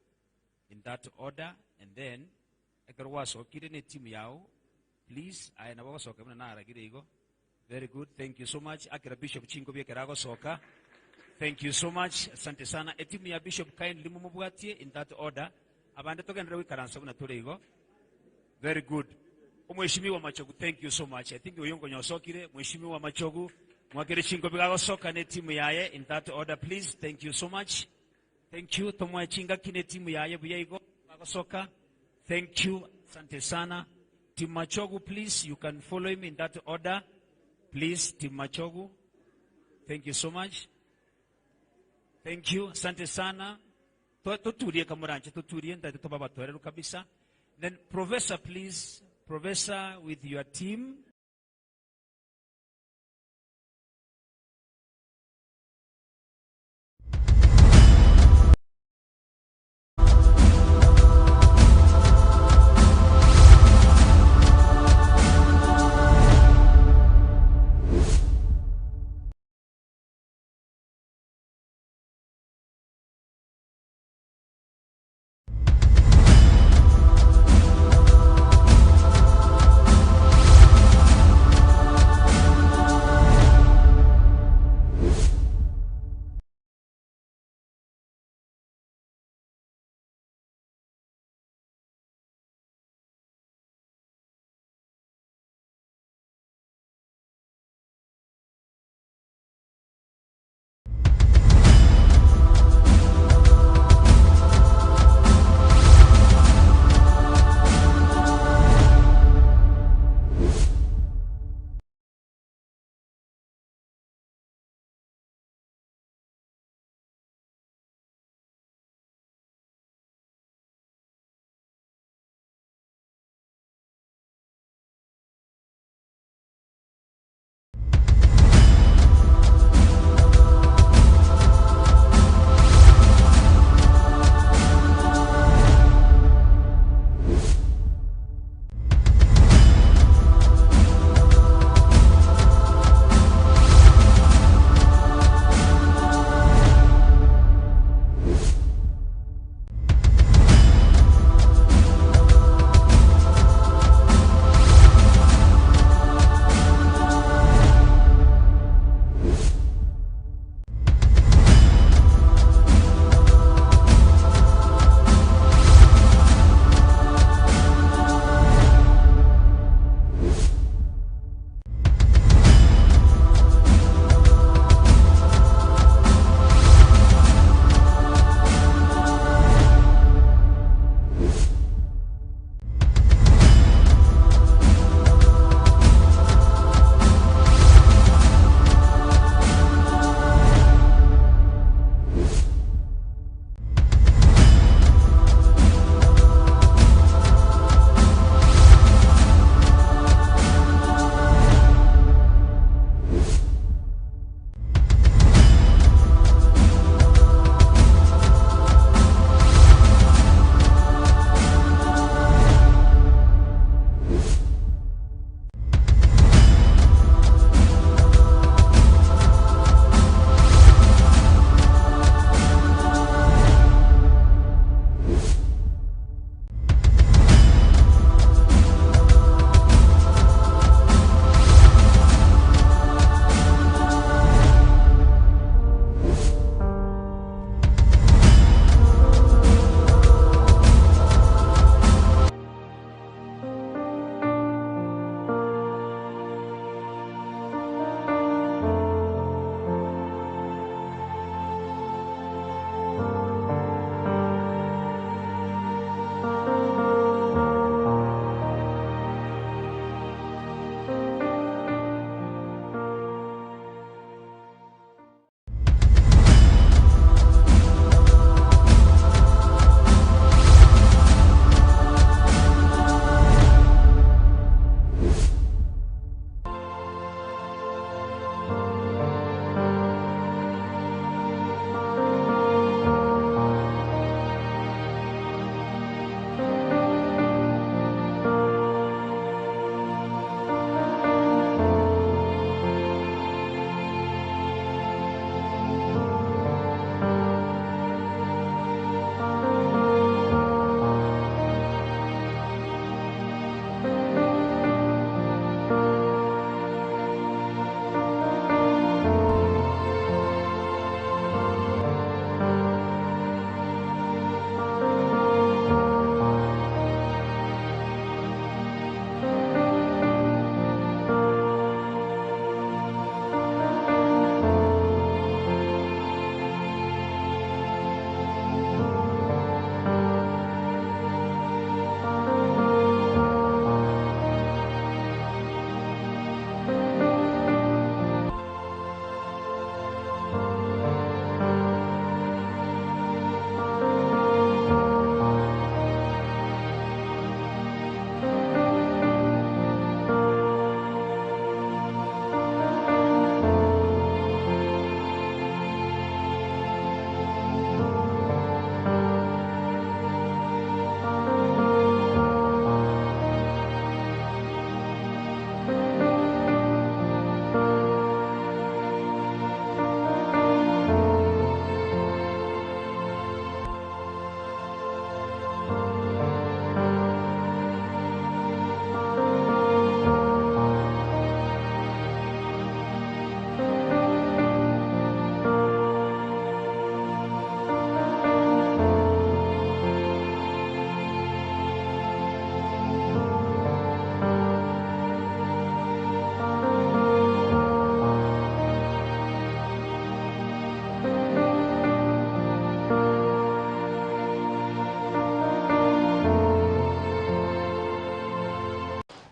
In that order, and then, ekaro waso kire ne timu yao. Please, aya na wako soka, muna nara kire igo. Very good, thank you so much. Akira Bishop chingo bia kirago soka. Thank you so much. Asante sana. Etimu ya Bishop kindly mumubuatie in that order. Abande toka nrewi karansa una tulego. Very good. Mheshimiwa Machogu, thank you so much. I think uyongo nyosokire. Mheshimiwa Machogu, mwakire chingo bigago soka ne timu yaye in that order please. Thank you so much. Thank you. Tomwa chinga kine timu yaye buyaigo bigago soka. Thank you. Asante sana. Team Machogu, please, you can follow him in that order. Please, Team Machogu. Thank you so much. Thank you. Asante sana. Tuturie kamuranche, tuturie ndate tobaba toreru kabisa. Then Professor, please. Professor with your team.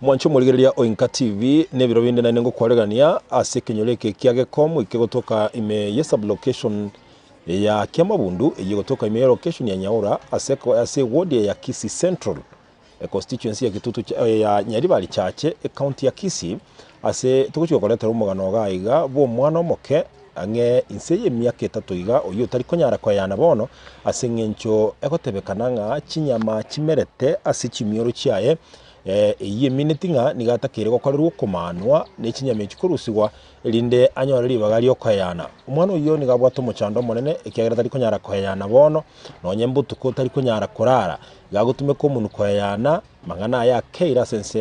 mwancho murigereria o INKA TV nebiro binde na nengo kwaregania ase kinyoleke kiagekom ikigotoka ime sublocation ya Kiamabundu ikigotoka ime location ya Nyaura ase ward ya Kisii Central constituency ya Kitutu ya Nyaribari chache county ya Kisii ase tuguchwa koreta rumugano gaiga bo mwana moke ange inseye myaka 3 iga oyo tari konyara kwa yana bono ase ngencho egotebekana nga chinyama chimerete ase chimioro chiaye iye minute nga nigatakire gokorerwo kumanwa ne chinyama chikurusigwa elinde anyora libagali okayana umwana uyo nigabwato mochando monene ekiagera tari konyara koyana bono nonye mbutuko tari konyara kurara gagutume ko umuntu koyana mangana ya keira sense